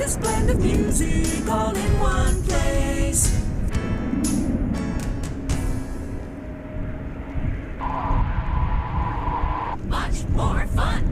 best blend of music all in one place. Much more fun.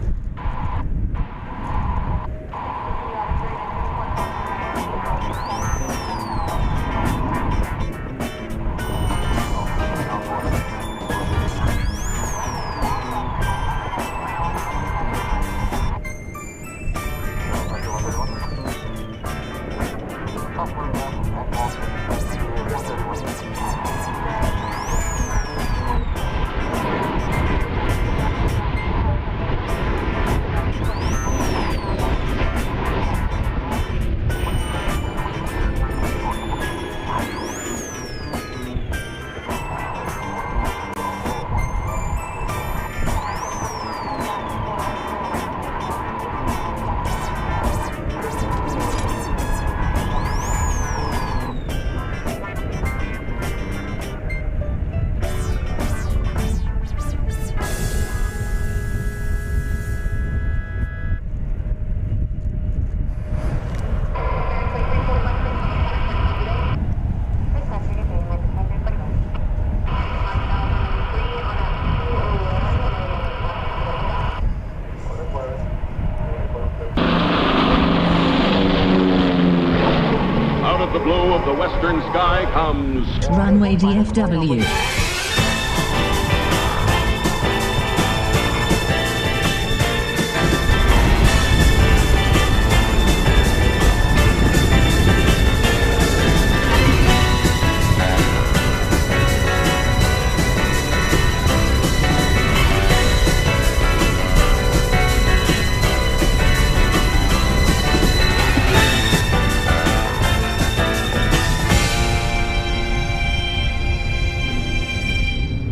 The blue of the western sky comes Runway DFW.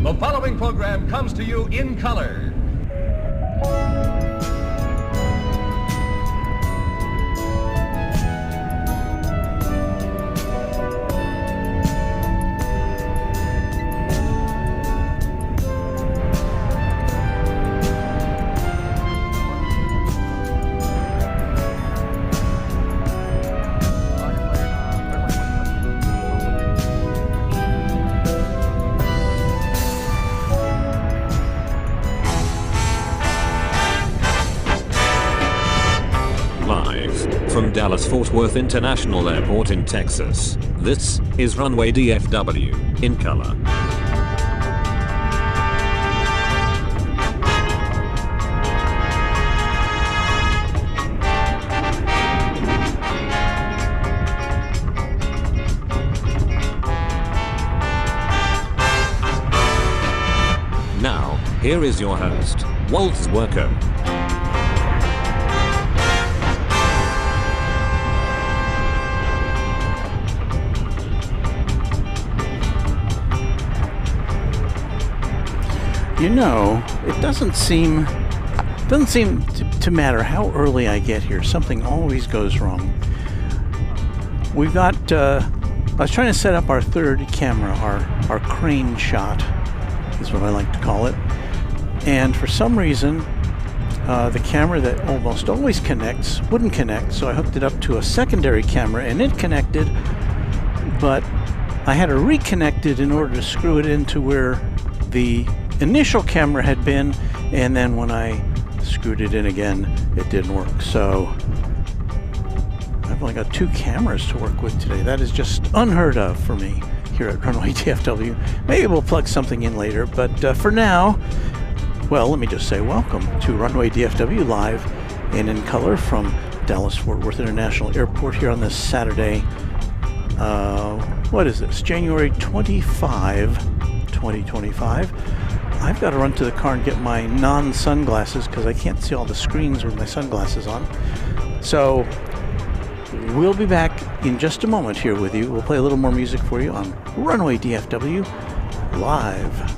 The following program comes to you in color. From Dallas-Fort Worth International Airport in Texas, this is Runway DFW, in color. Now, here is your host, Waltz Werko. You know, it doesn't seem to matter how early I get here. Something always goes wrong. We've got, I was trying to set up our third camera, our crane shot is what I like to call it. And for some reason, the camera that almost always connects wouldn't connect, so I hooked it up to a secondary camera and it connected, but I had to reconnect it in order to screw it into where the initial camera had been, and then when I screwed it in again, it didn't work. So I've only got two cameras to work with today. That is just unheard of for me here at Runway DFW. Maybe we'll plug something in later, but for now, well, let me just say welcome to Runway DFW live and in color from Dallas-Fort Worth International Airport here on this Saturday. What is this? January 25, 2025. I've got to run to the car and get my non-sunglasses because I can't see all the screens with my sunglasses on. So we'll be back in just a moment here with you. We'll play a little more music for you on Runway DFW live.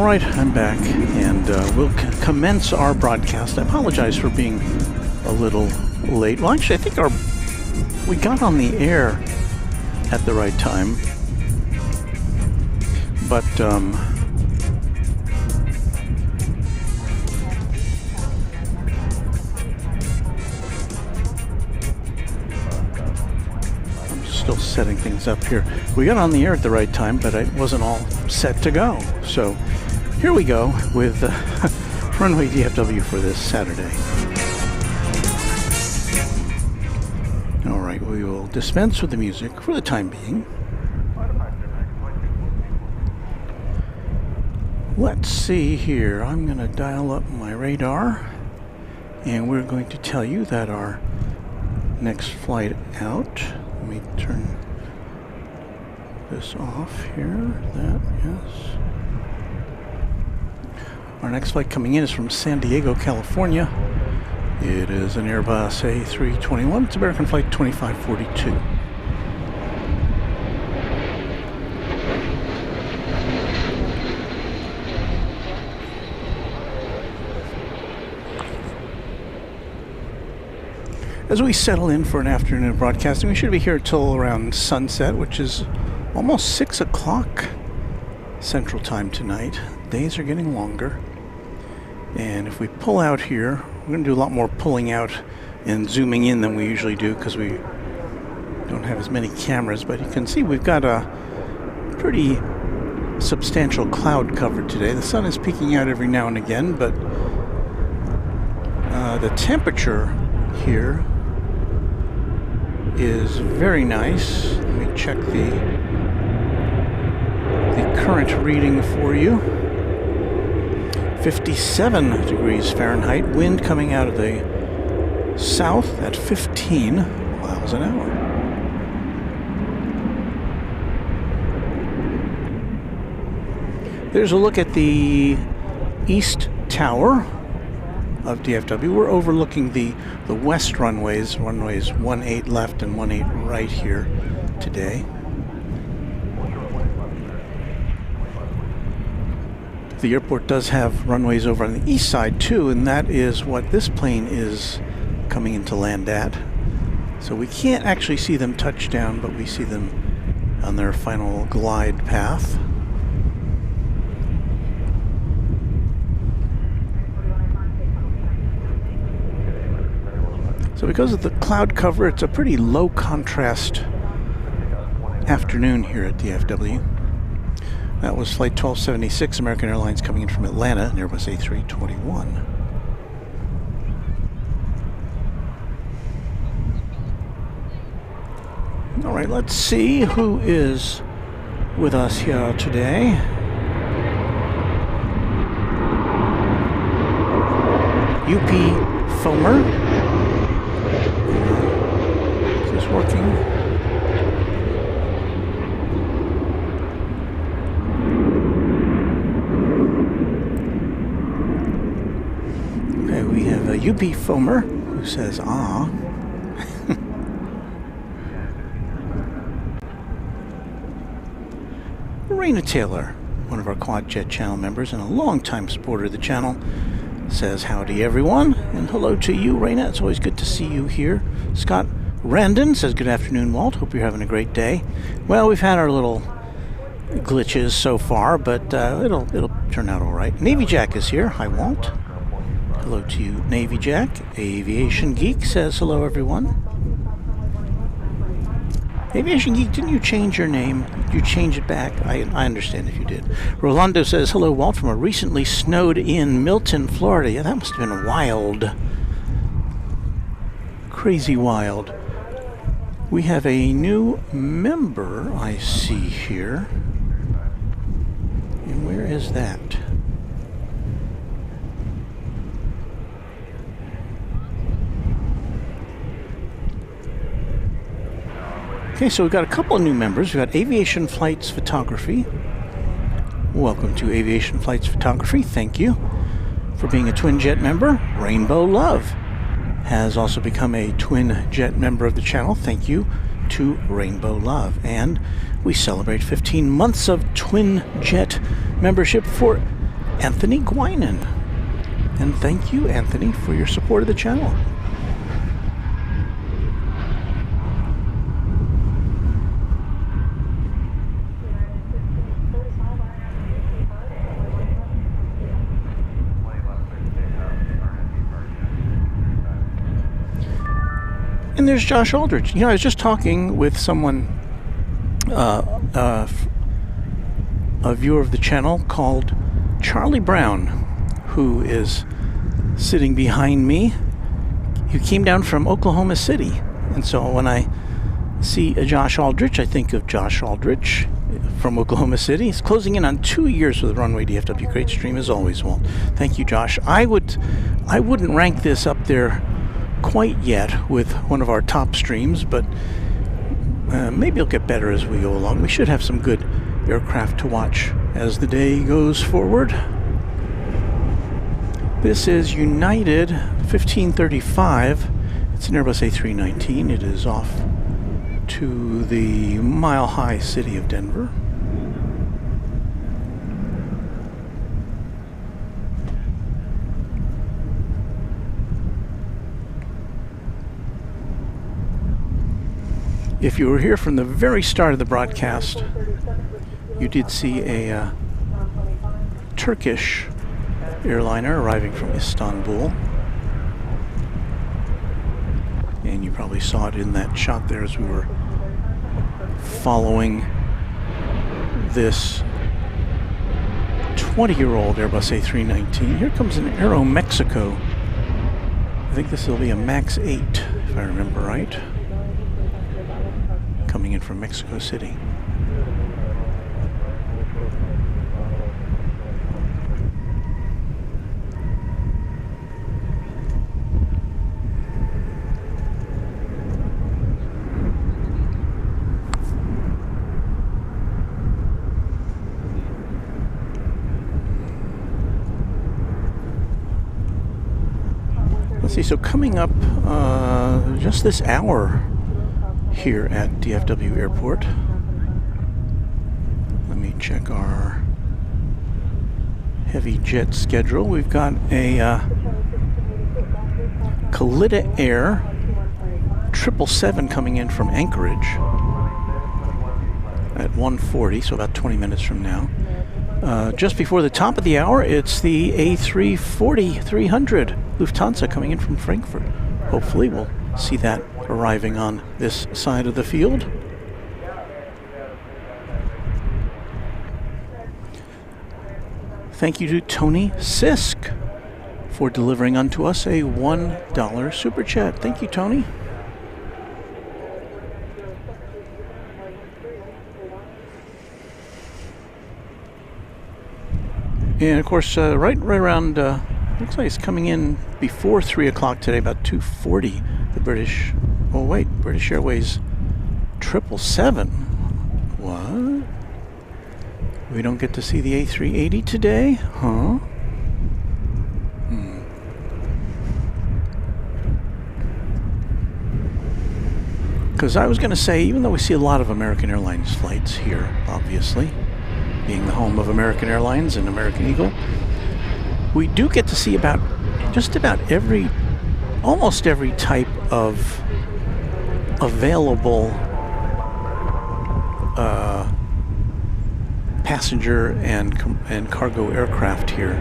right, I'm back, and we'll commence our broadcast. I apologize for being a little late. Well, actually, I think we got on the air at the right time, but I'm still setting things up here. We got on the air at the right time, but it wasn't all set to go. So here we go with Runway DFW for this Saturday. All right, we will dispense with the music for the time being. Let's see here. I'm going to dial up my radar, and we're going to tell you that our next flight out, let me turn this off here, that, yes. Our next flight coming in is from San Diego, California. It is an Airbus A321. It's American Flight 2542. As we settle in for an afternoon of broadcasting, we should be here till around sunset, which is almost 6 o'clock Central Time tonight. Days are getting longer. And if we pull out here, we're going to do a lot more pulling out and zooming in than we usually do because we don't have as many cameras. But you can see we've got a pretty substantial cloud cover today. The sun is peeking out every now and again, but the temperature here is very nice. Let me check the current reading for you. 57 degrees Fahrenheit, wind coming out of the south at 15 miles an hour. There's a look at the East Tower of DFW. We're overlooking the west runways 18 left and 18 right here today. The airport does have runways over on the east side too, and that is what this plane is coming in to land at. So we can't actually see them touch down, but we see them on their final glide path. So because of the cloud cover, it's a pretty low contrast afternoon here at DFW. That was Flight 1276, American Airlines coming in from Atlanta, an Airbus A321. All right, let's see who is with us here today. UP Foamer. Is this working? UP Foamer, who says, ah. Raina Taylor, one of our Quad Jet channel members and a longtime supporter of the channel, says, howdy everyone, and hello to you, Raina. It's always good to see you here. Scott Randon says, good afternoon, Walt. Hope you're having a great day. Well, we've had our little glitches so far, but it'll turn out all right. Navy Jack is here. Hi, Walt. Hello to you, Navy Jack. Aviation Geek says hello, everyone. Aviation Geek, didn't you change your name? Did you change it back? I understand if you did. Rolando says hello, Walt, from a recently snowed in Milton, Florida. Yeah, that must have been wild. Crazy wild. We have a new member I see here. And where is that? Okay, so we've got a couple of new members. We've got Aviation Flights Photography. Welcome to Aviation Flights Photography. Thank you for being a Twin Jet member. Rainbow Love has also become a Twin Jet member of the channel. Thank you to Rainbow Love. And we celebrate 15 months of Twin Jet membership for Anthony Guinan. And thank you, Anthony, for your support of the channel. And there's Josh Aldridge. You know, I was just talking with someone, a viewer of the channel called Charlie Brown, who is sitting behind me. He came down from Oklahoma City. And so when I see a Josh Aldridge, I think of Josh Aldridge from Oklahoma City. He's closing in on 2 years with Runway DFW. Great stream as always, Walt. Thank you, Josh. I wouldn't rank this up there quite yet with one of our top streams, but maybe it'll get better as we go along. We should have some good aircraft to watch as the day goes forward. This is United 1535. It's an Airbus A319. It is off to the mile-high city of Denver. If you were here from the very start of the broadcast, you did see a Turkish airliner arriving from Istanbul. And you probably saw it in that shot there as we were following this 20-year-old Airbus A319. Here comes an Aero Mexico. I think this will be a MAX 8, if I remember right. Coming in from Mexico City. Let's see, so coming up just this hour here at DFW Airport. Let me check our heavy jet schedule. We've got a Kalitta Air 777 coming in from Anchorage at 1:40, so about 20 minutes from now. Just before the top of the hour, it's the A340-300 Lufthansa coming in from Frankfurt. Hopefully we'll see that arriving on this side of the field. Thank you to Tony Sisk for delivering unto us a $1 super chat. Thank you, Tony. And of course, right around, looks like it's coming in before 3 o'clock today, about 2:40. The British Airways 777. What? We don't get to see the A380 today? Huh? Because I was going to say, even though we see a lot of American Airlines flights here, obviously, being the home of American Airlines and American Eagle, we do get to see almost every type of available passenger and cargo aircraft here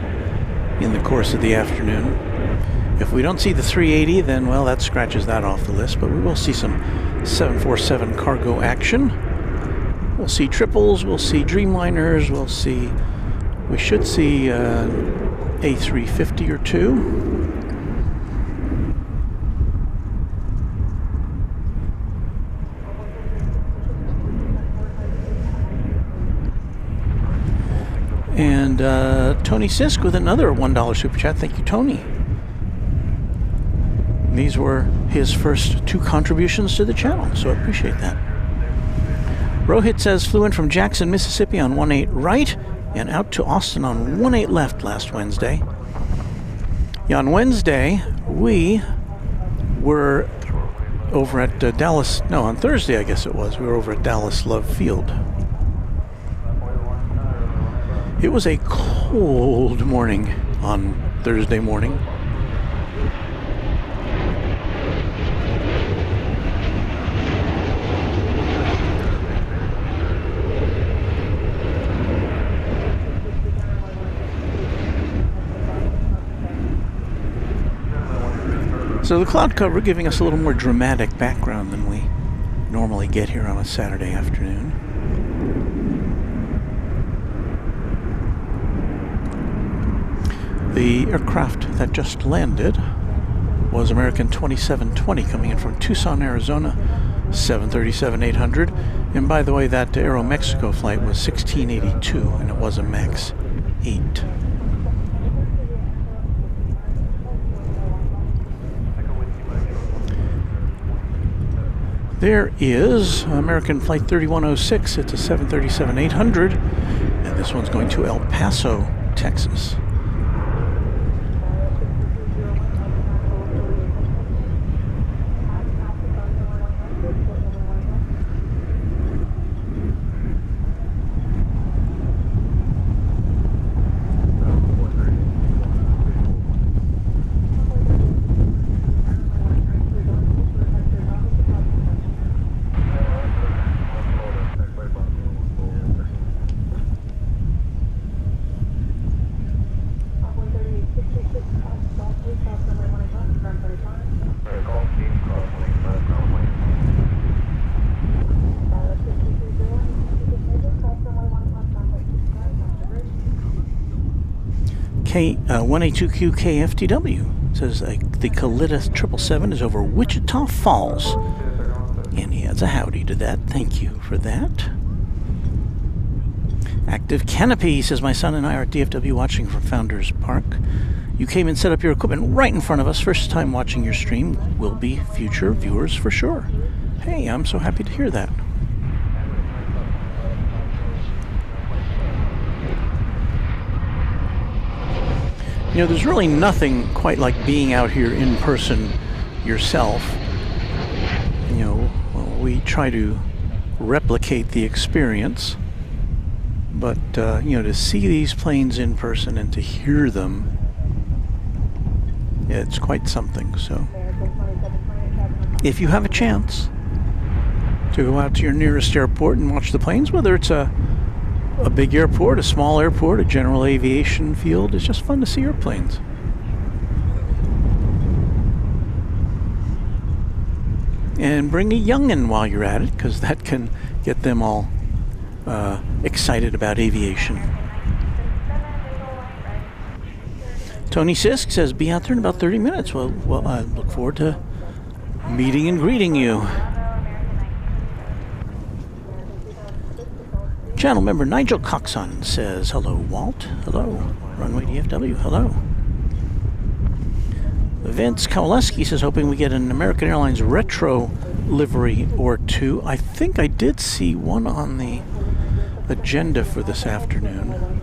in the course of the afternoon. If we don't see the 380, then, well, that scratches that off the list, but we will see some 747 cargo action. We'll see triples, we'll see Dreamliners, we should see A350 or two. And Tony Sisk with another $1 super chat. Thank you, Tony. These were his first 2 contributions to the channel, so I appreciate that. Rohit says, flew in from Jackson, Mississippi on 18 right and out to Austin on 18 left last Wednesday. Yeah, on Wednesday, we were over at on Thursday, I guess it was. We were over at Dallas Love Field. It was a cold morning on Thursday morning. So the cloud cover giving us a little more dramatic background than we normally get here on a Saturday afternoon. The aircraft that just landed was American 2720 coming in from Tucson, Arizona, 737-800. And by the way, that Aeromexico flight was 1682, and it was a MAX 8. There is American Flight 3106. It's a 737-800, and this one's going to El Paso, Texas. K182QKFTW says the Kalita 777 is over Wichita Falls, and he adds a howdy to that. Thank you for that. Active Canopy says, my son and I are at DFW watching from Founders Park. You came and set up your equipment right in front of us. First time watching your stream. Will be future viewers for sure. Hey, I'm so happy to hear that. You know, there's really nothing quite like being out here in person yourself. You know, we try to replicate the experience, but, you know, to see these planes in person and to hear them, it's quite something. So, if you have a chance to go out to your nearest airport and watch the planes, whether it's a big airport, a small airport, a general aviation field, it's just fun to see airplanes. And bring a young'un while you're at it, because that can get them all excited about aviation. Tony Sisk says, be out there in about 30 minutes. Well, I look forward to meeting and greeting you. Channel member Nigel Coxon says, hello, Walt. Hello. Runway DFW. Hello. Vince Kowaleski says, hoping we get an American Airlines retro livery or two. I think I did see one on the agenda for this afternoon.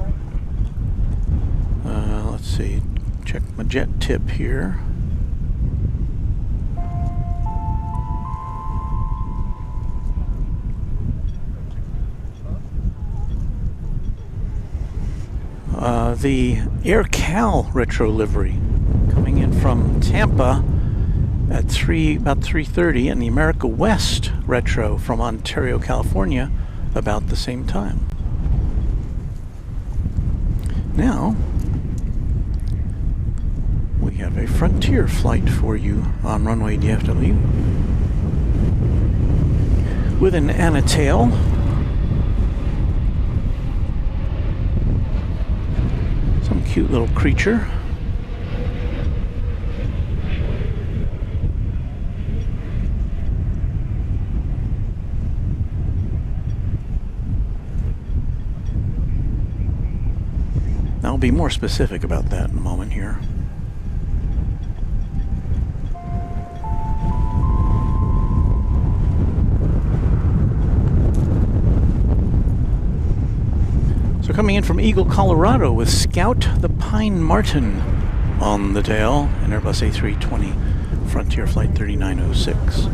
Let's see. Check my jet tip here. The Air Cal retro livery coming in from Tampa at about 3:30, and the America West retro from Ontario, California, about the same time. Now we have a Frontier flight for you on Runway DFW with an Anatail. Some cute little creature. I'll be more specific about that in a moment here. So coming in from Eagle, Colorado with Scout the Pine Martin on the tail, an Airbus A320 Frontier Flight 3906.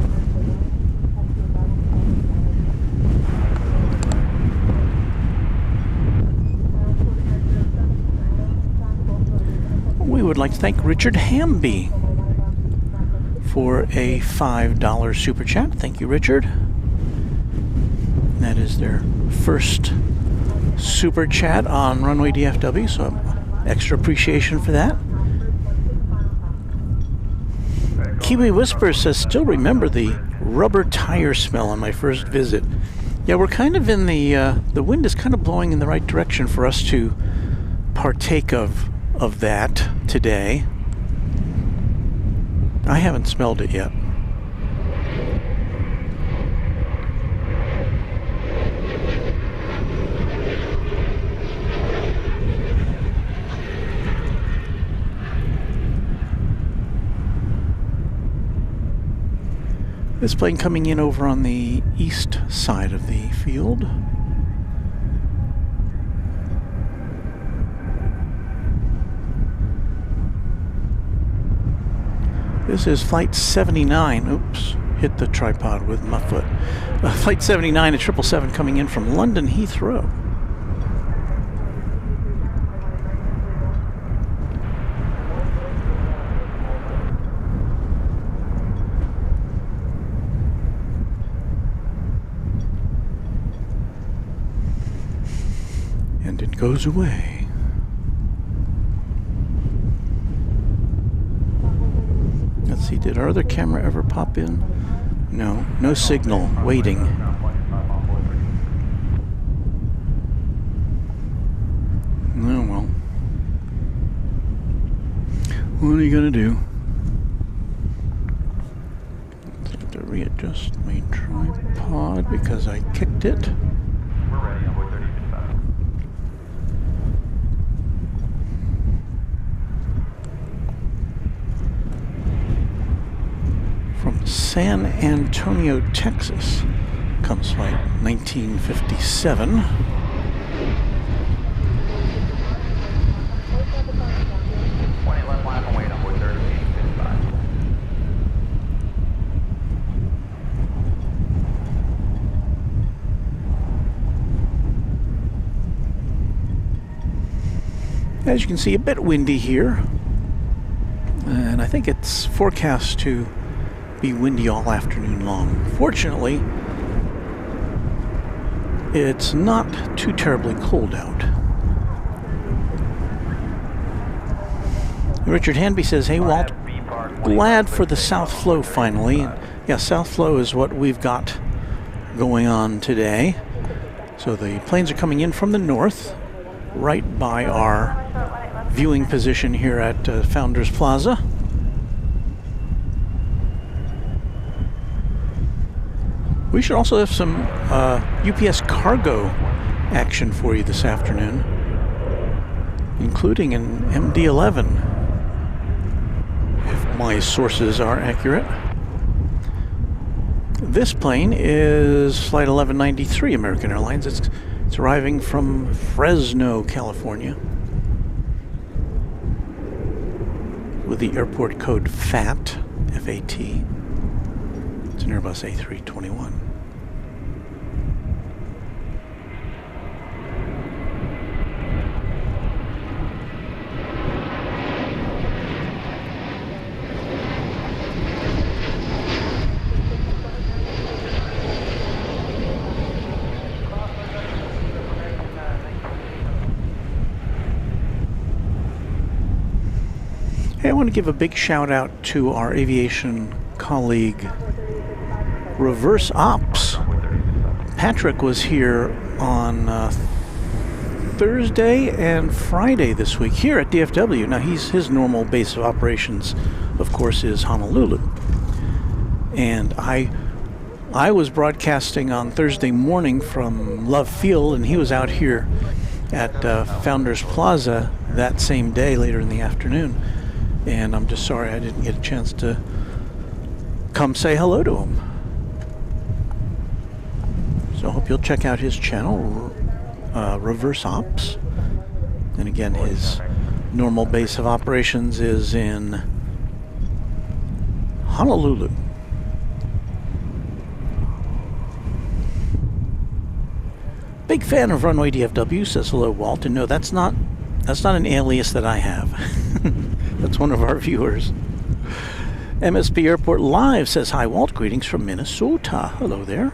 would like to thank Richard Hamby for a $5 super chat. Thank you, Richard. That is their first super chat on Runway DFW, so extra appreciation for that. Kiwi Whisper says, still remember the rubber tire smell on my first visit. Yeah, we're kind of in the wind is kind of blowing in the right direction for us to partake of that today. I haven't smelled it yet. This plane coming in over on the east side of the field. This is Flight 79. Oops, hit the tripod with my foot. Flight 79 at 777 coming in from London Heathrow. And it goes away. Let's see, did our other camera ever pop in? No, no signal, waiting. Oh well. What are you gonna do? I have to readjust my tripod because I kicked it. From San Antonio, Texas, comes flight 1957. As you can see, a bit windy here, and I think it's forecast to be windy all afternoon long. Fortunately, it's not too terribly cold out. Richard Hanby says, hey Walt, glad for the South Flow finally. And yeah, South Flow is what we've got going on today. So the planes are coming in from the north, right by our viewing position here at Founders Plaza. We should also have some UPS cargo action for you this afternoon, including an MD-11, if my sources are accurate. This plane is Flight 1193, American Airlines. It's arriving from Fresno, California, with the airport code FAT, F-A-T. It's an Airbus A321. Hey, I want to give a big shout out to our aviation colleague, Reverse Ops. Patrick was here on Thursday and Friday this week here at DFW. Now, his normal base of operations, of course, is Honolulu. And I was broadcasting on Thursday morning from Love Field, and he was out here at Founders Plaza that same day, later in the afternoon. And I'm just sorry I didn't get a chance to come say hello to him. So I hope you'll check out his channel, Reverse Ops. And again, his normal base of operations is in Honolulu. Big fan of Runway DFW, says hello, Walt. And no, that's not an alias that I have. That's one of our viewers. MSP Airport Live says, hi, Walt. Greetings from Minnesota. Hello there.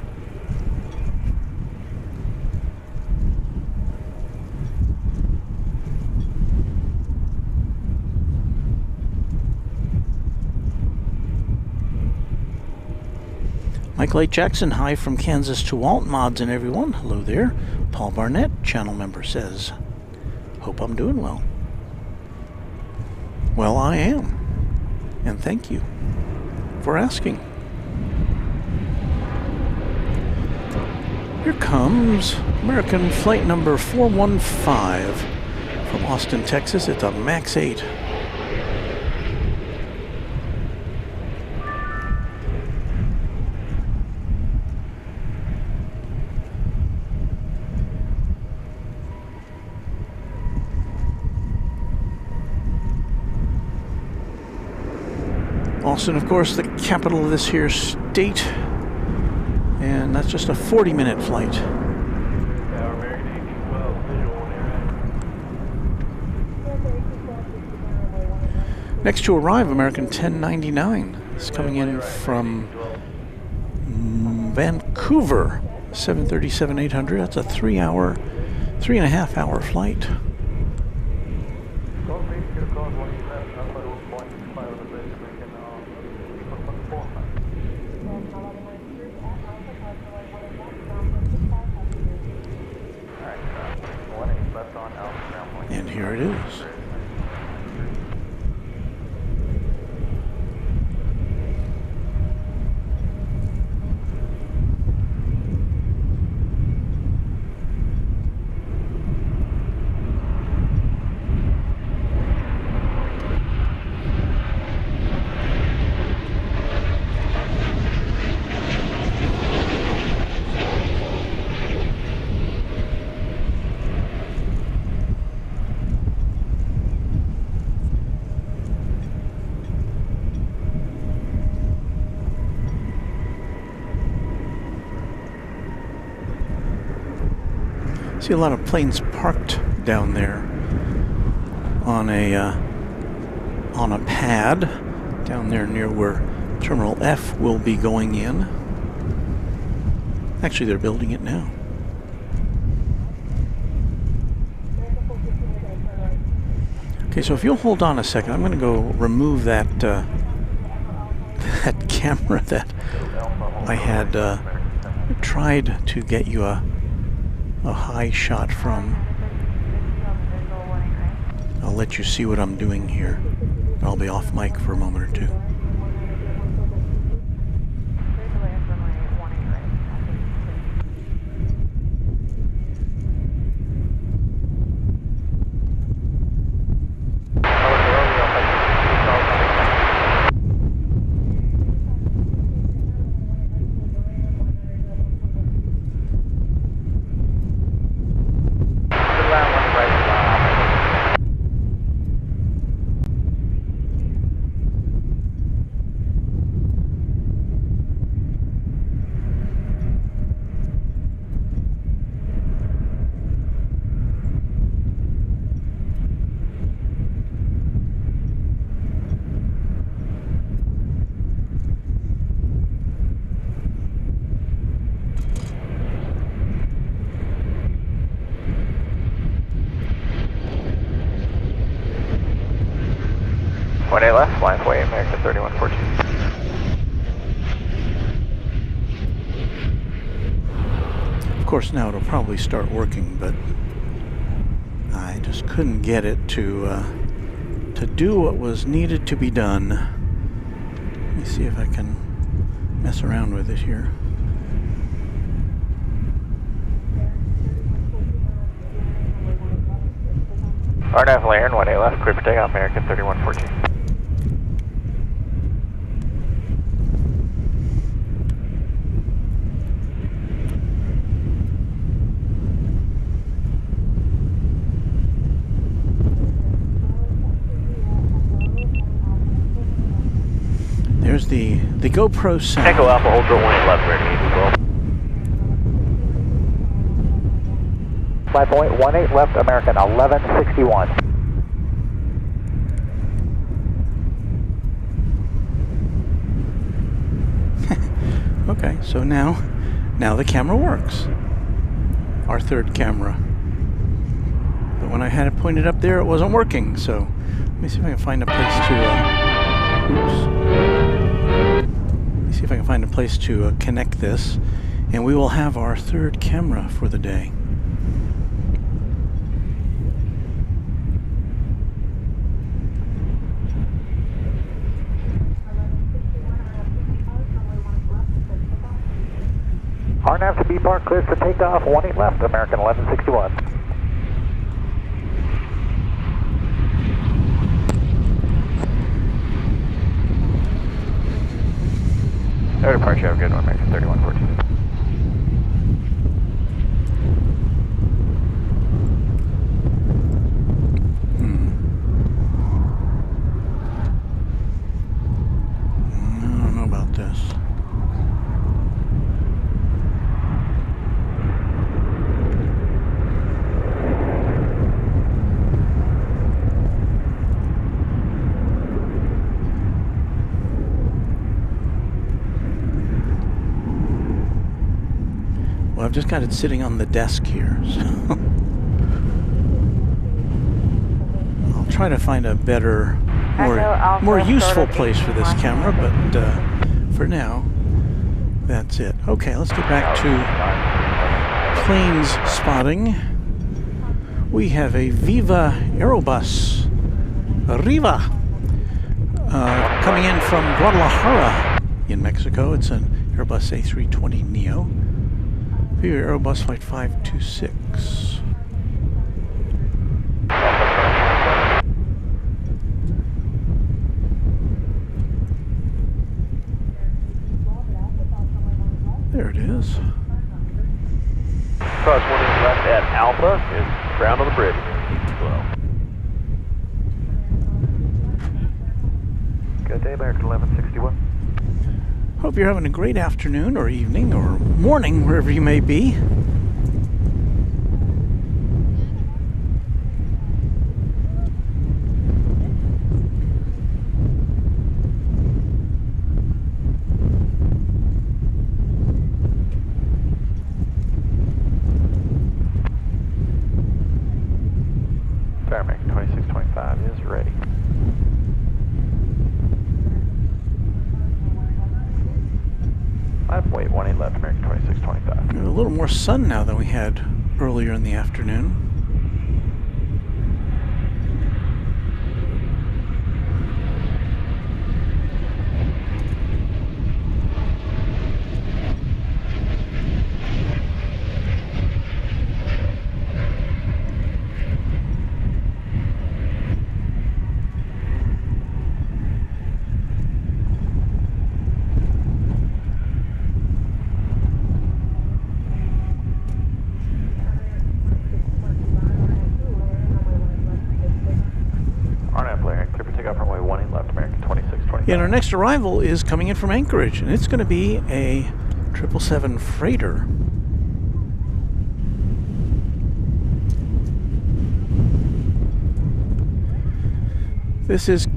Michael A. Jackson, hi from Kansas to Walt. Mods and everyone. Hello there. Paul Barnett, channel member, says, hope I'm doing well. Well, I am. And thank you for asking. Here comes American flight number 415 from Austin, Texas. It's a MAX 8. Austin, of course, the capital of this here state, and that's just a 40-minute flight. Next to arrive, American 1099. It's coming in from Vancouver, 737-800. That's a 3.5 hour flight. And here it is. See a lot of planes parked down there on a pad down there near where Terminal F will be going in. Actually, they're building it now. Okay, so if you'll hold on a second, I'm going to go remove that that camera that I had tried to get you a high shot from. I'll let you see what I'm doing here. I'll be off mic for a moment or two. left, flying away, American 3114. Of course, now it'll probably start working, but I just couldn't get it to do what was needed to be done. Let me see if I can mess around with it here. RNAV Laren, 18 left, clear for takeoff, American 3114. There's the GoPro sound. Echo Alpha, hold for 18 left, ready to go. 5.18 left, American 1161. Okay, so now the camera works. Our third camera. But when I had it pointed up there, it wasn't working. So let me see if I can find a place to. Let me see if I can find a place to connect this, and we will have our third camera for the day. RNAV to B park, cleared for takeoff, 18 left, American 1161. Air departure, have a good one, American 3114. I don't know about this. I've just got it sitting on the desk here, so I'll try to find a better, more useful place for this camera, but for now, that's it. Okay, let's get back to planes spotting. We have a Viva Aerobus, Arriva, coming in from Guadalajara in Mexico. It's an Airbus A320neo. Viva Aerobus Flight 526. There it is. Cross 1 left at Alpha is ground on the bridge. Slow. Good day, American 1161. Hope you're having a great afternoon or evening or morning, wherever you may be. American 2625 is ready. Wait, 18 left, American 2625. We have a little more sun now than we had earlier in the afternoon. And our next arrival is coming in from Anchorage, and it's going to be a 777 freighter. This is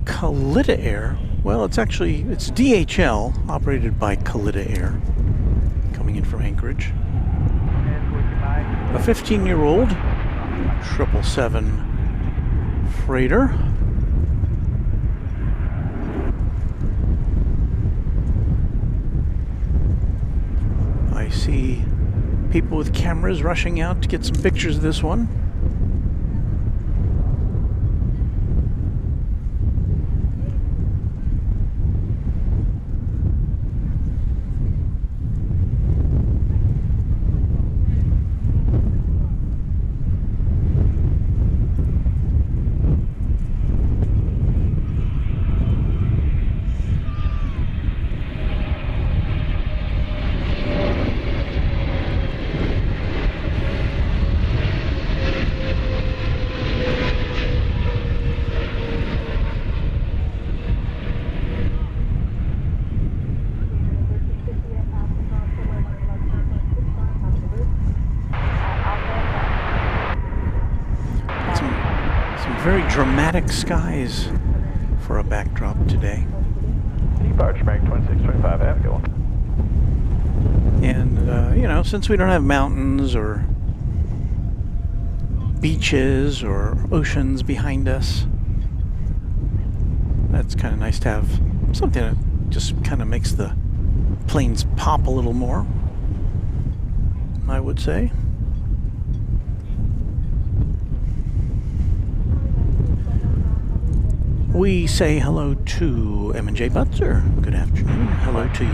Kalita Air. Well, it's DHL, operated by Kalita Air, coming in from Anchorage. A 15-year-old 777 freighter. I see people with cameras rushing out to get some pictures of this one. Very dramatic skies for a backdrop today. Departure, American 2625, have a good one. know, since we don't have mountains or beaches or oceans behind us, that's kind of nice to have something that just kind of makes the planes pop a little more, I would say. We say hello to M&J Butzer. Good afternoon. Hello to you.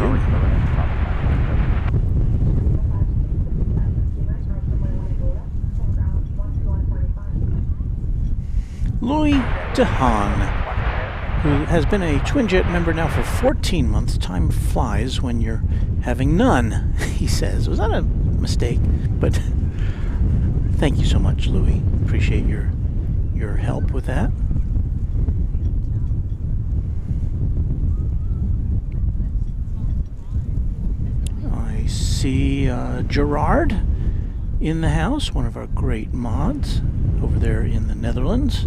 Louis DeHaan, who has been a Twinjet member now for 14 months. Time flies when you're having none, he says. Was that a mistake? But thank you so much, Louis. Appreciate your help with that. I see Gerard in the house, one of our great mods over there in the Netherlands.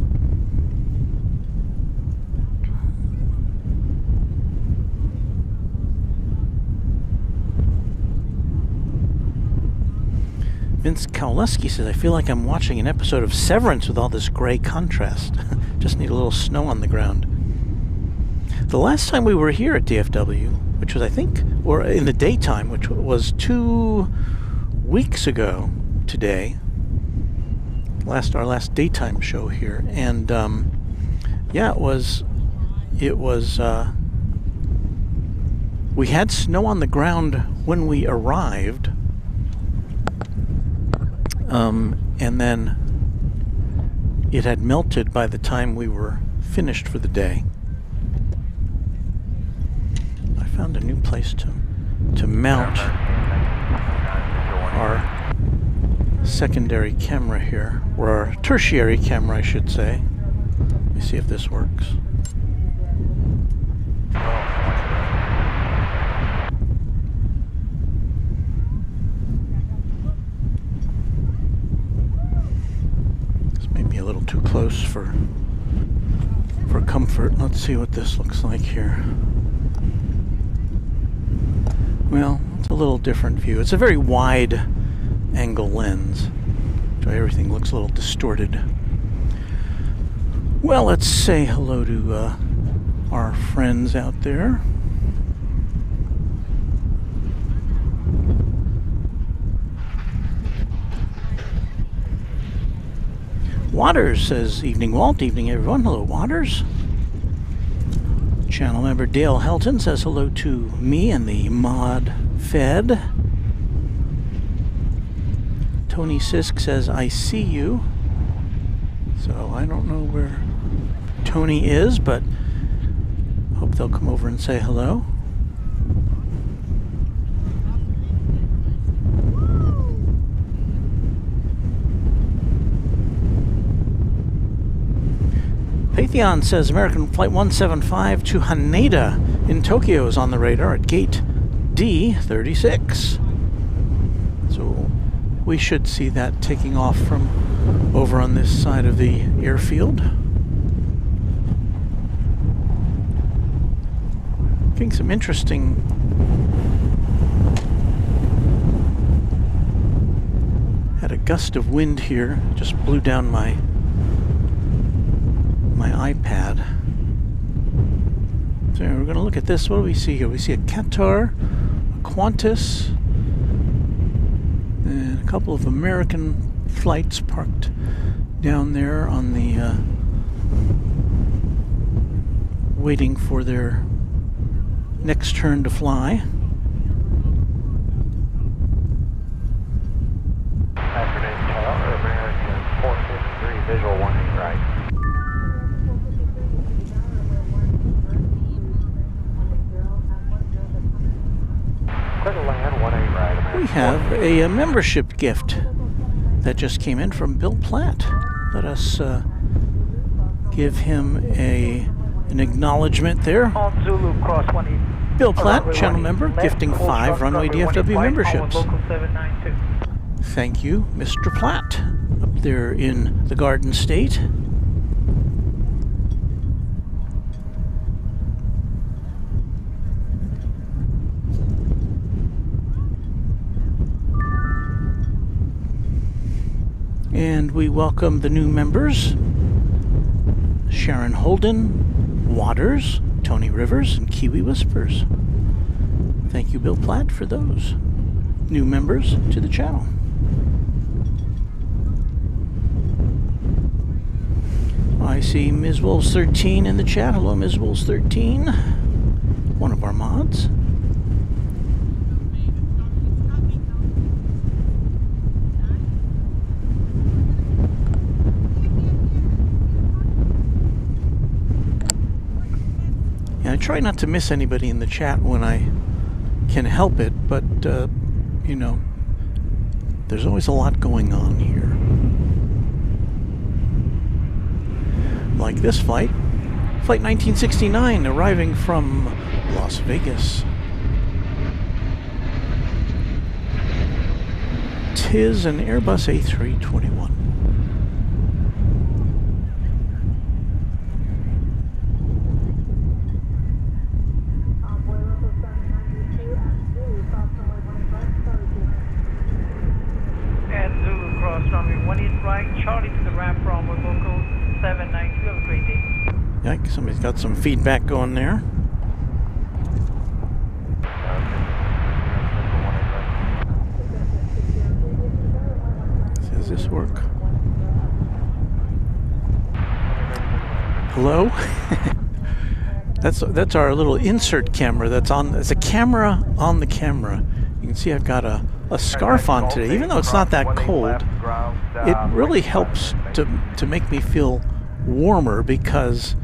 Vince Kowaleski says, I feel like I'm watching an episode of Severance with all this gray contrast. Just need a little snow on the ground. The last time we were here at DFW, which was, I think, or in the daytime, which was 2 weeks ago today, our last daytime show here, and yeah, it was we had snow on the ground when we arrived, and then it had melted by the time we were finished for the day. I found a new place to mount our secondary camera here, or our tertiary camera, I should say. Let me see if this works. This may be a little too close for comfort. Let's see what this looks like here. Well, it's a little different view. It's a very wide angle lens, so everything looks a little distorted. Well, let's say hello to our friends out there. Waters says, evening Walt, evening everyone. Hello, Waters. Channel member Dale Helton says hello to me and the mod Fed. Tony Sisk says, I see you. So I don't know where Tony is, but hope they'll come over and say hello. Patheon says American Flight 175 to Haneda in Tokyo is on the radar at gate D36. So we should see that taking off from over on this side of the airfield. Getting some interesting had a gust of wind here, just blew down my iPad. So we're going to look at this. What do we see here? We see a Qatar, a Qantas, and a couple of American flights parked down there on the waiting for their next turn to fly. Afternoon, Tower, American 453, visual 18 right. We have a membership gift that just came in from Bill Platt. Let us give him an acknowledgement there. Bill Platt, channel member, gifting 5 Runway DFW memberships. Thank you, Mr. Platt, up there in the Garden State. And we welcome the new members, Sharon Holden, Waters, Tony Rivers, and Kiwi Whispers. Thank you, Bill Platt, for those new members to the channel. I see Ms. Wolves 13 in the chat. Hello, Ms. Wolves 13, one of our mods. Yeah, I try not to miss anybody in the chat when I can help it, but you know, there's always a lot going on here. Like this flight, Flight 1969, arriving from Las Vegas. Tis an Airbus A321. And Zulu cross runway 18 right, Charlie to the ramp from local 792. Have a great day. Yeah, somebody's got some feedback going there. Does this work? Hello? That's our little insert camera that's on. It's a camera on the camera. You can see I've got a scarf on today. Even though it's not that cold, it really helps to make me feel warmer because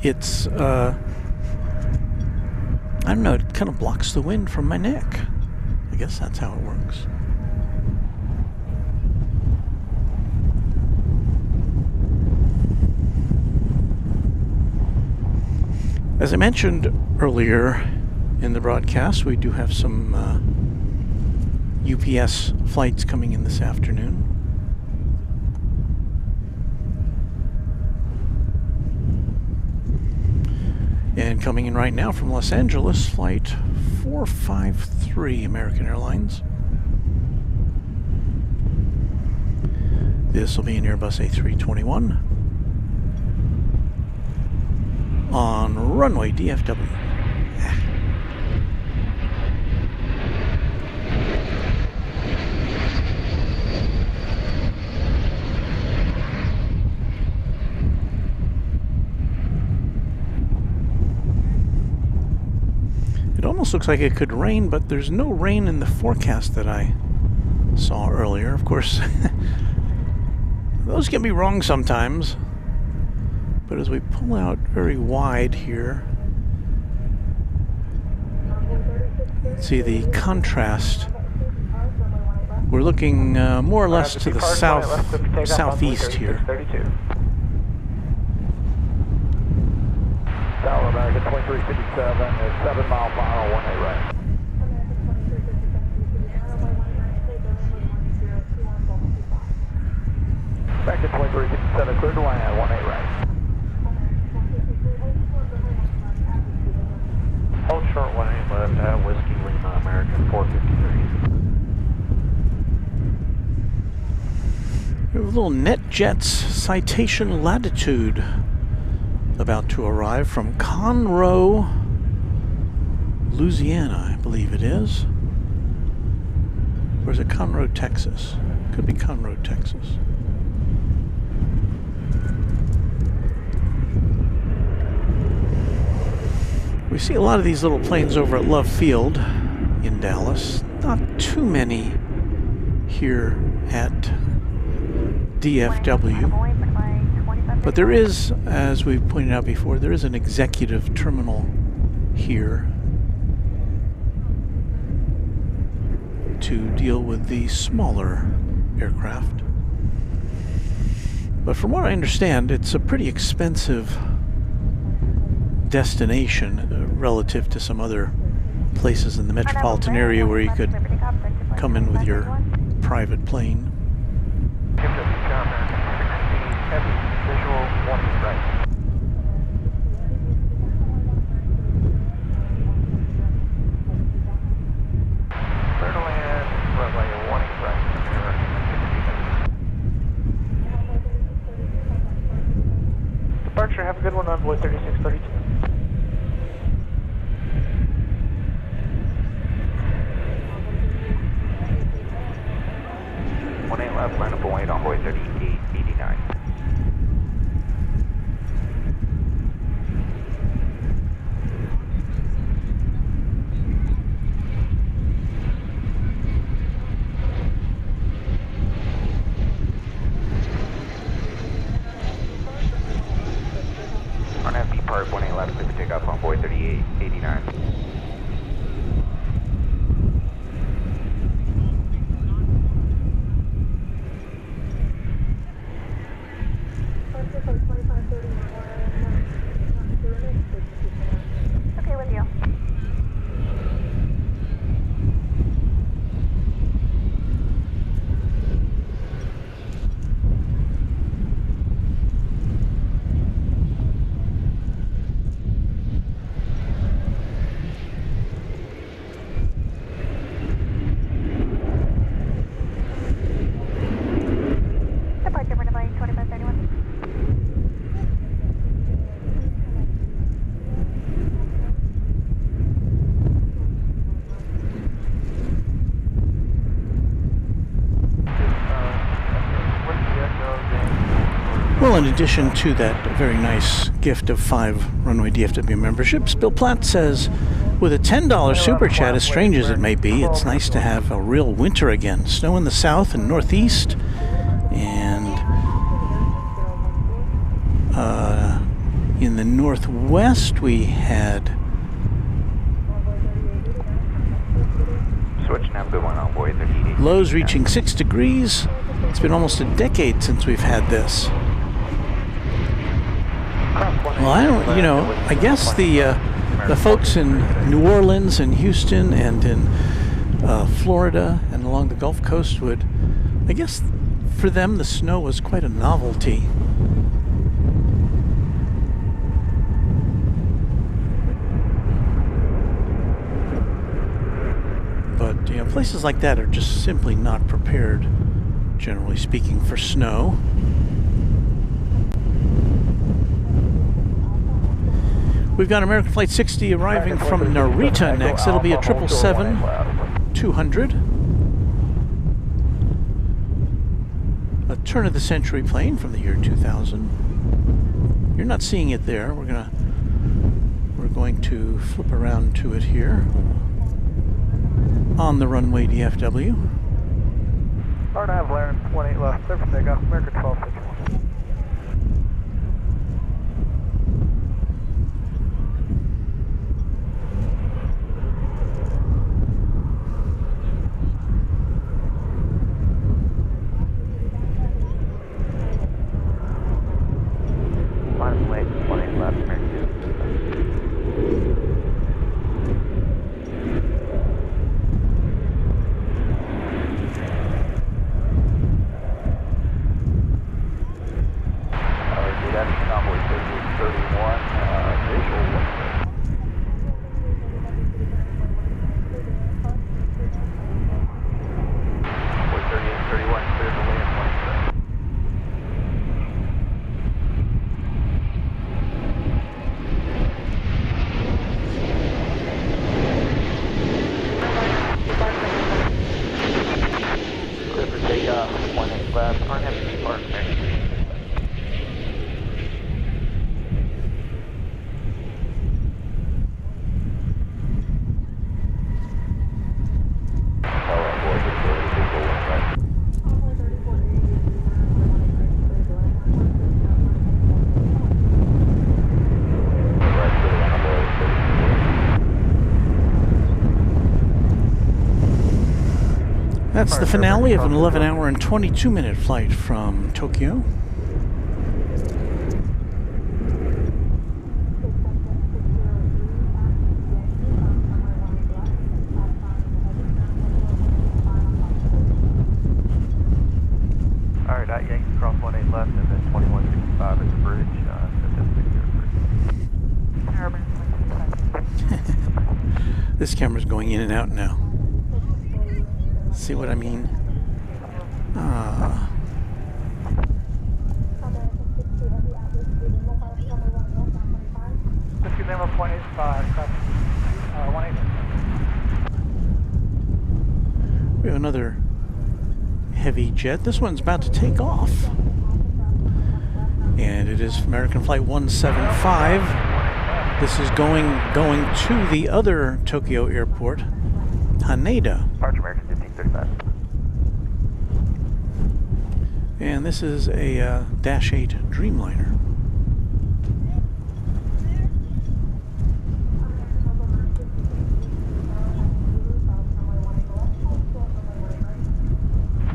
it's I don't know, it kind of blocks the wind from my neck. I guess that's how it works. As I mentioned earlier in the broadcast, we do have some UPS flights coming in this afternoon. And coming in right now from Los Angeles, flight 453, American Airlines. This will be an Airbus A321 on Runway DFW. It almost looks like it could rain, but there's no rain in the forecast that I saw earlier. Of course, those can be wrong sometimes. But as we pull out very wide here, see the contrast. We're looking more or less to the southeast here. Tower American 2357 at 7 mile per hour, 18 right. Back to 2357, clear to land, 18 right. Hold short 18 left, Whiskey Lima, American 453. We have a little NetJets citation latitude about to arrive from Conroe, Louisiana, I believe it is. Or is it Conroe, Texas? Could be Conroe, Texas. We see a lot of these little planes over at Love Field in Dallas. Not too many here at DFW. But there is, as we've pointed out before, there is an executive terminal here to deal with the smaller aircraft. But from what I understand, it's a pretty expensive destination relative to some other places in the metropolitan area where you could come in with your private plane. Visual 18 right. Clear to land, runway 18 right. 438.89. RNFB Park 18 left, clear for takeoff on 438.89. Okay, with you. Departure for Dubai 2531. Well, in addition to that very nice gift of 5 Runway DFW memberships, Bill Platt says, with a $10 super chat, as strange as it may be, it's nice to have a real winter again. Snow in the south and northeast, and in the northwest we had Switch nav, good one on 438. lows reaching 6 degrees. It's been almost a decade since we've had this. Well, I don't, I guess the folks in New Orleans and Houston and in Florida and along the Gulf Coast would, I guess for them the snow was quite a novelty. But, places like that are just simply not prepared, generally speaking, for snow. We've got American Flight 60 arriving from Narita next. It'll be a 777-200. A turn-of-the-century plane from the year 2000. You're not seeing it there. We're going to flip around to it here on the Runway DFW. RNAV Laren 18 left, clear for takeoff, American 1261. Line late, 18 left, American 2. That's the finale of an 11-hour and 22-minute flight from Tokyo. Alright, Yankee cross 18 left and then 2165 at the bridge. This camera's going in and out now. See what I mean? We have another heavy jet. This one's about to take off. And it is American Flight 175. This is going to the other Tokyo airport, Haneda. Departure American 1535. And this is a Dash 8 Dreamliner.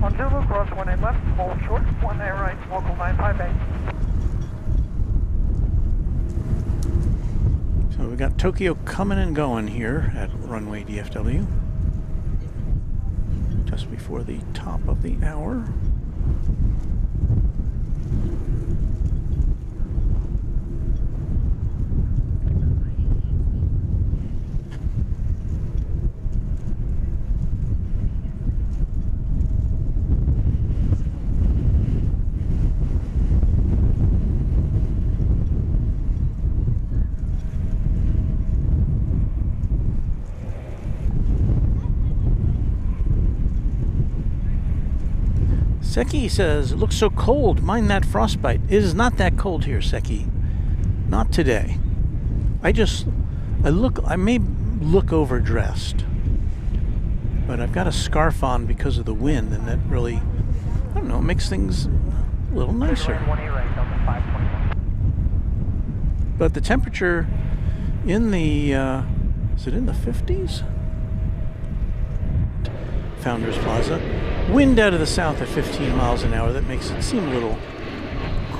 On Zulu, cross 18 left, hold short, 1 air right, local 958. So we got Tokyo coming and going here at Runway DFW. Just before the top of the hour. Seki says, it looks so cold. Mind that frostbite. It is not that cold here, Seki. Not today. I may look overdressed. But I've got a scarf on because of the wind, and that really, I don't know, makes things a little nicer. But the temperature in the, is it in the 50s? Founders Plaza. Wind out of the south at 15 miles an hour. That makes it seem a little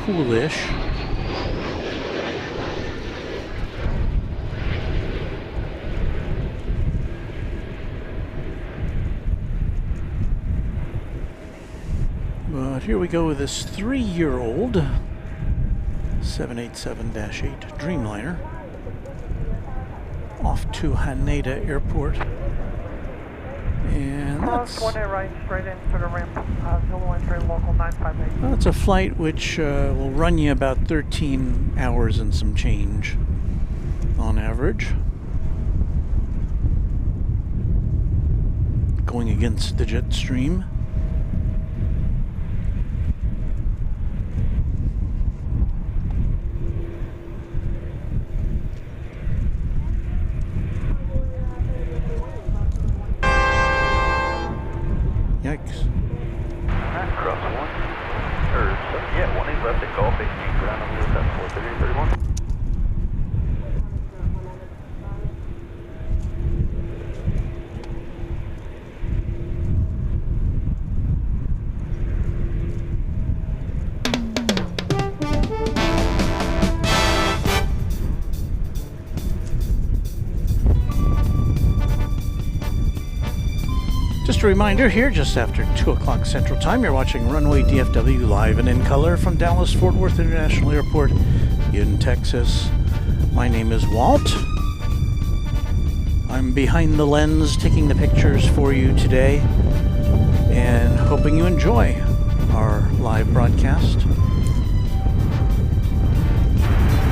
coolish. But here we go with this 3-year-old 787-8 Dreamliner off to Haneda Airport. And that's 1 air right, straight into the ramp, Zulu entry, local 958. that's a flight which will run you about 13 hours and some change on average. Going against the jet stream. Yikes. Cross 1. Yeah, 1 is left at Gulf 18, ground over to 43031. Just a reminder here, just after 2 o'clock Central Time, you're watching Runway DFW live and in color from Dallas-Fort Worth International Airport in Texas. My name is Walt. I'm behind the lens taking the pictures for you today and hoping you enjoy our live broadcast.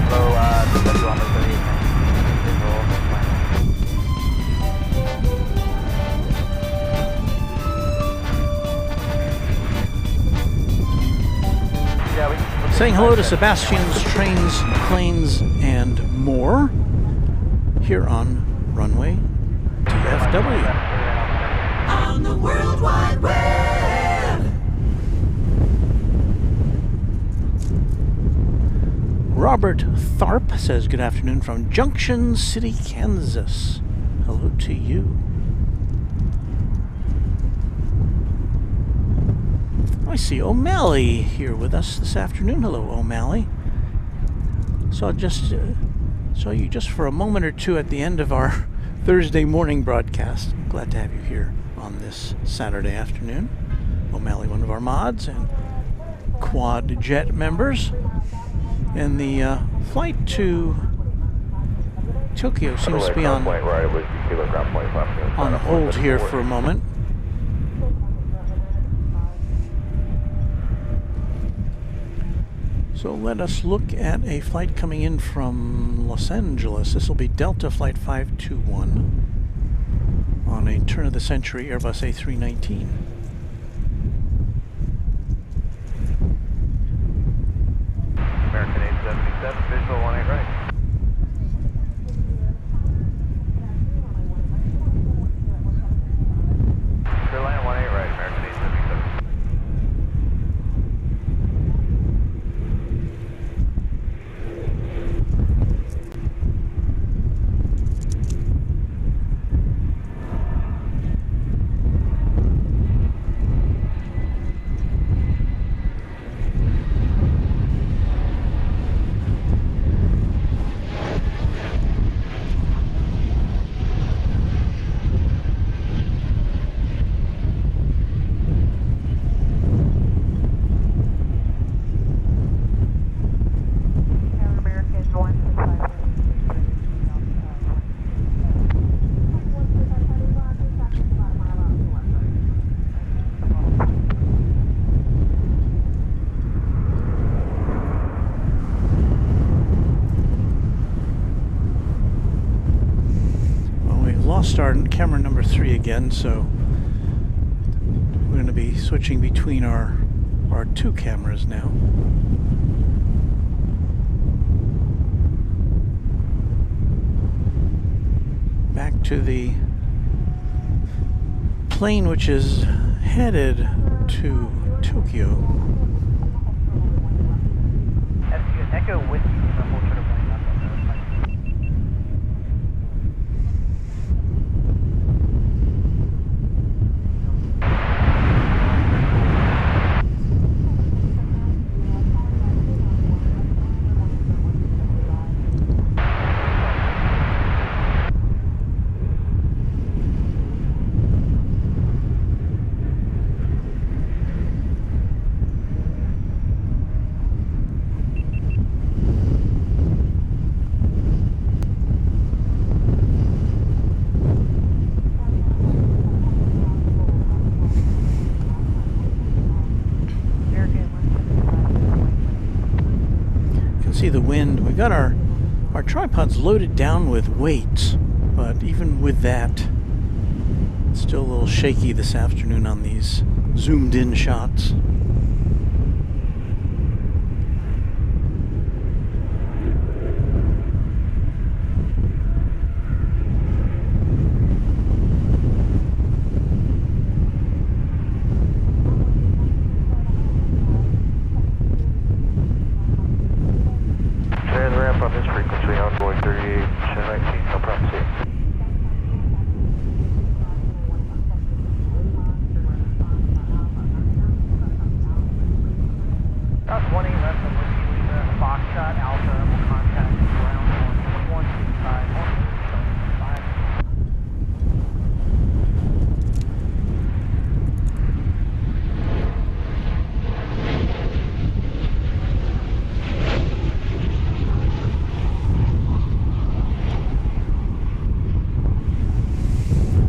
Hello, DFW on the 38. Saying hello to Sebastian's Trains, Planes, and more here on Runway DFW. On the World Wide Web. Robert Tharp says good afternoon from Junction City, Kansas. Hello to you. I see O'Malley here with us this afternoon. Hello, O'Malley. Saw you just for a moment or two at the end of our Thursday morning broadcast. Glad to have you here on this Saturday afternoon. O'Malley, one of our mods and Quad Jet members. And the flight to Tokyo seems to be on hold here for a moment. So let us look at a flight coming in from Los Angeles. This will be Delta Flight 521 on a turn-of-the-century Airbus A319. camera number 3 again, so we're going to be switching between our 2 cameras now. Back to the plane which is headed to Tokyo. That's good. Echo with you. The whole turtle plane up on the other See the wind. We've got our tripods loaded down with weights, but even with that, it's still a little shaky this afternoon on these zoomed in shots. On this frequency, onboard 38, 19, no problem, see. That's 20 left of Whiskey Lima, Foxtrot, Alpha, will contact ground on 2165,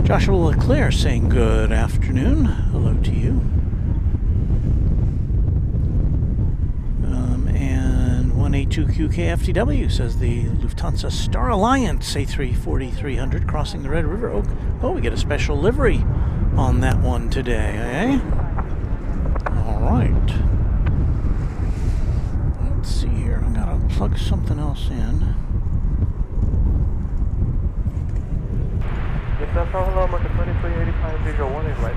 Joshua Leclerc saying good afternoon. Hello to you. And 182QKFTW says the Lufthansa Star Alliance A340-300 crossing the Red River. Oh, we get a special livery on that one today, eh? All right. Let's see here. I gotta plug something else in. That's all, hello, American 2385, visual 1 is right.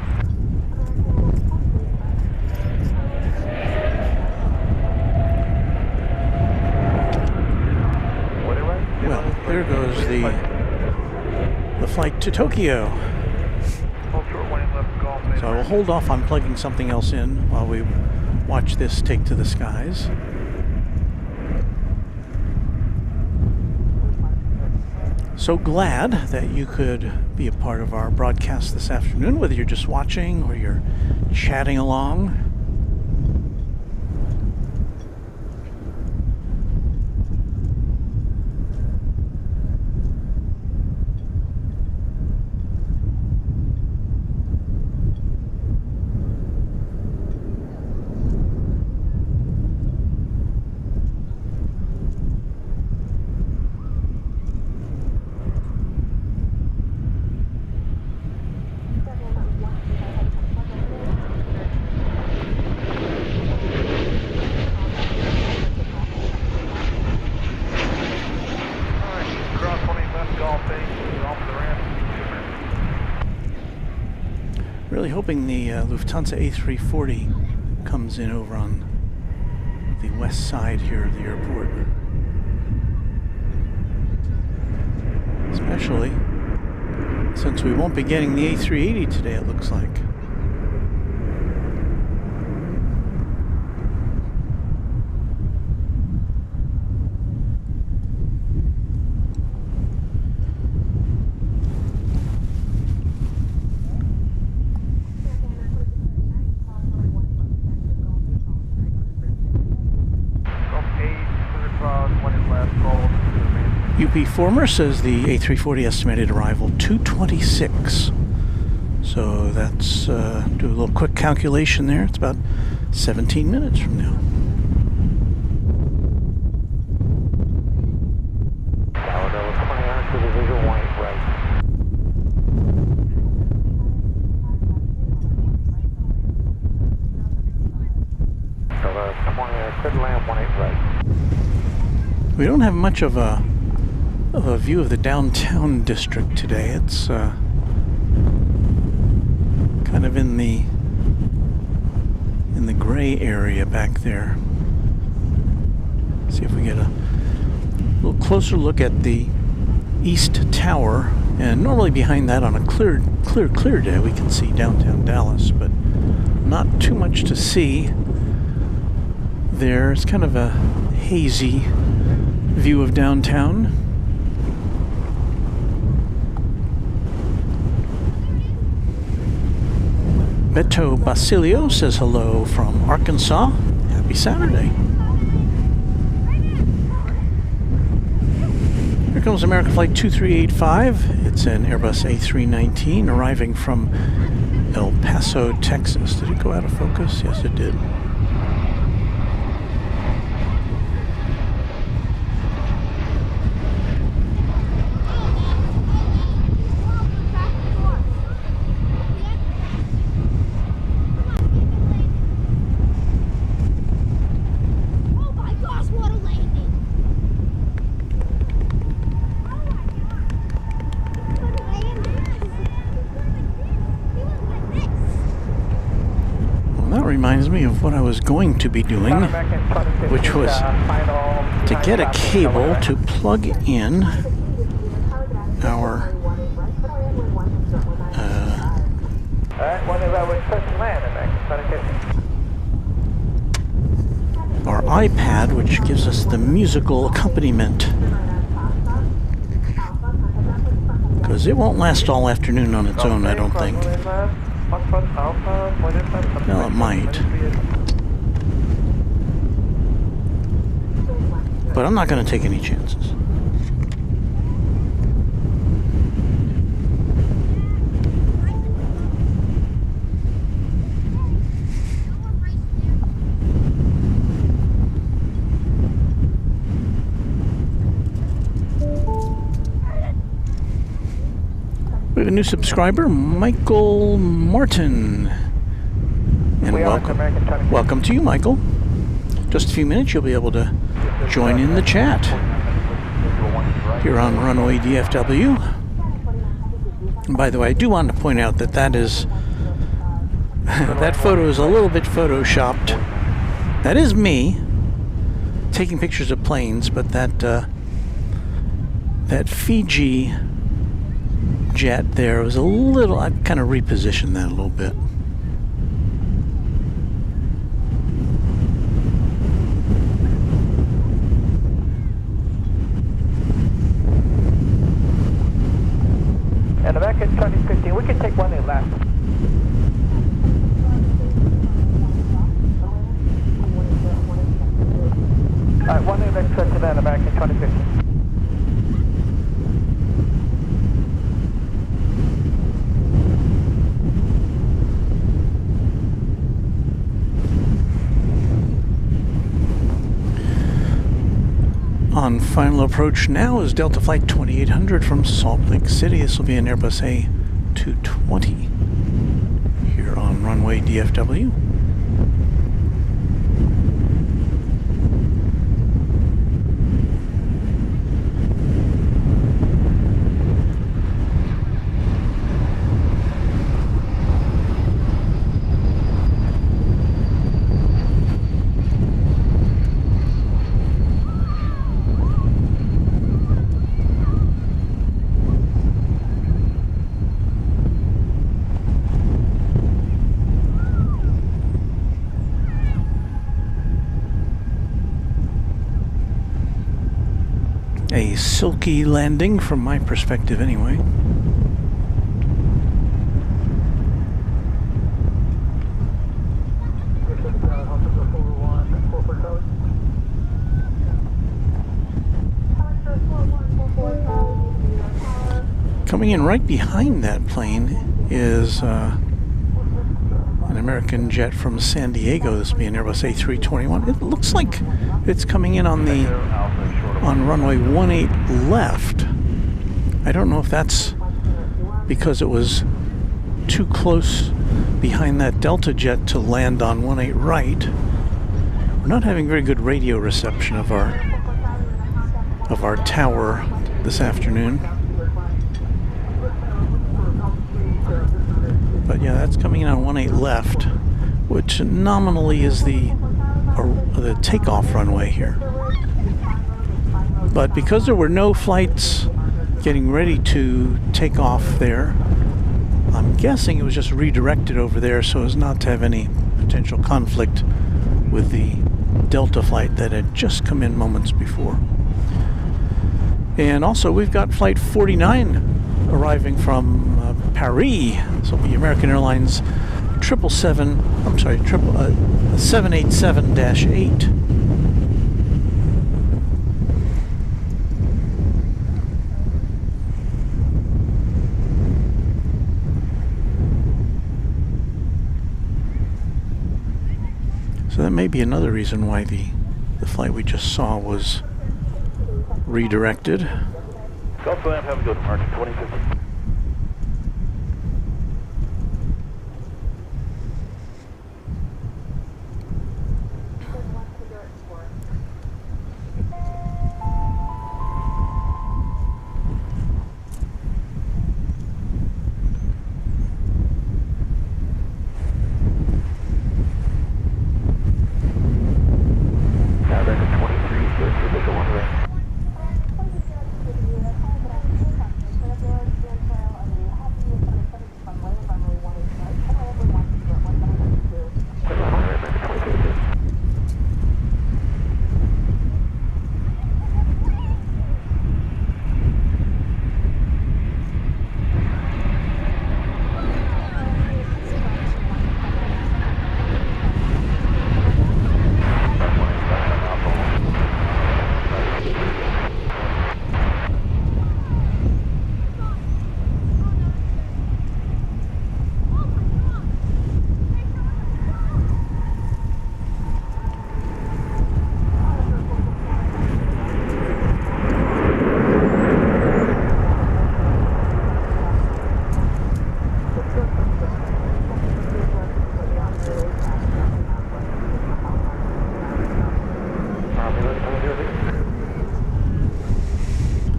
Well, there goes the flight to Tokyo. So I will hold off on plugging something else in while we watch this take to the skies. So glad that you could be a part of our broadcast this afternoon, whether you're just watching or you're chatting along. Really hoping the Lufthansa A340 comes in over on the west side here of the airport. Especially since we won't be getting the A380 today, it looks like. UP Former says the A340 estimated arrival 2:26. So that's, do a little quick calculation there. It's about 17 minutes from now. Tower 20 to the visual white, right. Could land 18 right. We don't have much of a view of the downtown district today. It's kind of in the gray area back there. See if we get a little closer look at the East Tower. And normally behind that on a clear day we can see downtown Dallas, but not too much to see there. It's kind of a hazy view of downtown. Beto Basilio says hello from Arkansas. Happy Saturday. Here comes American Flight 2385. It's an Airbus A319 arriving from El Paso, Texas. Did it go out of focus? Yes, it did. Reminds me of what I was going to be doing, which was to get a cable to plug in our iPad, which gives us the musical accompaniment, because it won't last all afternoon on its own, I don't think. Well, it might. But I'm not going to take any chances. We have a new subscriber, Michael Martin. And welcome to you, Michael. Just a few minutes, you'll be able to join in the chat here on Runway DFW. And by the way, I do want to point out that that photo is a little bit photoshopped. That is me taking pictures of planes, but that Fiji jet there was a little, I kind of repositioned that a little bit. And the back at 2015, we can take one in left. Alright, one in left, to the back at 2015. On final approach now is Delta Flight 2800 from Salt Lake City. This will be an Airbus A220 here on Runway DFW. A silky landing from my perspective anyway. Coming in right behind that plane is an American jet from San Diego. This will be an Airbus A321. It looks like it's coming in on runway 18 left. I don't know if that's because it was too close behind that Delta jet to land on 18 right, We're not having very good radio reception of our tower this afternoon. But yeah, that's coming in on 18 left, which nominally is the takeoff runway here. But because there were no flights getting ready to take off there, I'm guessing it was just redirected over there so as not to have any potential conflict with the Delta flight that had just come in moments before. And also we've got flight 49 arriving from Paris. This will be American Airlines 787-8. So that may be another reason why the flight we just saw was redirected. Golf Land, have a good mark 2050.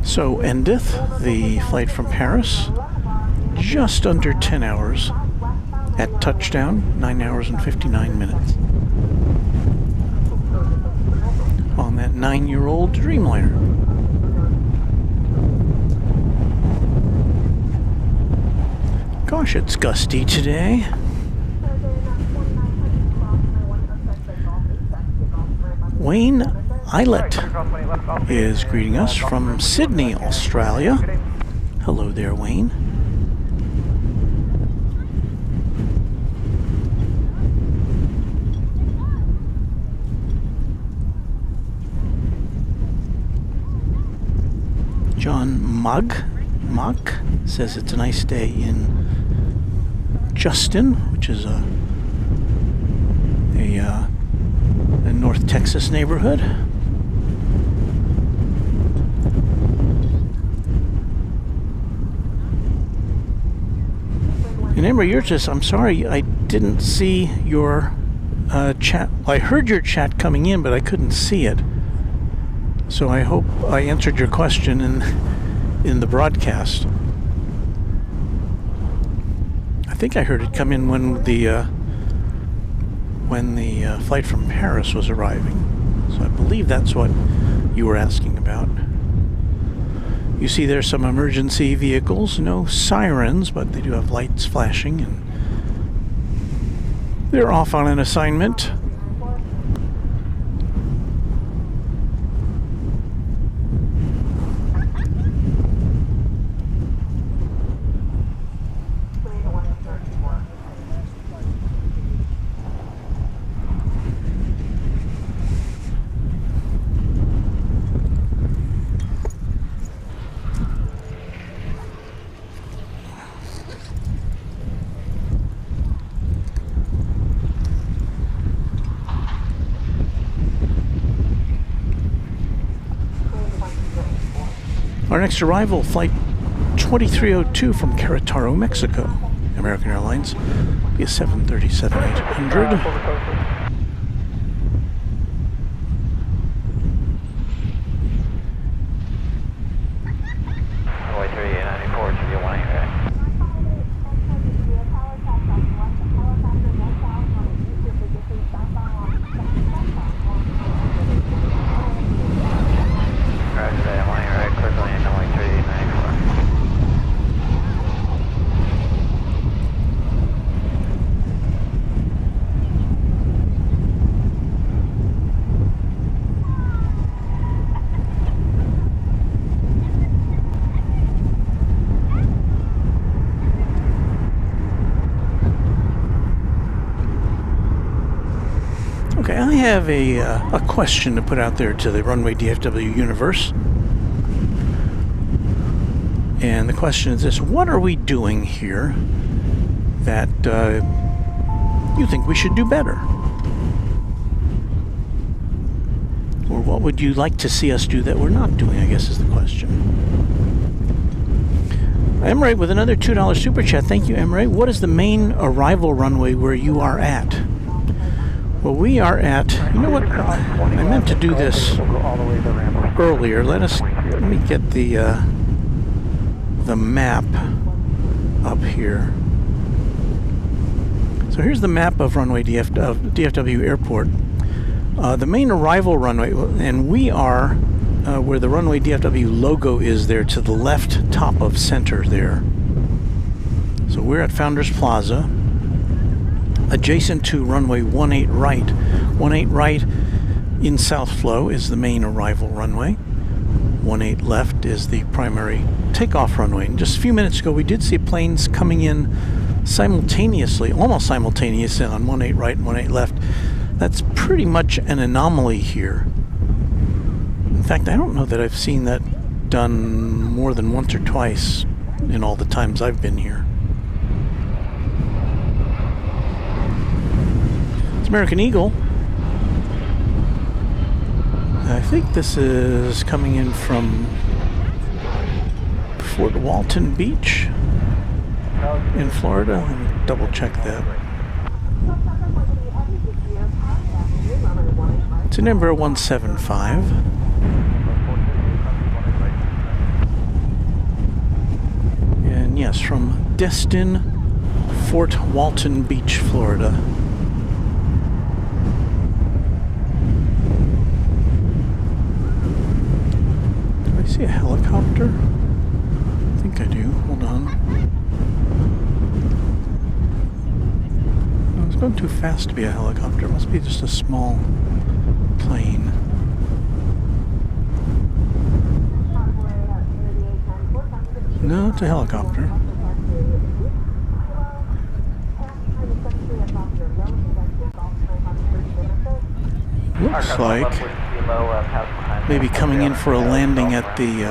So endeth the flight from Paris, just under 10 hours at touchdown, 9 hours and 59 minutes. On that 9-year-old Dreamliner. Gosh, it's gusty today. Wayne Eilert is greeting us from Sydney, Australia. Hello there, Wayne. John Mug says it's a nice day in Justin, which is a North Texas neighborhood. And Amber, you're just, I'm sorry, I didn't see your chat. Well, I heard your chat coming in, but I couldn't see it. So I hope I answered your question in the broadcast. I think I heard it come in when the flight from Paris was arriving. So I believe that's what you were asking about. You see there's some emergency vehicles, no sirens, but they do have lights flashing, and they're off on an assignment. Our next arrival, flight 2302 from Querétaro, Mexico. American Airlines, be a 737-800. Okay, I have a question to put out there to the Runway DFW universe. And the question is this: what are we doing here that you think we should do better? Or what would you like to see us do that we're not doing, I guess is the question. Emre with another $2 super chat. Thank you, Emre. What is the main arrival runway where you are at? Well, we are at, you know what, I meant to do this earlier. Let me get the map up here. So here's the map of Runway DFW Airport. The main arrival runway, and we are where the Runway DFW logo is there to the left top of center there. So we're at Founders Plaza, adjacent to runway 18 right. 18 right in South Flow is the main arrival runway. 18 left is the primary takeoff runway. And just a few minutes ago, we did see planes coming in simultaneously, almost simultaneously on 18 right and 18 left. That's pretty much an anomaly here. In fact, I don't know that I've seen that done more than once or twice in all the times I've been here. It's American Eagle. I think this is coming in from Fort Walton Beach in Florida. Let me double check that. It's number 175. And yes, from Destin, Fort Walton Beach, Florida. Do I see a helicopter? I think I do. Hold on. I was going too fast to be a helicopter. It must be just a small plane. No, it's a helicopter. Looks like maybe coming in for a landing at the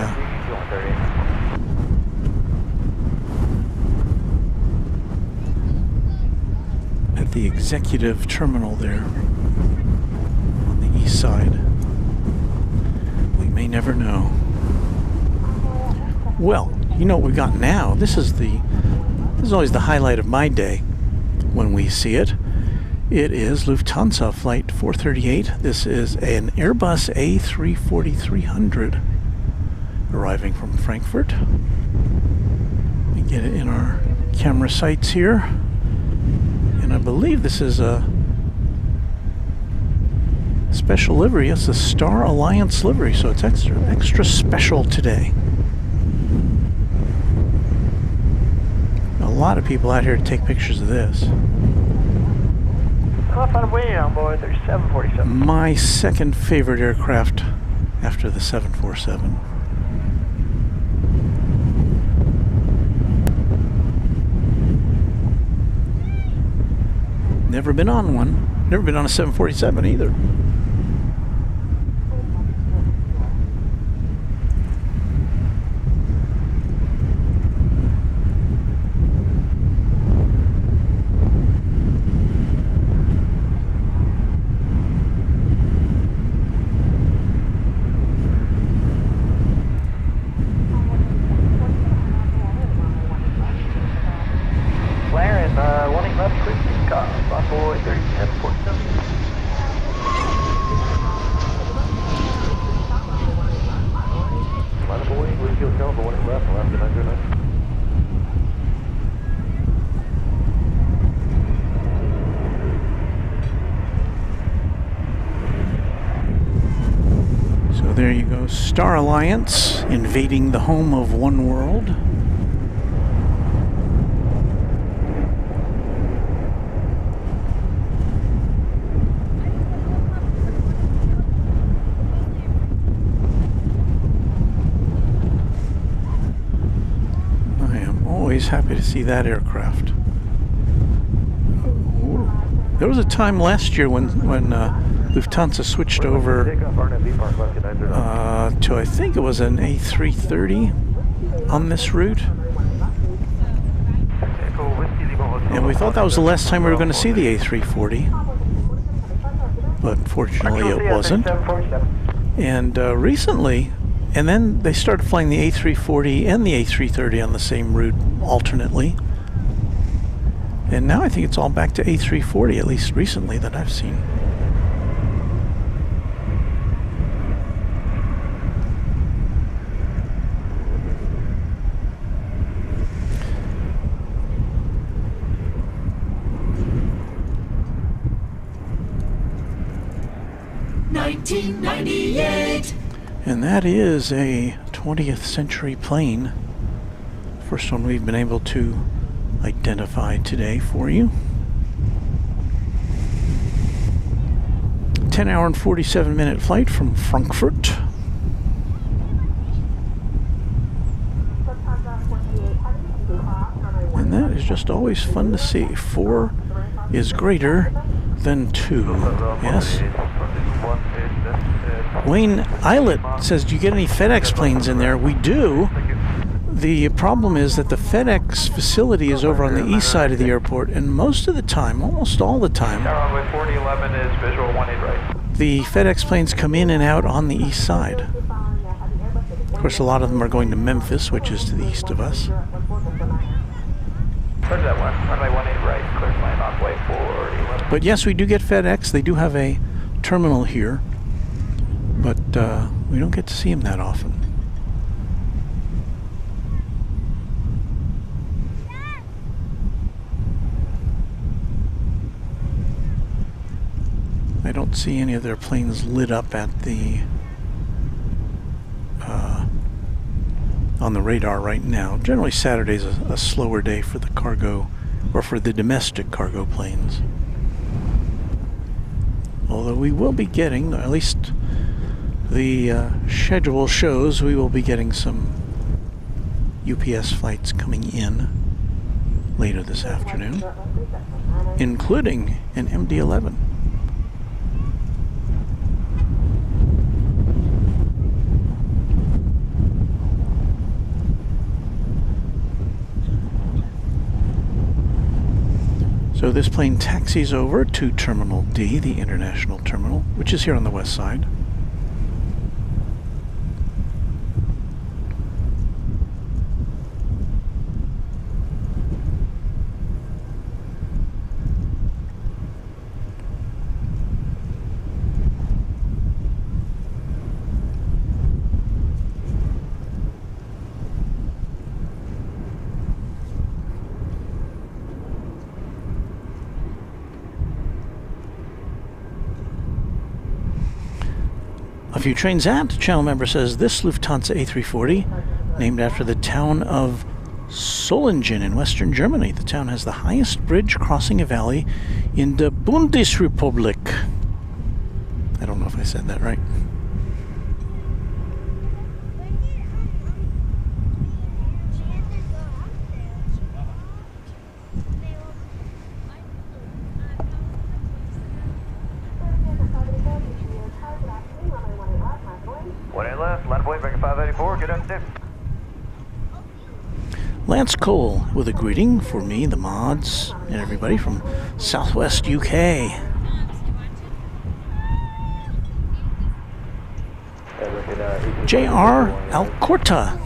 executive terminal there on the east side. We may never know. Well, you know what we got now. This is always the highlight of my day when we see it. It is Lufthansa Flight 438. This is an Airbus A340-300 arriving from Frankfurt. We get it in our camera sights here. And I believe this is a special livery. It's a Star Alliance livery, so it's extra special today. A lot of people out here to take pictures of this. On board, there's 747. My second favorite aircraft after the 747. Never been on one. Never been on a 747 either. There you go, Star Alliance invading the home of One World. I am always happy to see that aircraft. There was a time last year when Lufthansa switched over to, I think it was an A330 on this route. And we thought that was the last time we were going to see the A340. But fortunately it wasn't. And recently, and then they started flying the A340 and the A330 on the same route alternately. And now I think it's all back to A340, at least recently, that I've seen. $19.98. And that is a 20th century plane. First one we've been able to identify today for you. 10-hour and 47-minute flight from Frankfurt. And that is just always fun to see. 4 is greater than 2. Yes? Wayne Eilert says, do you get any FedEx planes in there? We do. The problem is that the FedEx facility is over on the east side of the airport, and most of the time, almost all the time, Runway 4011 is visual 18 right. the FedEx planes come in and out on the east side. Of course, a lot of them are going to Memphis, which is to the east of us. Where's that one? Runway 18 right, clear plane on way 4011. But yes, we do get FedEx. They do have a terminal here, but we don't get to see them that often. I don't see any of their planes lit up at the on the radar right now. Generally, Saturday's a slower day for the cargo, or for the domestic cargo planes. Although we will be getting, at least the schedule shows, we will be getting some UPS flights coming in later this afternoon, including an MD-11. So this plane taxis over to Terminal D, the international terminal, which is here on the west side. A few trains at, channel member says, this Lufthansa A340, named after the town of Solingen in western Germany. The town has the highest bridge crossing a valley in the Bundesrepublik. I don't know if I said that right. Lance Cole with a greeting for me, the mods, and everybody from Southwest UK. J.R. Alcorta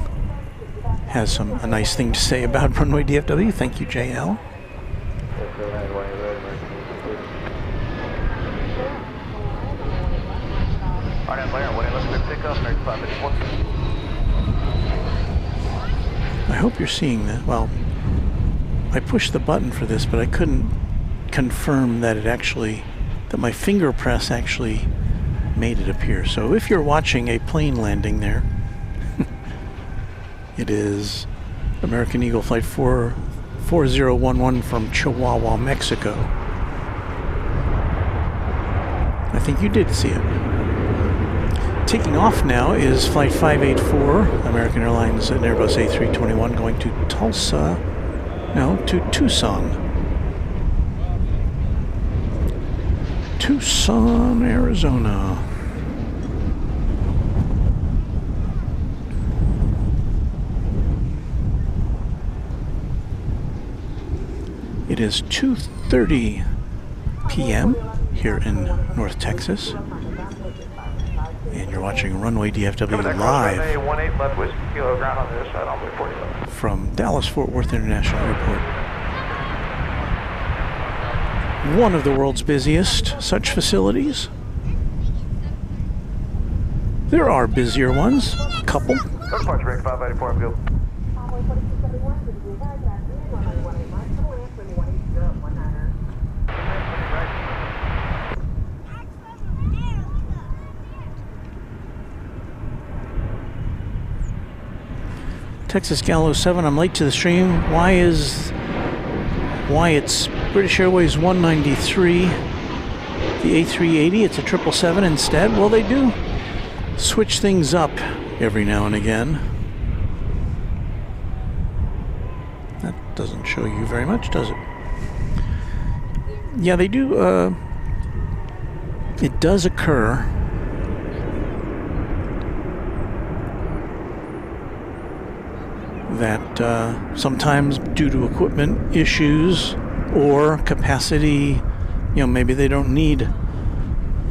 has a nice thing to say about Runway DFW. Thank you, JL. I hope you're seeing that. Well, I pushed the button for this, but I couldn't confirm that that my finger press actually made it appear. So if you're watching a plane landing there, it is American Eagle Flight 4011 from Chihuahua, Mexico. I think you did see it. Taking off now is Flight 584, American Airlines and Airbus A321, going to to Tucson. Tucson, Arizona. It is 2:30 p.m. here in North Texas. And you're watching Runway DFW live from Dallas-Fort Worth International Airport. One of the world's busiest such facilities. There are busier ones, a couple. Texas Gallows 7, I'm late to the stream. Why it's British Airways 193, the A380, it's a 777 instead. Well, they do switch things up every now and again. That doesn't show you very much, does it? Yeah, they do. It does occur that sometimes due to equipment issues or capacity, maybe they don't need,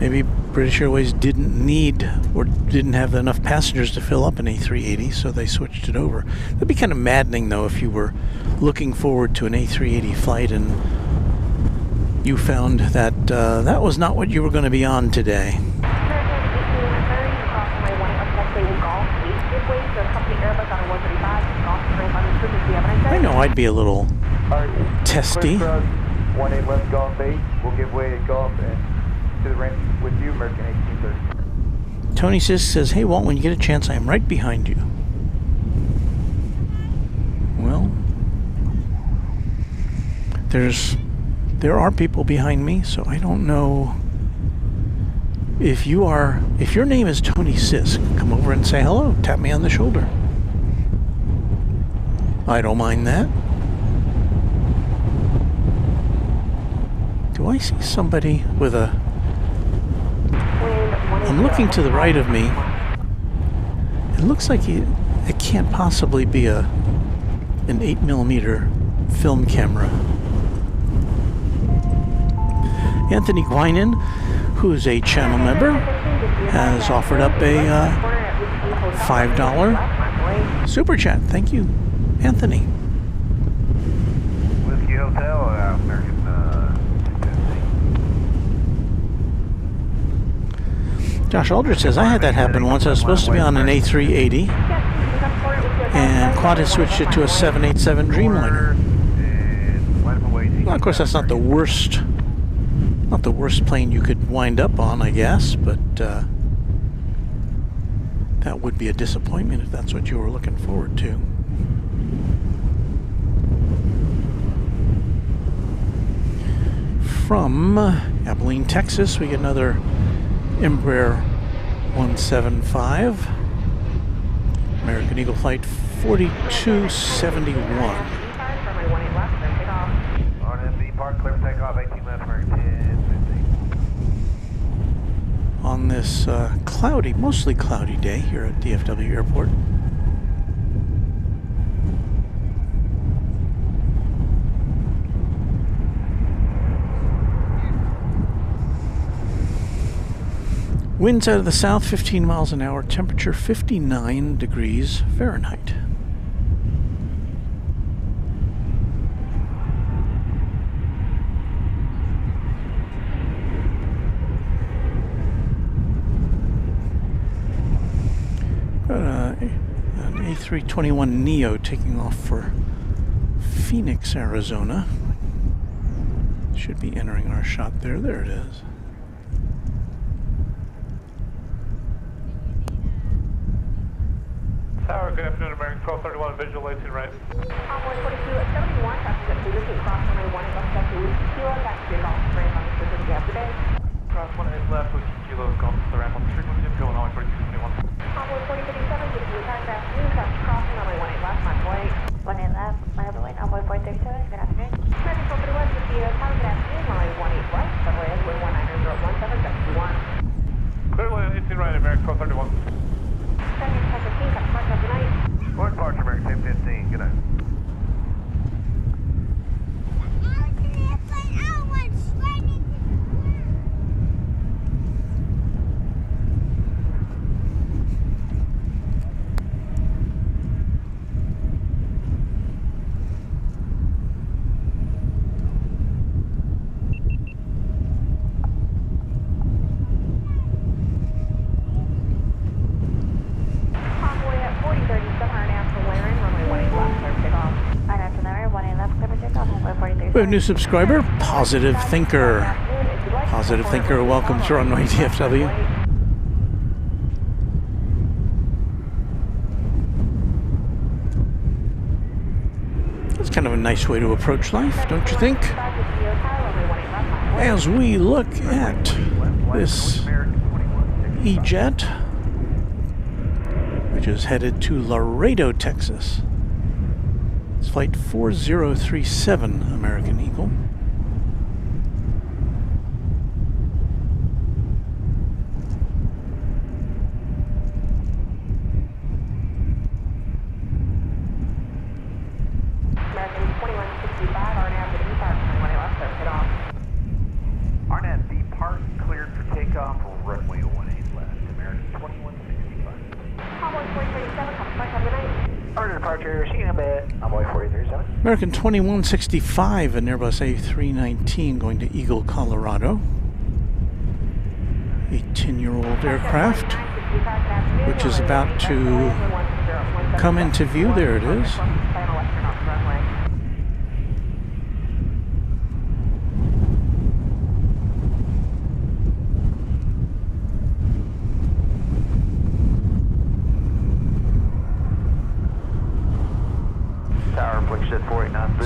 maybe British Airways didn't need or didn't have enough passengers to fill up an A380, so they switched it over. That'd be kind of maddening, though, if you were looking forward to an A380 flight and you found that that was not what you were going to be on today. I know I'd be a little testy. 18 left Golf 8. We'll give way to Golf and to the ramp with you, American 1830. Tony says, hey Walt, when you get a chance, I am right behind you. Well, there are people behind me, so I don't know if your name is Tony Sisk, come over and say hello, tap me on the shoulder. I don't mind that. Do I see somebody with a... I'm looking to the right of me. It looks like it can't possibly be an 8mm film camera. Anthony Guinan, who's a channel member, has offered up a $5 super chat. Thank you, Anthony. Whiskey Hotel, American Josh Aldrich says, I had that happen once. I was supposed to be on an A380, and Quad has switched it to a 787 Dreamliner. Well, of course, that's not the worst plane you could wind up on, I guess, but that would be a disappointment if that's what you were looking forward to. From Abilene, Texas, we get another Embraer 175, American Eagle Flight 4271. RNB Park, clear for takeoff, 18 left, American 1050. On this mostly cloudy day here at DFW Airport. Winds out of the south, 15 miles an hour, temperature 59 degrees Fahrenheit. Got an A321neo taking off for Phoenix, Arizona. Should be entering our shot there. There it is. Tower, good afternoon, American 1231, visual lights in right. 142 at 71, traffic at Peterson, cross runway 1 left, back to Kilo, back to your golf, ramp on the system yesterday. Cross 1 left with Kilo, golf to the ramp on the frequency, going on 4221. 4037, this is the time afternoon, traffic crossing runway 1 left, my flight. 1 left, my other way, Envoy 437, good afternoon. American 1231, this is the time afternoon, runway 1 right, runway 1901. 1231. What departure, American 1015, good night. We have a new subscriber, Positive Thinker. Positive Thinker, welcome to Runway DFW. That's kind of a nice way to approach life, don't you think? As we look at this E-Jet, which is headed to Laredo, Texas. It's flight 4037, American Eagle. American 2165, RNAV to depart, runway left, clear for takeoff. RNAV depart, cleared for takeoff, runway 18 left, American 2165. Convoy 437, flight have a good night. Order departure, see you in a bit. Envoy 437. American 2165, an Airbus A319 going to Eagle, Colorado. A 10-year-old aircraft, which is about to come into view. There it is.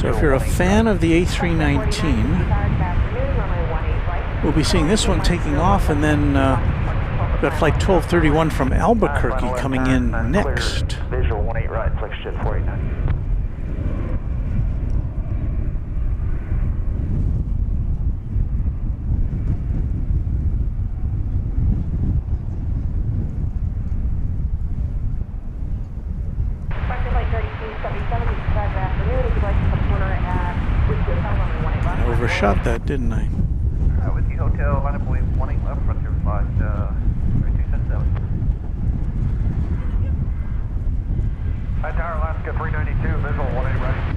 So if you're a fan of the A319, we'll be seeing this one taking off, and then we've got flight 1231 from Albuquerque coming in next. Visual 18 right, flex jet 489. I overshot that, didn't I? Whiskey Hotel, line up wave 18 left, front through flight 3277. Hi Tower, Alaska 392, visual 18 right.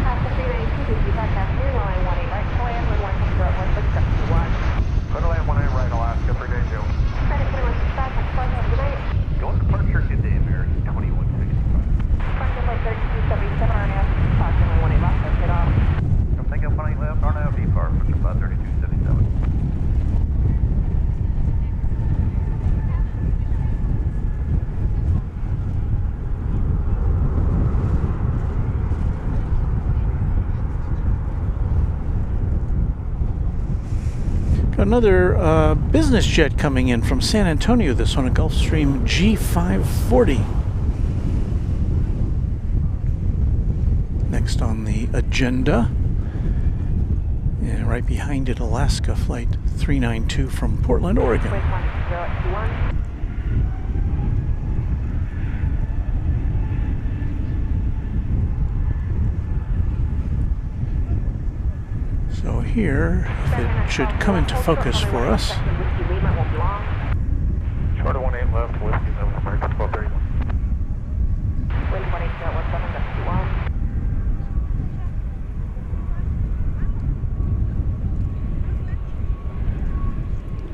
Alaska 392, depart afternoon, runway 18 right, clear, runway 16 Clear to land 18 right, Alaska 392. American 2165, flight have a good night. Going departure, good day, American 2165. Departure flight 3277, RNAV, depart, runway 18 left, clear off. I'm thinking 18 left, RNAV depart, flight 3277. Got another business jet coming in from San Antonio. This one, a Gulfstream G540. Next on the agenda. And right behind it, Alaska Flight 392 from Portland, Oregon. So here, if it should come into focus for us. Charter 18 left, whiskey, American 1231. Wind 180.17,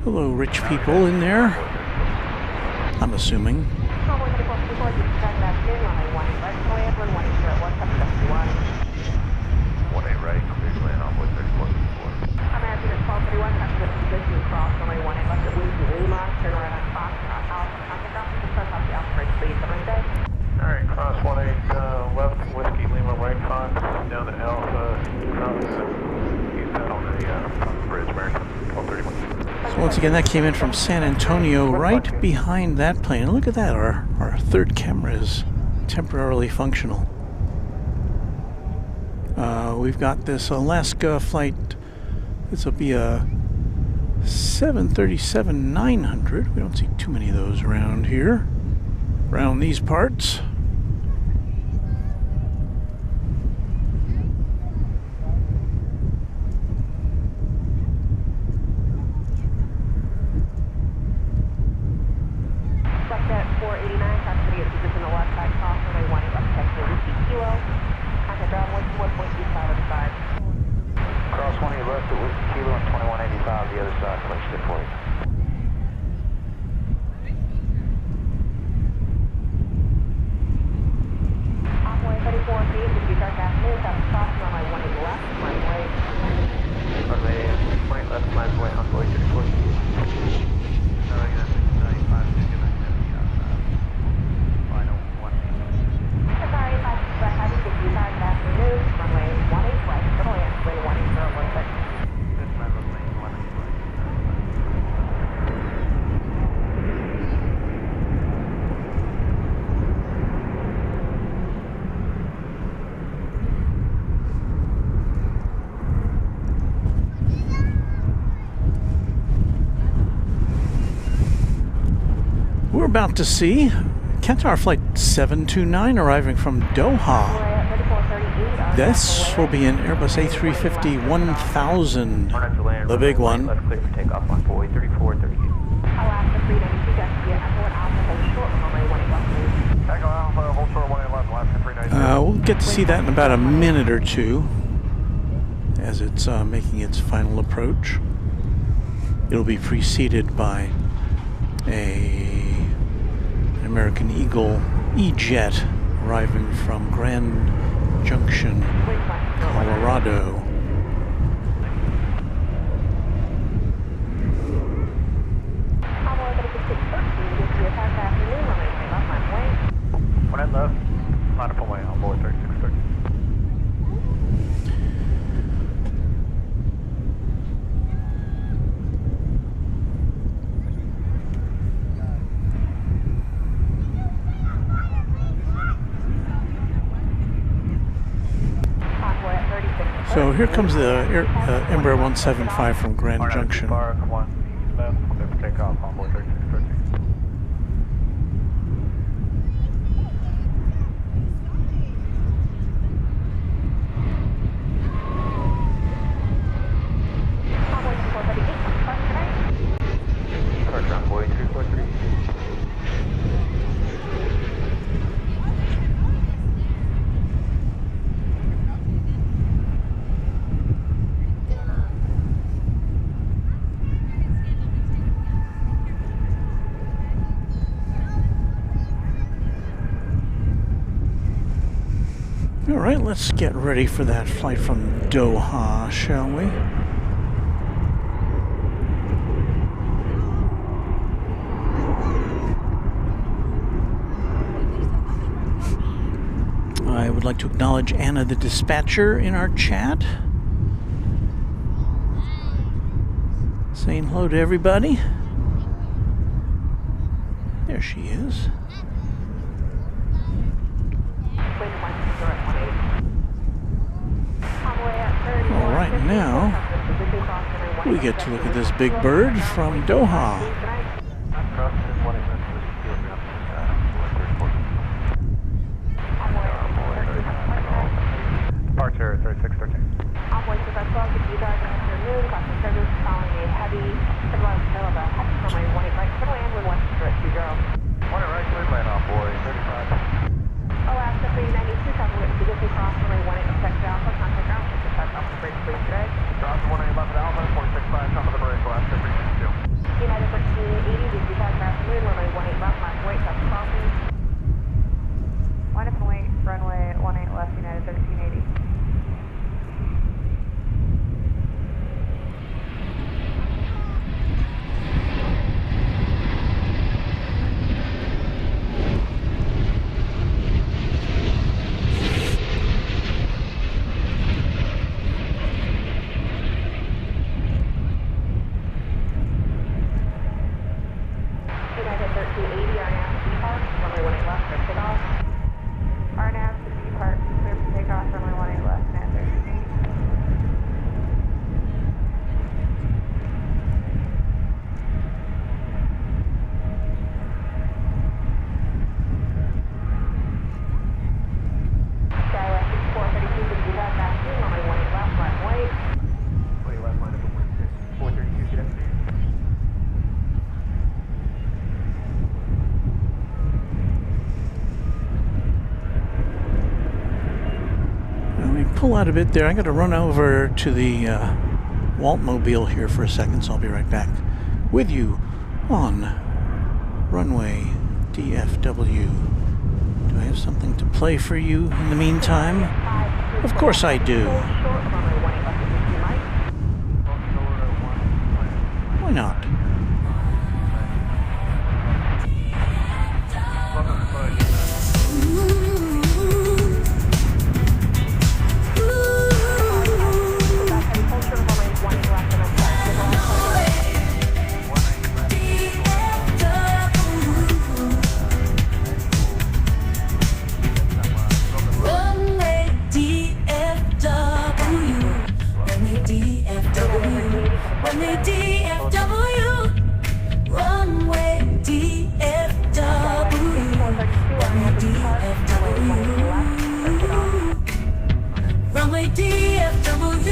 Hello, rich people in there. I'm assuming. Convoy 2424, depart afternoon, runway 18 right, clear, runway 18 18 right, clear to land on board 34. American at 1231, passenger position across runway 18 left at Whiskey Lima, turn right on Fox, Alpha, contact officer, press off the Alpha bridge, please, have a nice day. Alright, cross 18 left, Whiskey Lima, right Fox, down to Alpha, use that on the bridge, American 1231. So once again, that came in from San Antonio, right behind that plane. And look at that, our third camera is temporarily functional. We've got this Alaska flight. This will be a 737-900. We don't see too many of those around here, around these parts. Suspect 489, custody of position on the left side, cross runway 18 left, taxi Whiskey Kilo. Contact ground 121.25. Cross 20 left at Whiskey Kilo and 2185 the other side, place it for you. Runway 34 feet, if you start gas move, that's cross runway 18 left, runway. Runway 20 left, flight away, runway 34 feet. Sorry, 5 left, heavy 55, gas move, runway 18 west, runway 1806. We're about to see Qatar Flight 729 arriving from Doha. This will be an Airbus A350-1000, the big one. Left clear for takeoff on boy 3438. Alaska 392, Destiny Airport, Alpha, hold short, runway 18 left, please. Echo Alpha, hold short 18 left, Alaska 392. We'll get to see that in about a minute or two as it's making its final approach. It'll be preceded by an American Eagle E-Jet arriving from Grand Junction, Colorado. When I left, line up away on board 3630. So here comes the Embraer 175 from Grand Junction. Bar, come on, left, clear for takeoff on board 3630. Correct, ground boy 343. All right, let's get ready for that flight from Doha, shall we? I would like to acknowledge Anna, the dispatcher, in our chat. Saying hello to everybody. There she is. All right, now we get to look at this big bird from Doha. Departure 3613. Envoy to that 12, if you guys are afternoon, crossing service following a heavy, advanced tail of a heavy runway 18 right, runway and 120. 1 right, clear land on board 35. Alaska 392, copy with position cross runway 18 expect Alpha, contact ground, 65 off the bridge, please today. Cross 18 left at Alpha, 465, top of the bridge, Alaska 362. United 1380, 55 afternoon, runway 18 left, last wait, that's crossing. 1 wait, runway 18 left, United 1380. out a bit there. I got to run over to the Waltmobile here for a second, so I'll be right back with you on Runway DFW. Do I have something to play for you in the meantime? Of course I do. Why not? Runway DFW. Runway DFW. Runway DFW. Runway DFW. Runway DFW. Runway DFW.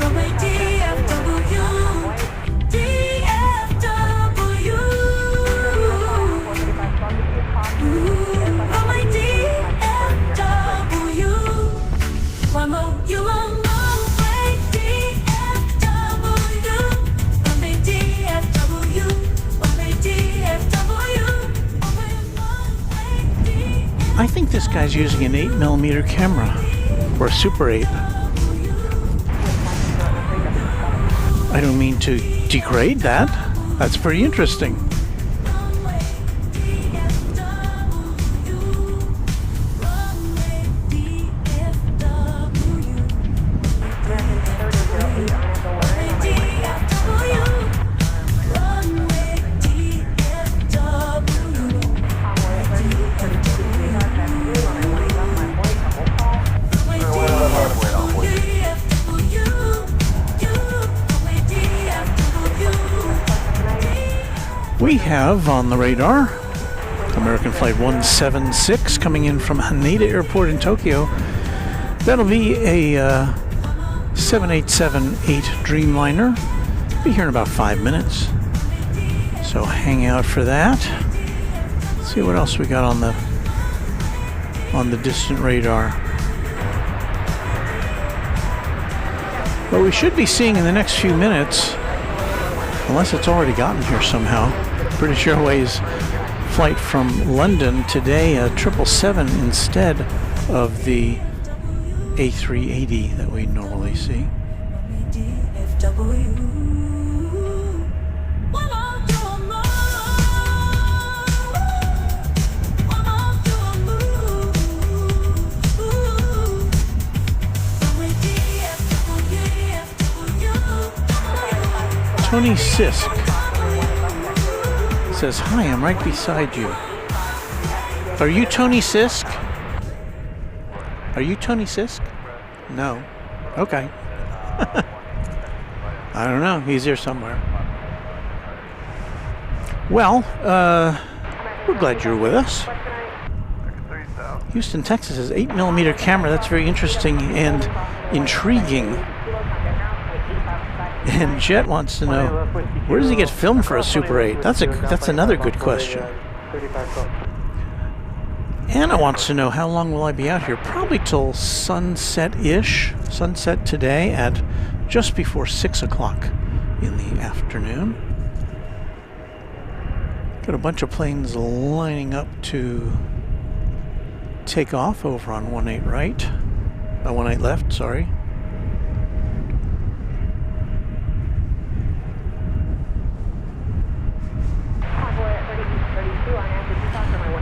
Runway DFW. DFW. Runway DFW. One more, you won't know. Runway DFW. Runway DFW. Runway DFW. I think this guy's using an 8mm camera, or a Super 8. I don't mean to degrade that. That's pretty interesting. We have on the radar American Flight 176 coming in from Haneda Airport in Tokyo. That'll be a 787-8 Dreamliner. Be here in about 5 minutes, so hang out for that. Let's see what else we got on the distant radar. What we should be seeing in the next few minutes, unless it's already gotten here somehow, British Airways flight from London today, a 777 instead of the A380 that we normally see. Tony Sisk says, "Hi, I'm right beside you." Are you Tony Sisk? Are you Tony Sisk? No. Okay. I don't know. He's here somewhere. Well, we're glad you're with us. Houston, Texas has 8mm camera. That's very interesting and intriguing. And Jet wants to know, where does he get film for a Super 8? That's another good question. Anna wants to know, how long will I be out here? Probably till sunset-ish. Sunset today at just before 6 o'clock in the afternoon. Got a bunch of planes lining up to take off over on 18 right. 18 left, sorry.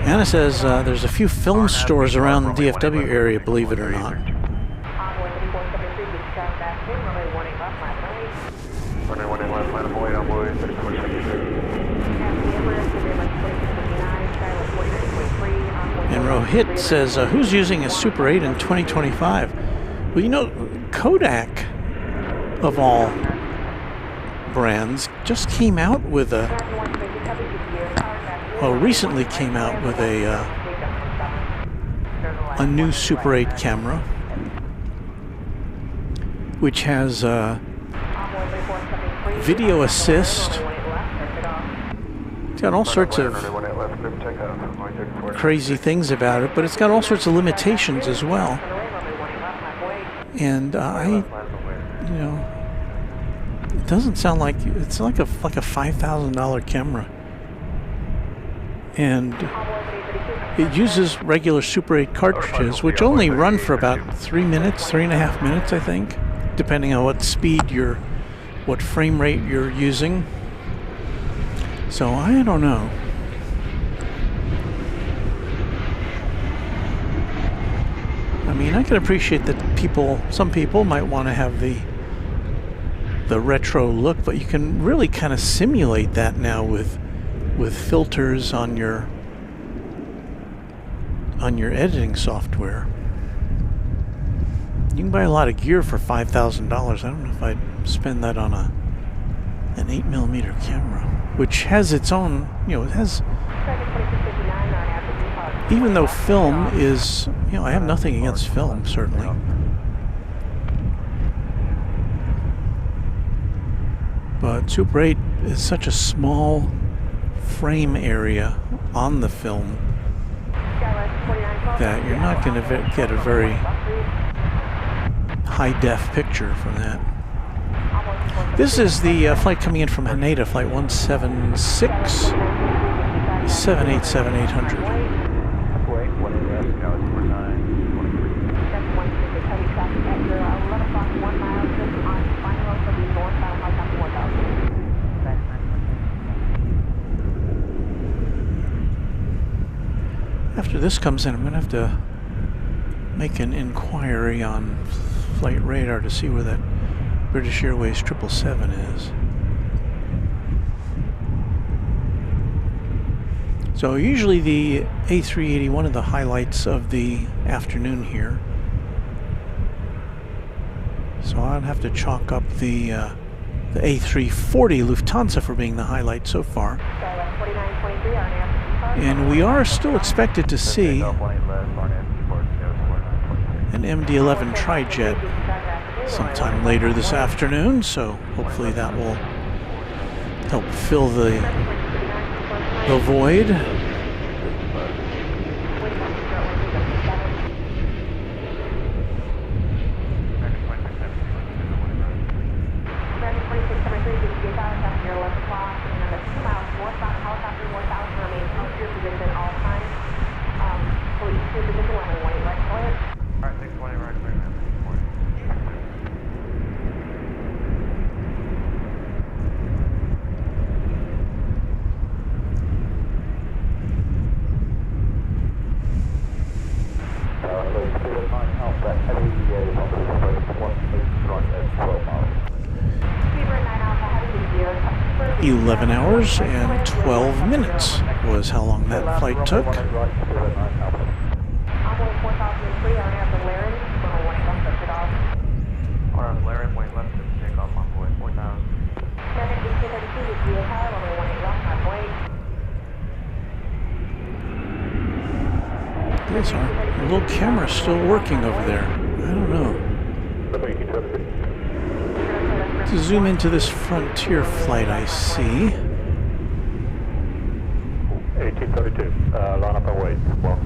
Anna says there's a few film stores around the DFW area, believe it or not. And Rohit says, who's using a Super 8 in 2025? Well, you know, Kodak, of all brands, just came out with recently came out with a new Super 8 camera, which has video assist, It's got all sorts of crazy things about it, but it's got all sorts of limitations as well. And it doesn't sound like it's like a $5,000 camera, and it uses regular Super 8 cartridges, which only run for about 3.5 minutes, I think, depending on what speed what frame rate you're using. So I don't know. I mean, I can appreciate that some people might want to have the retro look, but you can really kind of simulate that now with filters on your editing software. You can buy a lot of gear for $5,000. I don't know if I'd spend that on an 8mm camera, which has its own, it has, even though film is, I have nothing against film, certainly. But Super 8 is such a small frame area on the film that you're not going to get a very high-def picture from that. This is the flight coming in from Haneda, flight 176, 787-800. After this comes in, I'm going to have to make an inquiry on flight radar to see where that British Airways 777 is. So usually the A380, one of the highlights of the afternoon here. So I'd have to chalk up the A340 Lufthansa for being the highlight so far. And we are still expected to see an MD-11 tri-jet sometime later this afternoon, so hopefully that will help fill the void. $11 hours and 12 minutes was how long that flight took. Yes, our little camera's still working over there. I don't know. To zoom into this Frontier flight I see. 1832, line up and wait,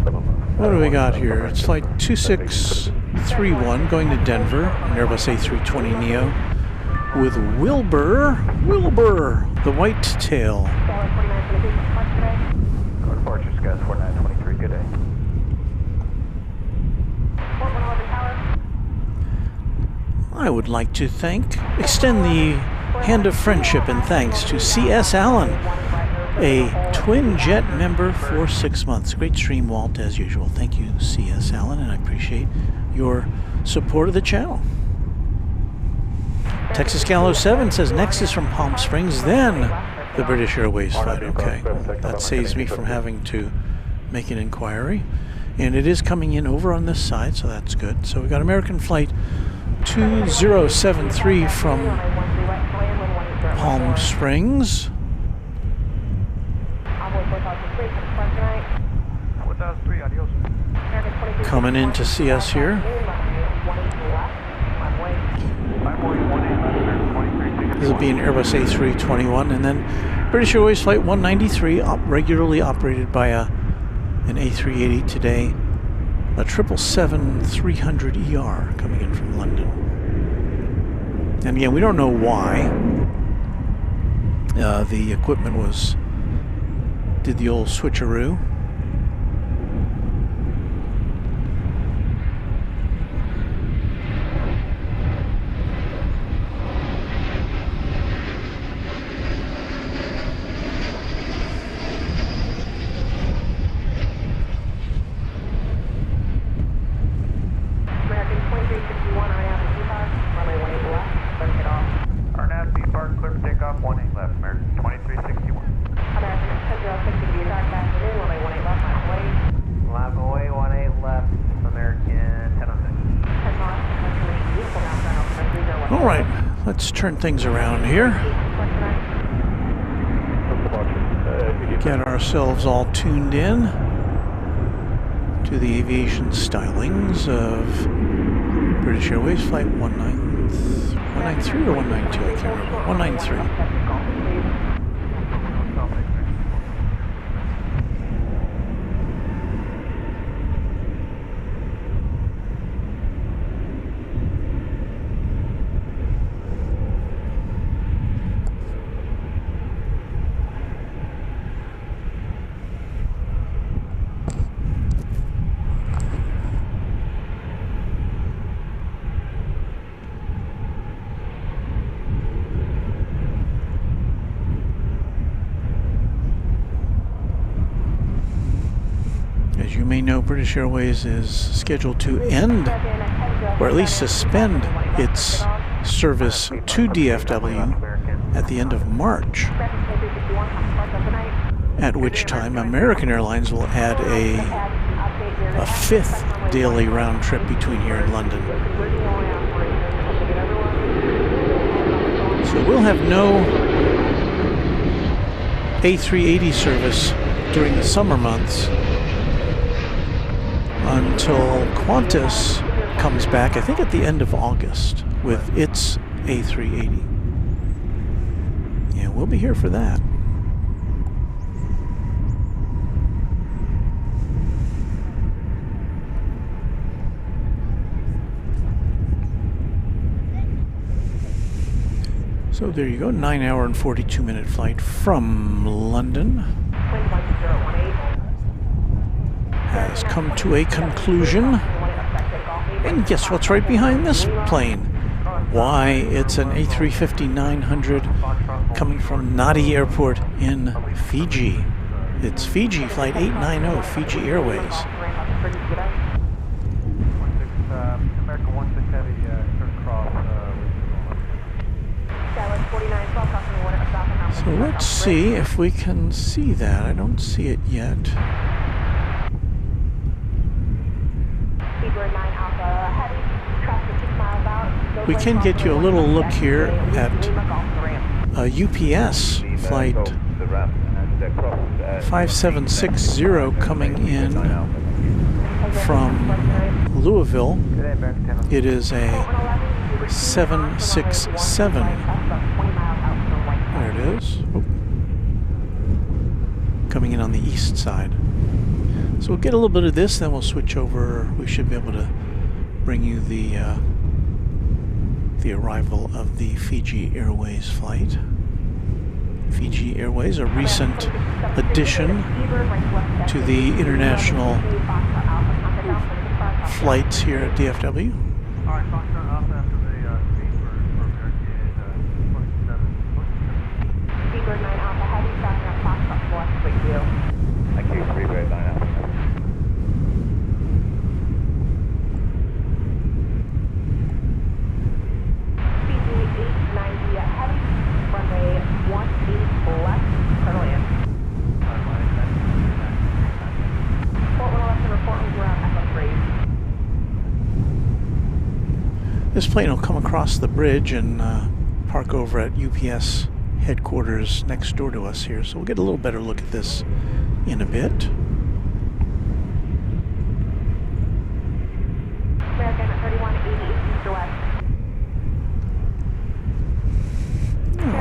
17. What do we got here? It's flight 2631 going to Denver, an Airbus A320neo with Wilbur, the white tail. Departure Skies 4923, good day. I would like to extend the hand of friendship and thanks to C.S. Allen, a twin jet member for 6 months. Great stream, Walt, as usual. Thank you, C.S. Allen, and I appreciate your support of the channel. Texas Gallo 7 says next is from Palm Springs, then the British Airways flight. Okay, that saves me from having to make an inquiry. And it is coming in over on this side, so that's good. So we got American flight 2073 from Palm Springs. Coming in to see us here. This will be an Airbus A321, and then British Airways Flight 193, regularly operated by an A380 today, a 777-300ER coming in from London. And again, we don't know why the equipment did the old switcheroo. Let's turn things around here. Get ourselves all tuned in to the aviation stylings of British Airways Flight 193 or 192, I can't remember. 193. As you may know, British Airways is scheduled to end, or at least suspend, its service to DFW at the end of March, at which time American Airlines will add a fifth daily round trip between here and London. So we'll have no A380 service during the summer months until Qantas comes back, I think at the end of August, with its A380. Yeah, we'll be here for that. So there you go, 9-hour and 42-minute flight from London has come to a conclusion. And guess what's right behind this plane? Why, it's an A350-900 coming from Nadi Airport in Fiji. It's Fiji, Flight 890, Fiji Airways. So let's see if we can see that. I don't see it yet. We can get you a little look here at a UPS flight 5760 coming in from Louisville. It is a 767. There it is. Oh. Coming in on the east side. So we'll get a little bit of this, then we'll switch over. We should be able to bring you the arrival of the Fiji Airways flight. Fiji Airways, a recent addition to the international flights here at DFW. This plane will come across the bridge and park over at UPS headquarters next door to us here. So we'll get a little better look at this in a bit.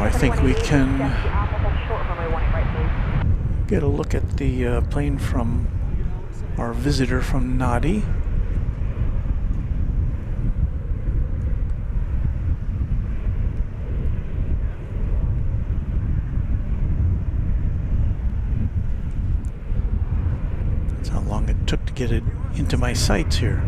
I think we can get a look at the plane from our visitor from Nadi. That's how long it took to get it into my sights here.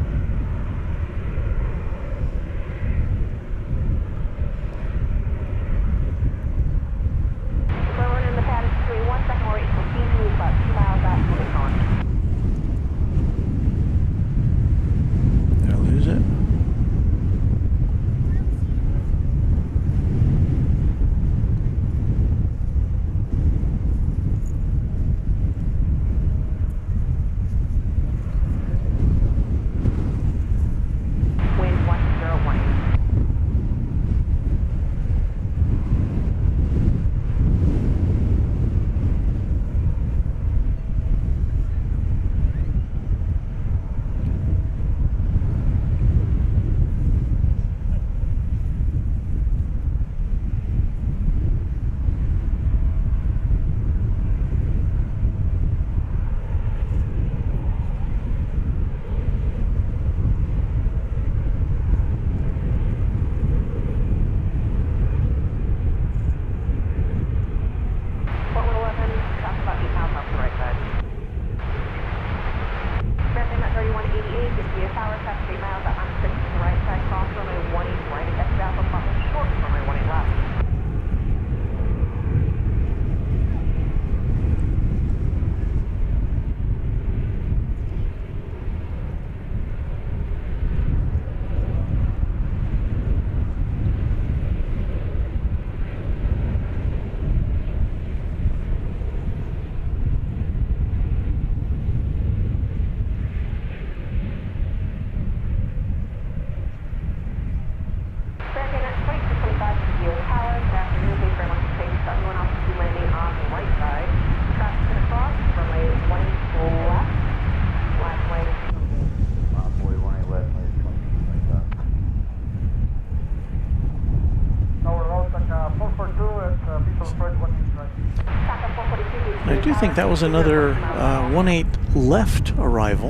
I do think that was another 1-8 left arrival,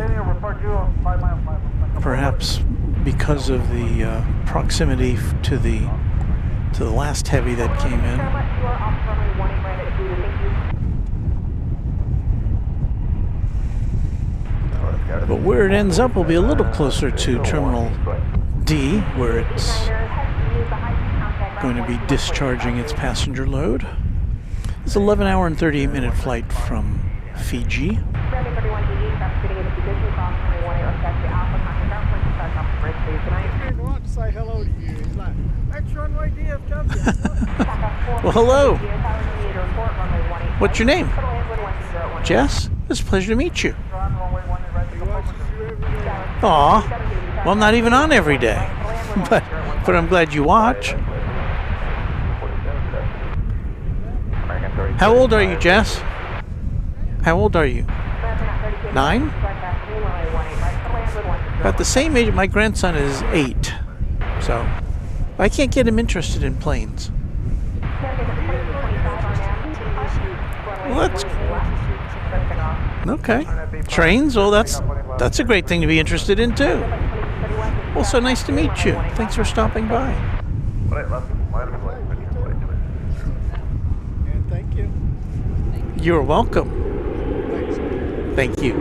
perhaps because of the proximity to the last heavy that came in. But where it ends up will be a little closer to Terminal D, where it's going to be discharging its passenger load. It's an 11-hour and 38-minute flight from Fiji. Say hello to you. He's like, that's Runway DFW. Well, hello. What's your name? Jess? It's a pleasure to meet you. Aw. Well, I'm not even on every day. but I'm glad you watch. How old are you, Jess? How old are you? 9? About the same age. My grandson is 8. So, I can't get him interested in planes. Well, that's okay. Trains? Oh, that's a great thing to be interested in too. Well, so nice to meet you. Thanks for stopping by. And thank you. You're welcome. Thank you.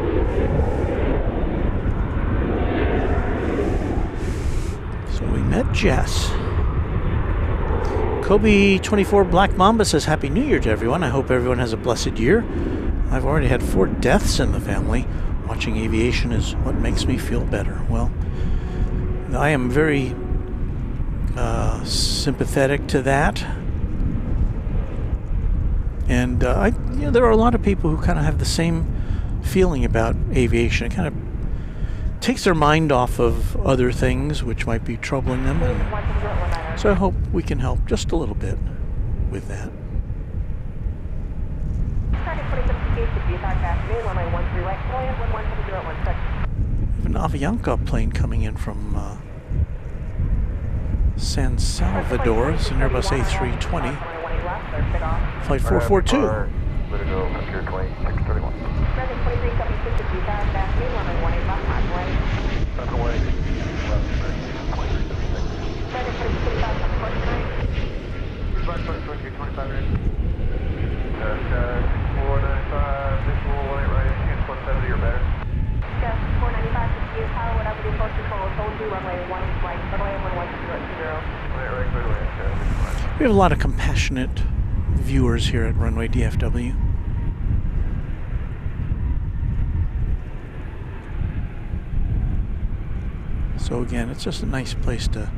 So we met Jess. Kobe24 Black Mamba says Happy New Year to everyone. I hope everyone has a blessed year. I've already had 4 deaths in the family. Watching aviation is what makes me feel better. Well, I am very sympathetic to that. And there are a lot of people who kind of have the same feeling about aviation. It kind of takes their mind off of other things which might be troubling them. And so I hope we can help just a little bit with that. An Avianca plane coming in from San Salvador. It's an Airbus A320. Flight 442. Let it go, Frontier 2631. American 2376, if you got that afternoon, runway 18 left, hard right. That's away. Left, American 2376. American 2375, on the course tonight. Flight 25 495, visual 18 right, you can 170 or better. Yes, 495, 58 power, whatever the approach control is told you, runway 1 right, runway 1120. Right, clear to land. We have a lot of compassionate viewers here at Runway DFW. So again, it's just a nice place to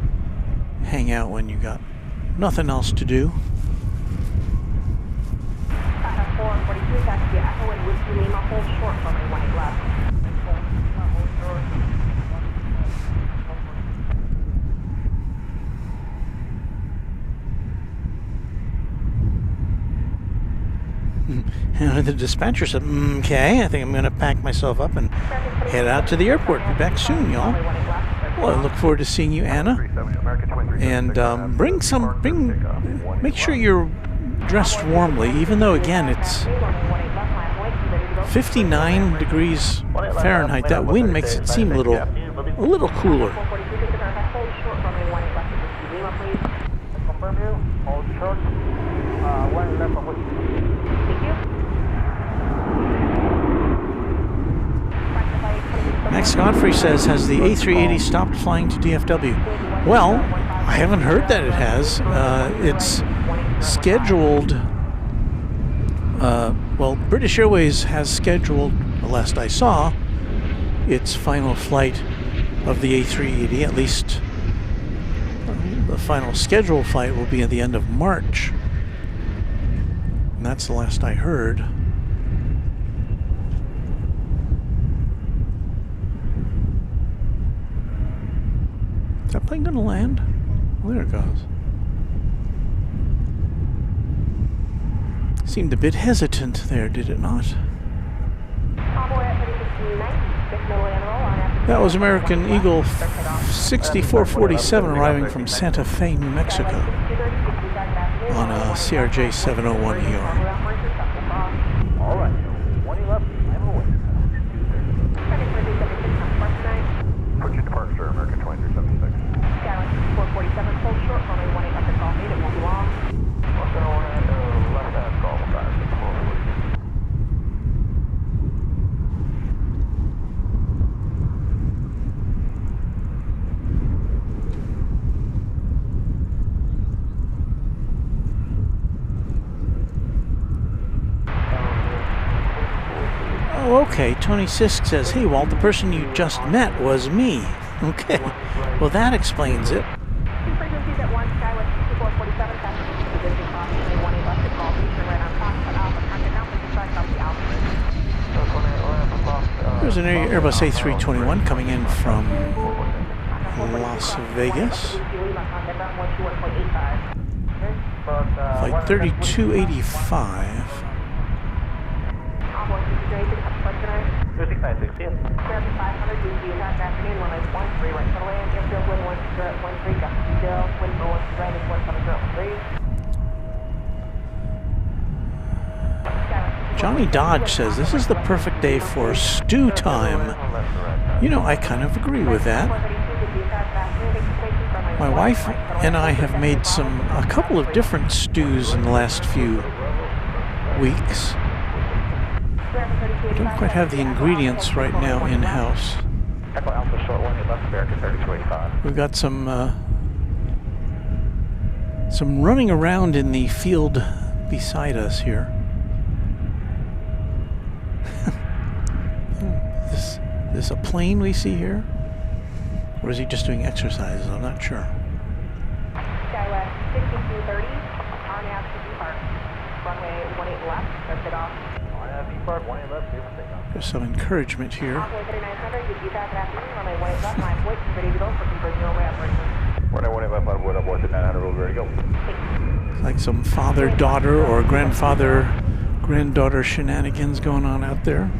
hang out when you got nothing else to do. 442, taxi Echo and Whiskey Lima, hold short, runway 18 left. And the dispatcher said, okay, I think I'm going to pack myself up and head out to the airport. Be back soon, y'all. Well, I look forward to seeing you, Anna. And make sure you're dressed warmly, even though, again, it's 59 degrees Fahrenheit. That wind makes it seem a little cooler. Max Godfrey says, has the A380 stopped flying to DFW? Well, I haven't heard that it has. It's scheduled, well, British Airways has scheduled, the last I saw, its final flight of the A380, at least the final scheduled flight will be at the end of March. And that's the last I heard. Is that plane gonna land? Oh, there it goes. Seemed a bit hesitant there, did it not? That was American Eagle 6447 arriving from Santa Fe, New Mexico on a CRJ 701 ER. All right, 111, I'm away. Put your departure, American 2376. Skyline 447, hold short, runway 18 left to call me, it won't be long. Left hand call, 564. Oh, okay. Tony Sisk says, hey, Walt, the person you just met was me. Okay. Well, that explains it. Two frequencies at 1, Skywest 2447, passing to the Disney Cross, runway 18 left to call me, turn right on Fox, cut Alpha, contact now, please decide about the Alpha. There's an Airbus A321 coming in from Las Vegas. Flight 3285. 3696, yes. American 500, we see attack afternoon, runway 13, right to land, airfield wind 1013, got detail, wind 013, 1703. Johnny Dodge says, this is the perfect day for stew time. You know, I kind of agree with that. My wife and I have made a couple of different stews in the last few weeks. I don't quite have the ingredients right now in-house. We've got some running around in the field beside us here. Is this a plane we see here? Or is he just doing exercises? I'm not sure. Skywest 6230, on after depart. Runway 18 left, lift it off. There's some encouragement here. Runway 3900, you back afternoon, runway 18 left, line wait, ready to go for conversion runway operation. Runway 18 left, on board, aboard the 900, roll, ready to go. It's like some father-daughter or grandfather-granddaughter shenanigans going on out there.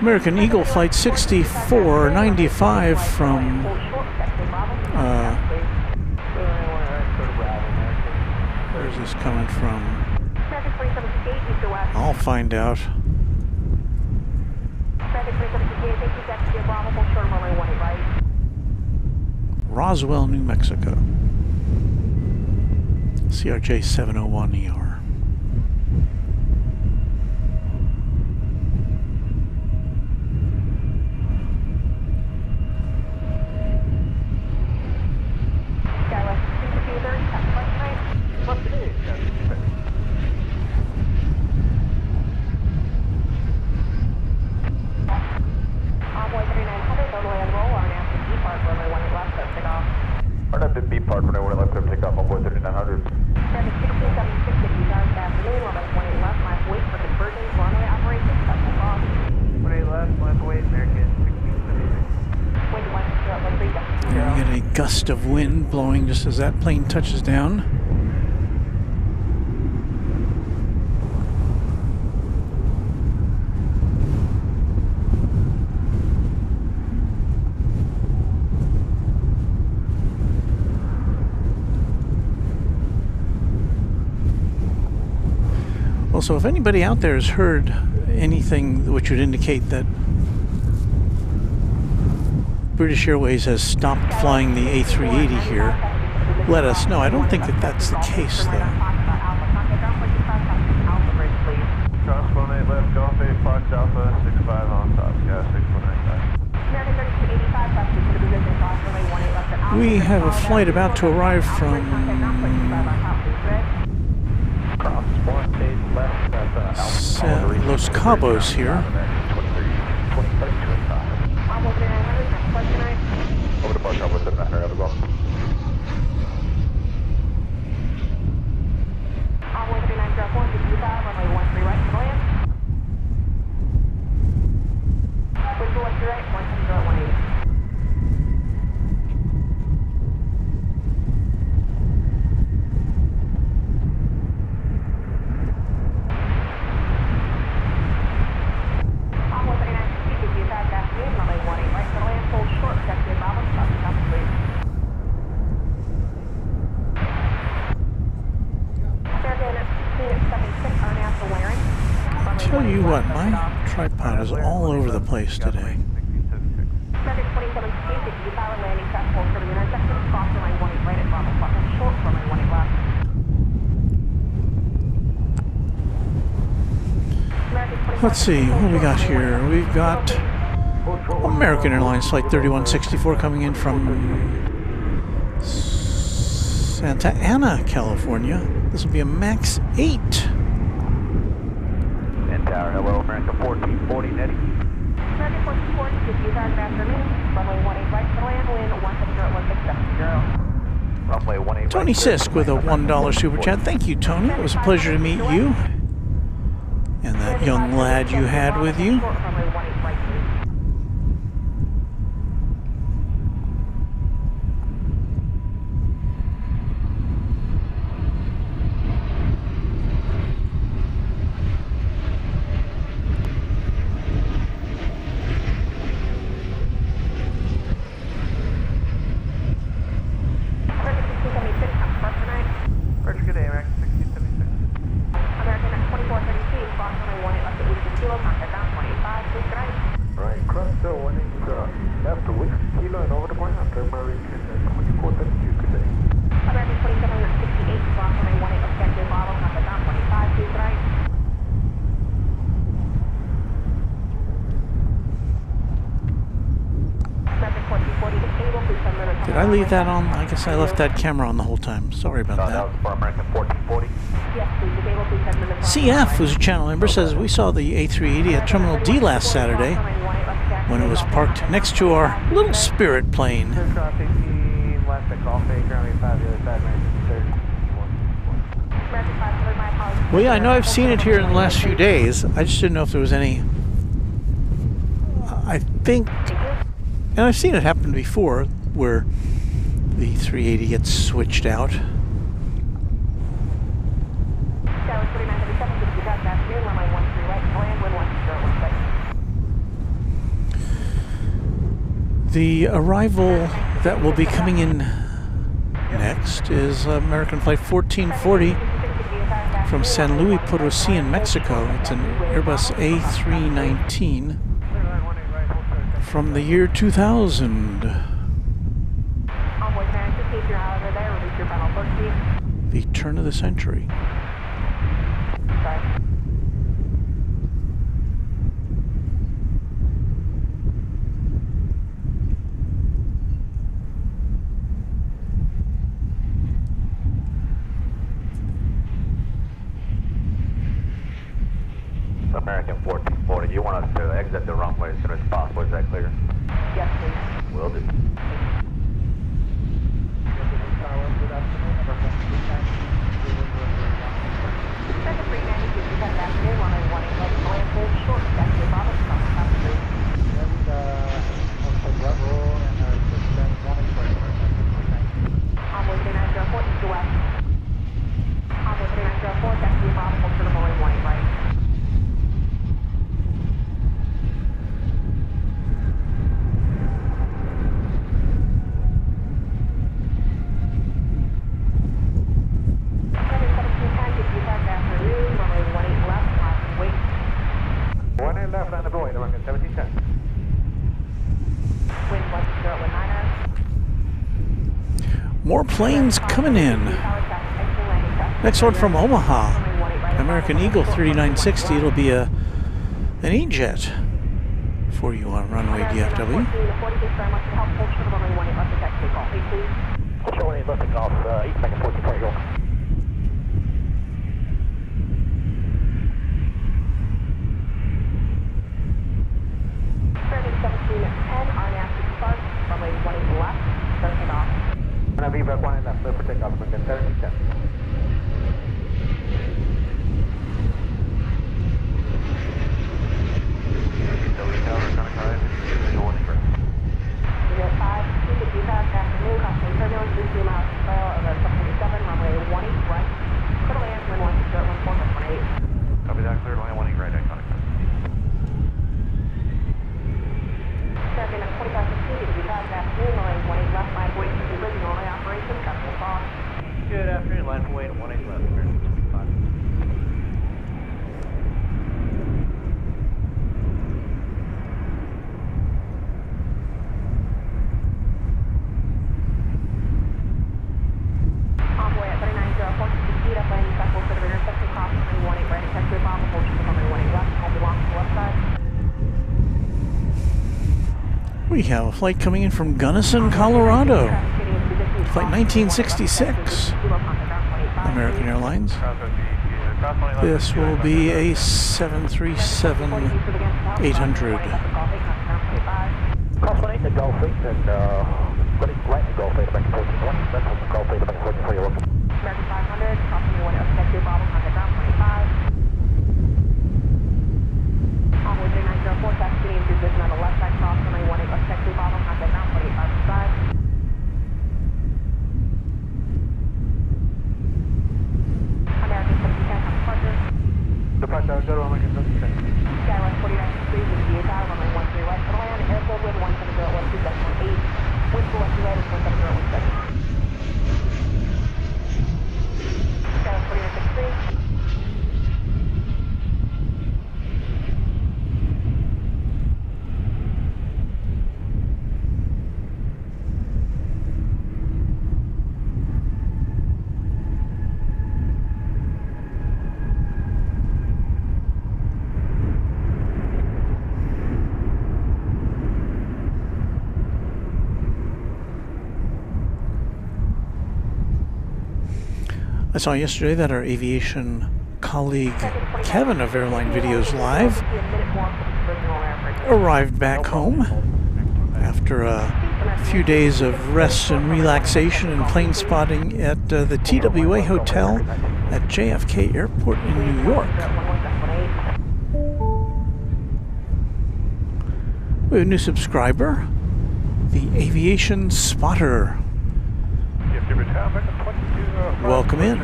American Eagle Flight 6495 from Where's this coming from? American 2768, east to west. I'll find out. American 2768, thank you, Dexter, Bravo, full short, runway 18 right. Roswell, New Mexico. CRJ 701ER. Gust of wind blowing just as that plane touches down. Well, so if anybody out there has heard anything which would indicate that British Airways has stopped flying the A380 here, let us know. I don't think that that's the case, though. Cross 18 left, Golf 8, Fox Alpha, 65 on top, gas 6195. We have a flight about to arrive from Los Cabos here. Over to Park Alpha, 79, have a go. Tell you what, my tripod is all over the place today. Let's see, what do we got here? We've got American Airlines Flight 3164 coming in from Santa Ana, California. This will be a MAX 8. Tower, hello, American 1440, Nettie. American 1440, 50,000 afternoon, runway 18 right to land, wind 170 Runway 18 Tony Sisk with a $1 super chat. Thank you, Tony. It was a pleasure to meet you and that young lad you had with you. Did I leave that on? I guess I left that camera on the whole time. Sorry about that. That was for American 1440. CF, who's a channel member, says we saw the A380 at Terminal D last Saturday when it was parked next to our little Spirit plane. Well, yeah, I know I've seen it here in the last few days. I just didn't know if there was any... I think... And I've seen it happen before, where the 380 gets switched out. The arrival that will be coming in next is American Flight 1440 from San Luis Potosi in Mexico. It's an Airbus A319 from the year 2000. The turn of the century. American 1440, you want us to exit the runway as soon as possible, is that clear? Yes, please. Will do. More planes coming in. Next one from Omaha. American Eagle 3960. It'll be an E-jet for you on runway DFW. VBAC 1 and left, clear for takeoff, American 1710. Copy that, clear, line 1 right, iconic. Good afternoon, line for wait, 18 left, American 65. Envoy at 3904, speed up landing cycle, sort of intersection cross, runway 18 right, attach to your bomb, approach to runway 18 left, home belongs to the left side. We have a flight coming in from Gunnison, Colorado. Flight 1966. American Airlines. This will be a 737-800. Cross 18 to Gulf 8 and right to Gulf 8, American 1420. That's from Gulf 8, American 1420, you're welcome. American 500, crossing your way up, check your Bravo, contact ground 25. Envoy 3904, taxi in position on the left side, cross runway 18, up, check your Bravo, contact ground 25 inside. American 1710, departure. Departure, go to American 1710. Skyline 49 degrees, with the out, runway 13 right, for land, airfield wind 170.12.8, wind to left right is 170.17. Skyline 49 degrees. I saw yesterday that our aviation colleague Kevin of Airline Videos Live arrived back home after a few days of rest and relaxation and plane spotting at the TWA Hotel at JFK Airport in New York. We have a new subscriber, the Aviation Spotter. Welcome in.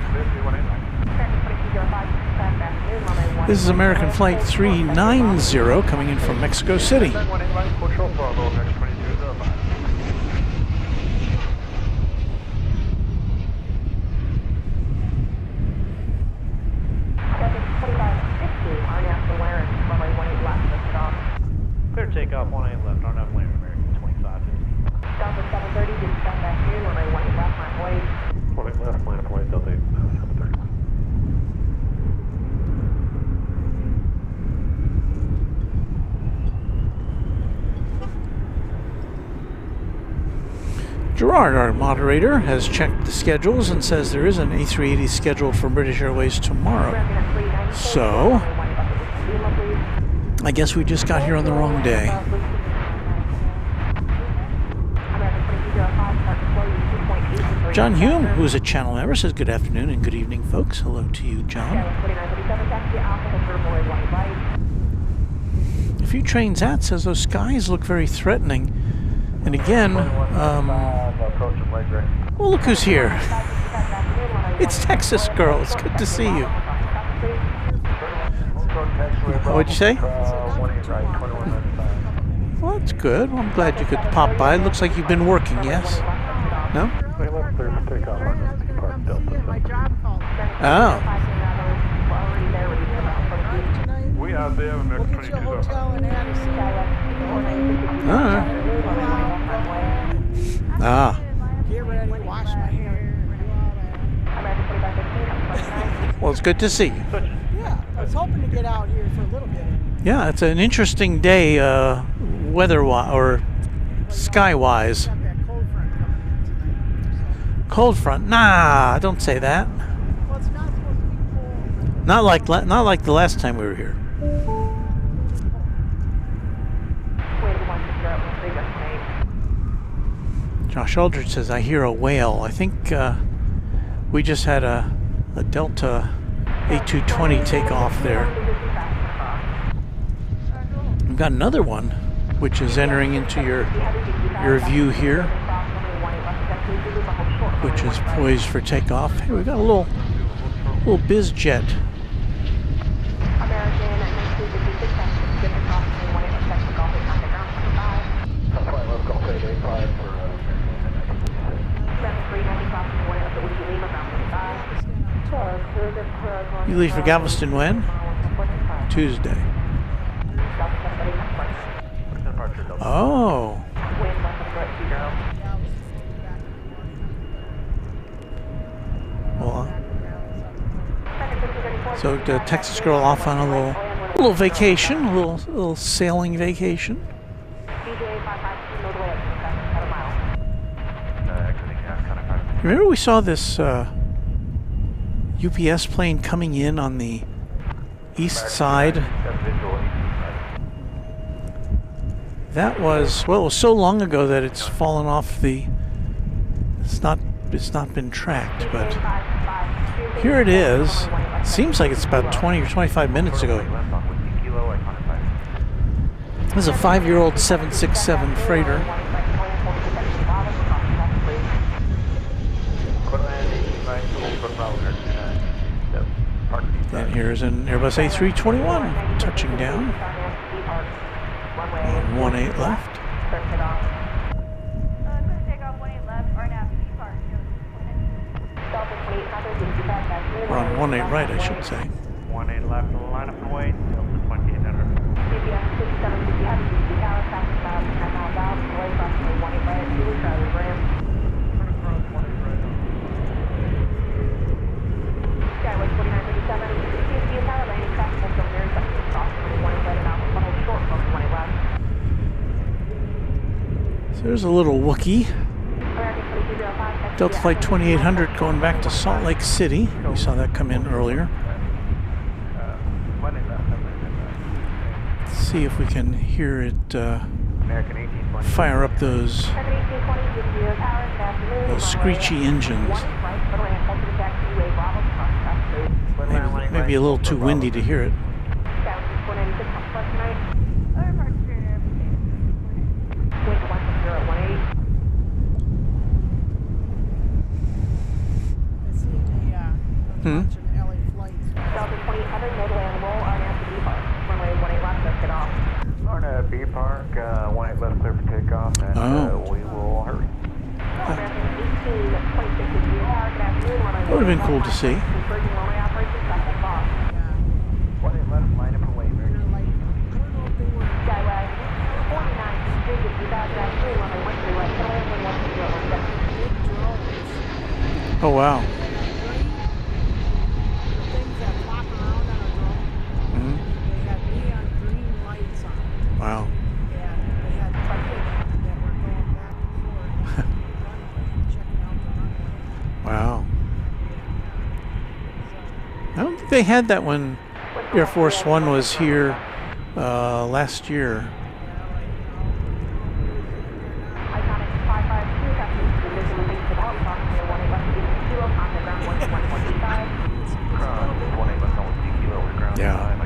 This is American Flight 390 coming in from Mexico City. Gerard, our moderator, has checked the schedules and says there is an A380 scheduled for British Airways tomorrow. So, I guess we just got here on the wrong day. John Hume, who is a channel member, says good afternoon and good evening, folks. Hello to you, John. A few trains at says those skies look very threatening. And again, well, look who's here. It's Texas Girl. It's good to see you. What'd you say? Well, that's good. Well, I'm glad you could pop by. It looks like you've been working, yes? No? Oh. We have the MX 22. Ah. Get ready, wash my hair. Well, it's good to see you. Yeah, I was hoping to get out here for a little bit. Yeah, it's an interesting day, weather-wise, or sky-wise. Got that cold front coming in tonight. Cold front? Nah, don't say that. Well, it's not supposed to be cold. Not like the last time we were here. Josh Aldridge says, I hear a whale. I think we just had a Delta A220 take off there. We've got another one, which is entering into your view here, which is poised for takeoff. Hey, we've got a little biz jet. You leave for Galveston when? Tuesday. Oh. Well, so the Texas Girl off on a little vacation, a little sailing vacation. Remember we saw this UPS plane coming in on the east side? That was, well, it was so long ago that it's fallen off the, it's not been tracked, but here it is. Seems like it's about 20 or 25 minutes ago. This is a 5-year-old 767 freighter. And here's an Airbus A321 touching down. On 18 left. We're on 18 right, I should say. 18 left, line up and wait, Delta 2800. So there's a little Wookiee. Delta Flight 2800 going back to Salt Lake City. We saw that come in earlier. Let's see if we can hear it fire up those screechy engines. Maybe a little too windy to hear it. LA flights. Delta 2800, no delay on the roll, RNAV to B Park. Runway 18 left, let's get off. RNAV B Park, 18 left, clear for takeoff, and we will hurry. That would have been cool to see. Oh wow. Wow. they had that when Air Force One was here last year. Yeah.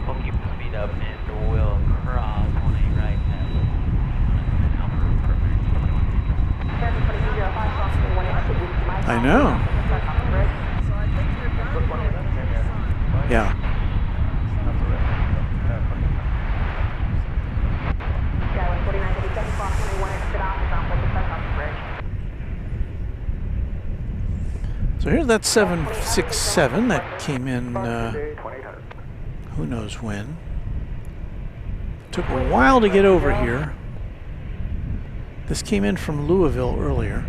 We'll keep the speed up and we'll cross 18 right past I know. Yeah. So here's that 767 that came in, who knows when. Took a while to get over here. This came in from Louisville earlier.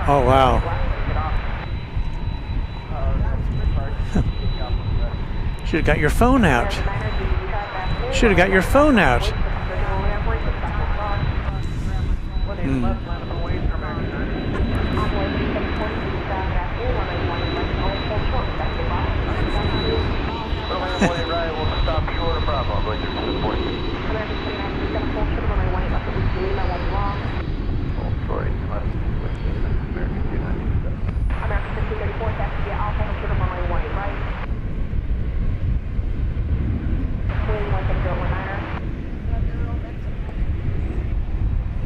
Oh, wow. Should have got your phone out. Should have got your phone out.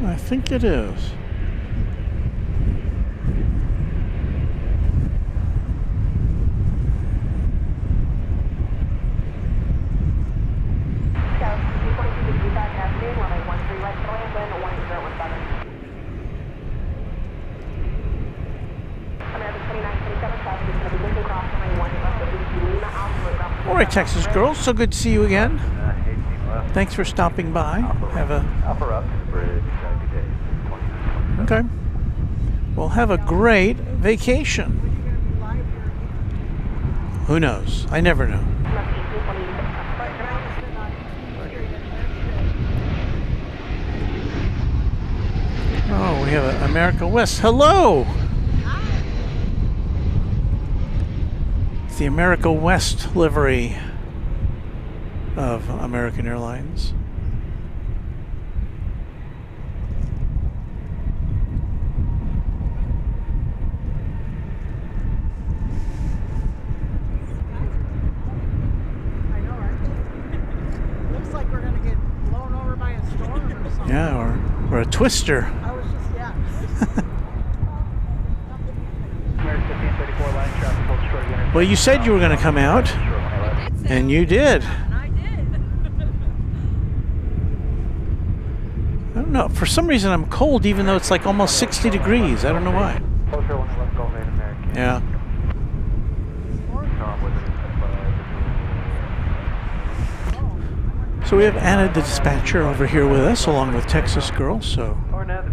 I think it is. All right, Texas girls, so good to see you again. Thanks for stopping by. Have a okay. Well, have a great vacation. Who knows? I never know. Oh, we have an America West. Hello! It's the America West livery of American Airlines. Yeah, or a twister. I was just, yeah. Well, you said you were going to come out, and you did. I did. I don't know. For some reason, I'm cold, even though it's like almost 60 degrees. I don't know why. Yeah. So we have Anna the dispatcher over here with us, along with Texas Girl, so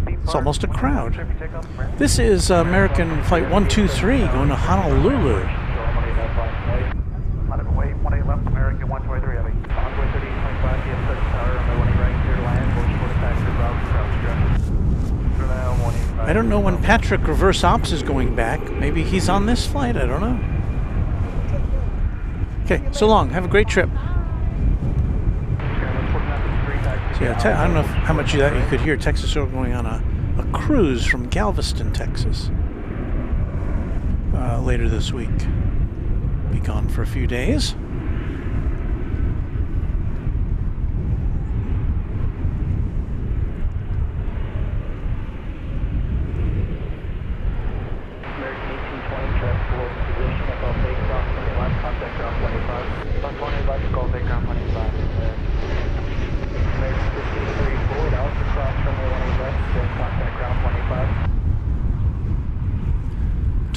it's almost a crowd. This is American Flight 123 going to Honolulu. I don't know when Patrick Reverse Ops is going back. Maybe he's on this flight, I don't know. Okay, so long. Have a great trip. Yeah, I don't know how much of that you could hear. Texas Girl going on a cruise from Galveston, Texas, later this week. Be gone for a few days. American 1820, traffic below position, above takeoff, 21, contact ground 25. 120, left, call take ground 25.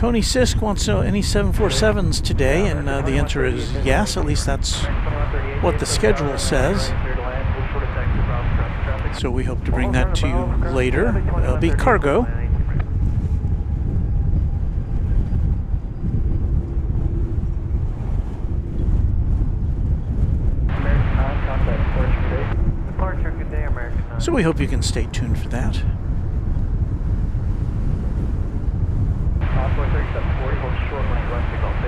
Tony Sisk wants to know any 747s today, and the answer is yes. At least that's what the schedule says. So we hope to bring that to you later. It'll be cargo. So we hope you can stay tuned for that. Osprey 3740, hold short when he left to Golf 8.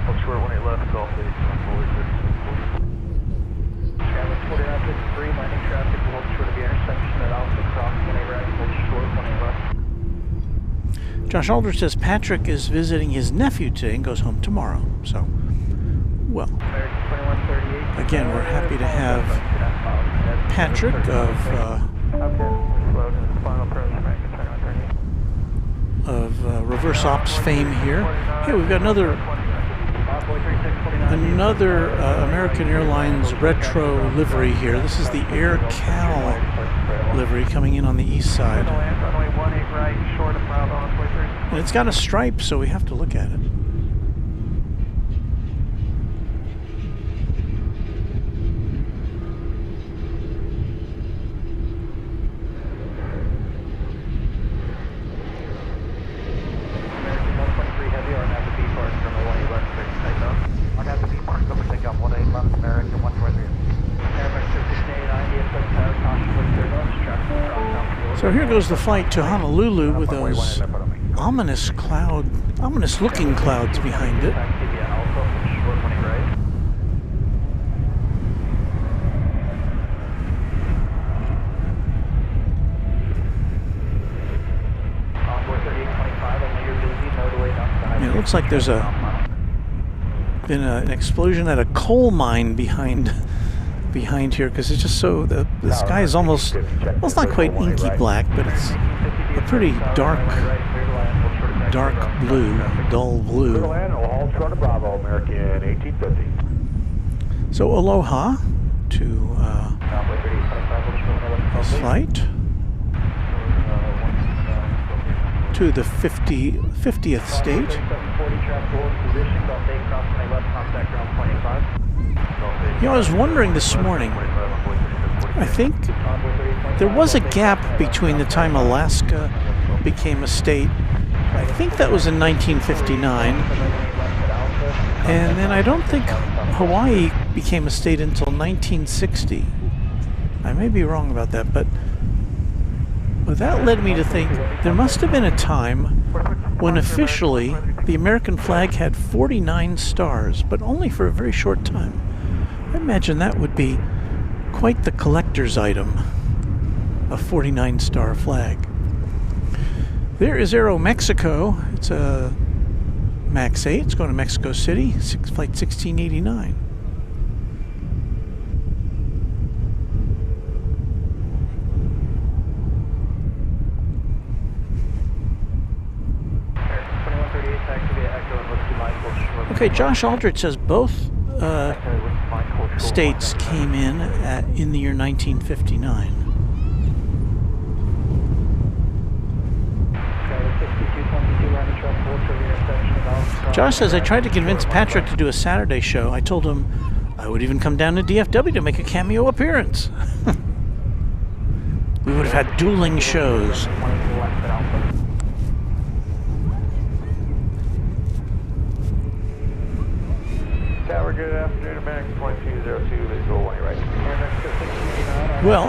Hold short when he left Golf 8, forward 3640. Travis 4953, landing traffic, hold short of the intersection at Alpha Cross when he right, hold short when he left. Josh Aldrich says Patrick is visiting his nephew today and goes home tomorrow. So, well, again, we're happy to have Patrick of reverse ops fame here. Hey, we've got another American Airlines retro livery here. This is the Air Cal livery coming in on the east side. And it's got a stripe, so we have to look at it. So here goes the flight to Honolulu with those ominous-looking clouds behind it. And it looks like there's been an explosion at a coal mine behind here, because it's just so the sky is almost, well, it's not quite inky black, but it's a pretty dark blue, dull blue. So aloha to this flight to the 50th state. You know, I was wondering this morning, I think there was a gap between the time Alaska became a state, I think that was in 1959, and then I don't think Hawaii became a state until 1960. I may be wrong about that, but that led me to think there must have been a time when officially the American flag had 49 stars, but only for a very short time. I imagine that would be quite the collector's item, a 49-star flag. There is Aeromexico. It's a MAX 8. It's going to Mexico City, flight 1689. Okay, Josh Aldrich says both states came in the year 1959. Josh says, I tried to convince Patrick to do a Saturday show. I told him I would even come down to DFW to make a cameo appearance. We would have had dueling shows. Tower, good afternoon, American 2202, let's go one right. Well,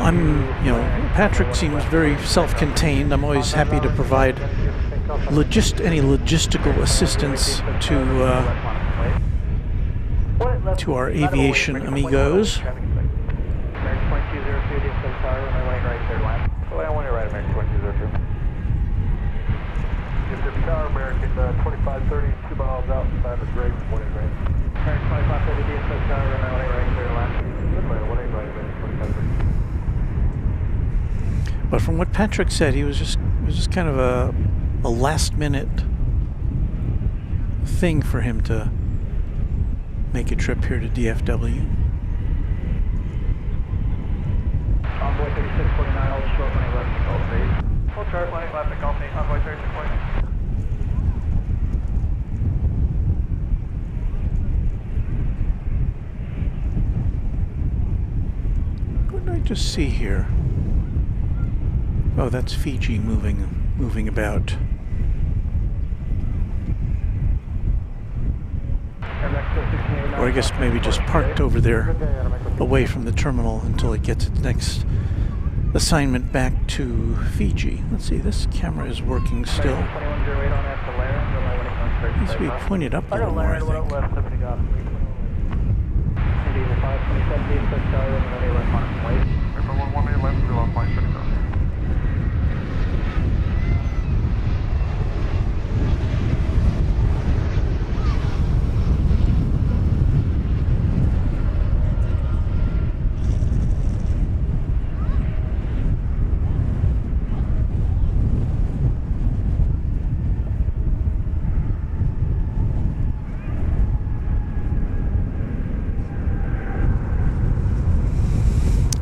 Patrick seems very self-contained. I'm always happy to provide any logistical assistance to our aviation amigos. Tower, American 2530, 2 miles outside of Graves, 1 right. American 2530, DFW Tower, runway right, clear to land. 1 right, 2530. But from what Patrick said, it was just kind of a last-minute thing for him to make a trip here to DFW. Envoy 3649, hold short when he left the Golf 8. Hold short when he left the Golf 8, Envoy 3649. just see here. Oh, that's Fiji moving about. Or I guess maybe just parked over there away from the terminal until it gets its next assignment back to Fiji. Let's see, this camera is working still. Needs to be pointed up a little more, I think.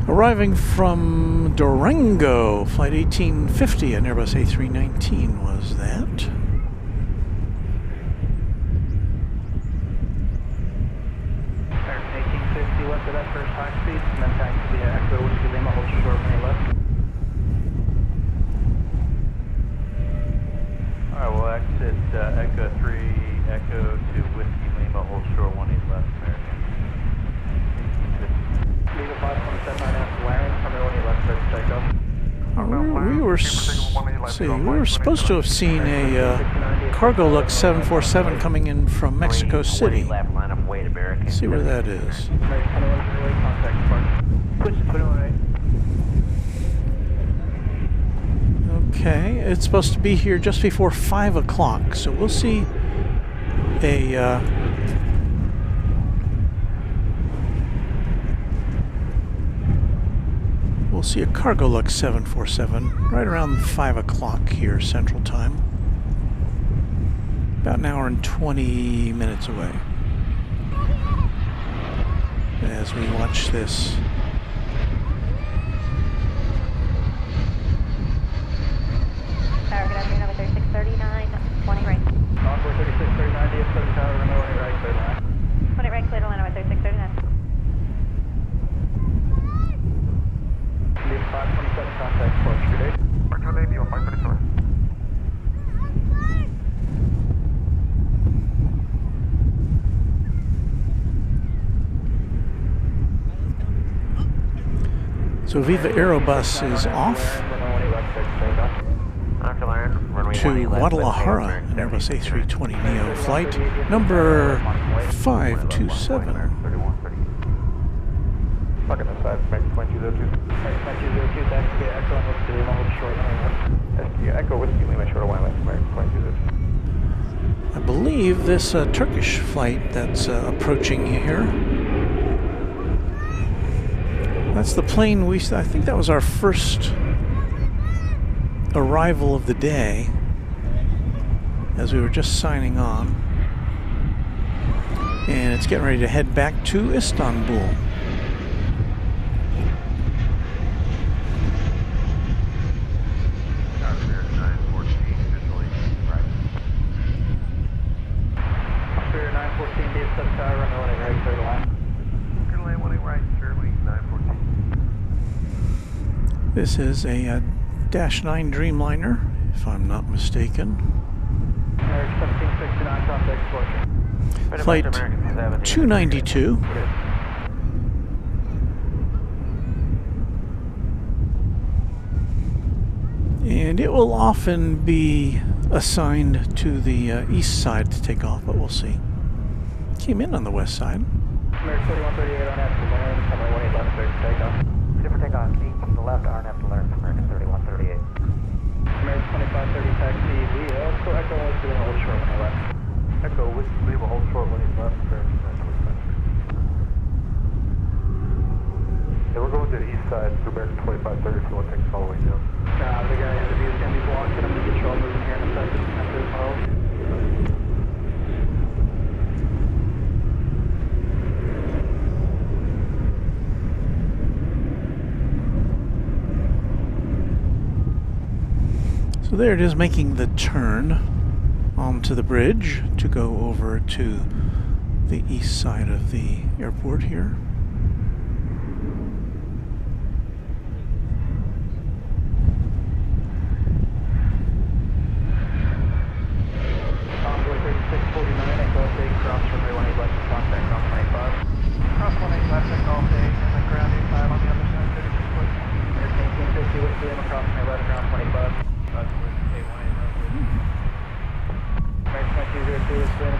Arriving from Durango, flight 1850, an Airbus A319 was that. American 1850 west of that first high speed, and then taxi via Echo Whiskey Lima, hold short when you left. Alright, we'll exit Echo 3, Echo to Whiskey Lima, hold short 18 left, American. Legal 527 after Laren, Terminal 18 left, start to take off. We were supposed to have seen a Cargo Lux 747 coming in from Mexico City. Let's see where that is. Okay, it's supposed to be here just before 5 o'clock, so we'll see a we'll see a Cargo Lux 747 right around 5 o'clock here Central Time. About an hour and 20 minutes away. As we watch this. Tower, good afternoon, number 3639, 20 right. Encore 3639, DFW Tower, Runway 18 right, clear to land. 20 right, clear to land, number 3639. 527 contact, approach, good day. Archer Lady, 537. So Viva Aerobus is off to Guadalajara, an Airbus A320neo flight number 527. Fucking inside, make 2202. 2202, taxi via Echo and Whiskey Lima, hold short when you left. Echo Whiskey Lima, short of one left, American 2202. I believe this Turkish flight that's approaching here. That's the plane I think that was our first arrival of the day as we were just signing on. And it's getting ready to head back to Istanbul. This is a Dash 9 Dreamliner, if I'm not mistaken. Flight 292. And it will often be assigned to the east side to take off, but we'll see. Came in on the west side. American 4138 on after Laren, Terminal 18 left, clear to take off. Clear for takeoff, keep to the left, RNF to learn, American 3138. American 2530 taxi via Echo Whiskey Lima, hold short when you left. Echo Whiskey Lima, hold short when he's left, American 2530. Yeah, we're going to the east side to American 2530, so we'll take us all the way down. The guy in the view is going to be blocking him to get you all moving here in a second after the tunnel. So there it is, making the turn onto the bridge to go over to the east side of the airport here. runway 18 left, contact ground 25. Cross 18 left at Golf 8 and then ground 85 on the other side, 36 foot. American 1850 with Liam across runway left, ground 25.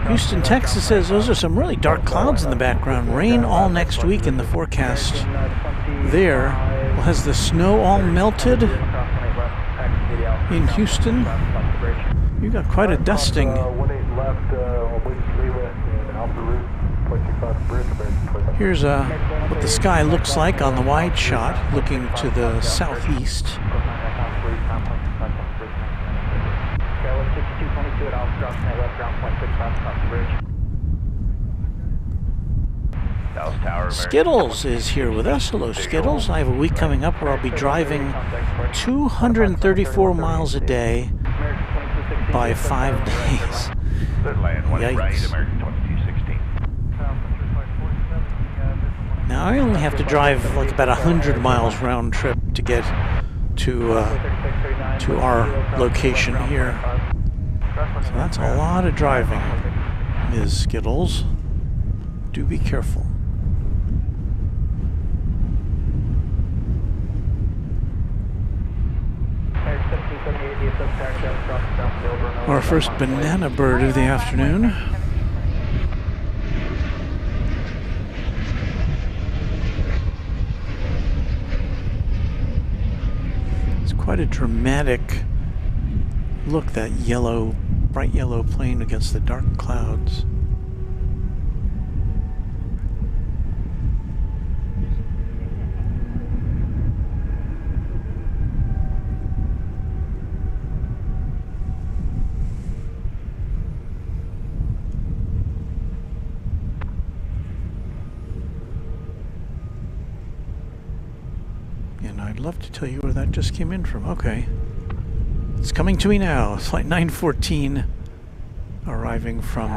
Houston, Texas says those are some really dark clouds in the background. Rain all next week in the forecast. There, well, has the snow all melted in Houston? You got quite a dusting. Here's what the sky looks like on the wide shot, looking to the southeast. Skittles is here with us. Hello, Skittles. I have a week coming up where I'll be driving 234 miles a day by 5 days. Yikes. Now I only have to drive like about 100 miles round trip to get to our location here. So that's a lot of driving, Ms. Skittles. Do be careful. Our first banana bird of the afternoon. It's quite a dramatic look, that yellow, bright yellow plane against the dark clouds. And I'd love to tell you where that just came in from. Okay. It's coming to me now. Flight 914 arriving from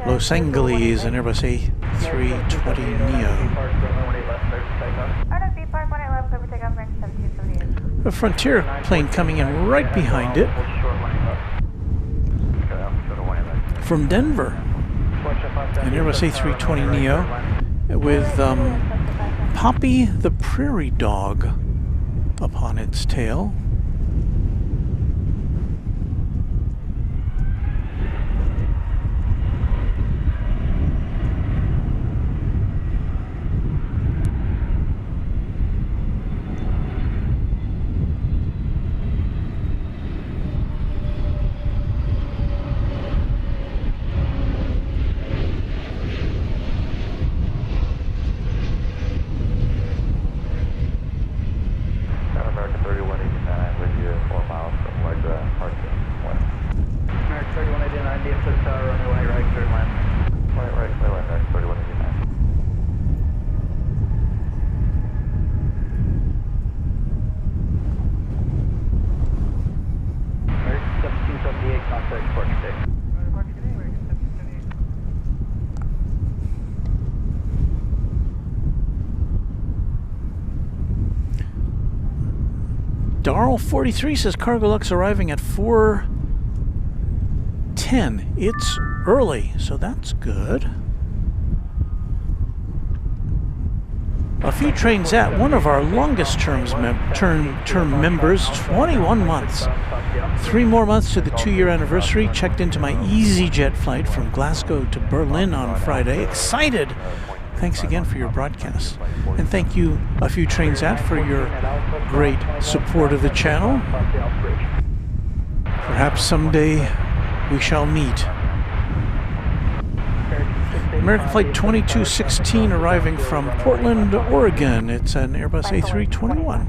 Los Angeles and Airbus A320neo. A Frontier plane coming in right behind it from Denver. An Airbus A320neo with Poppy the prairie dog upon its tail. Darl 43 says Cargolux arriving at 4:10. It's early, so that's good. A few trains at one of our longest term members, 21 months. 3 more months to the 2-year anniversary. Checked into my EasyJet flight from Glasgow to Berlin on Friday. Excited! Thanks again for your broadcast. And thank you, A Few Trains At, for your great support of the channel. Perhaps someday we shall meet. American Flight 2216 arriving from Portland, Oregon. It's an Airbus A321.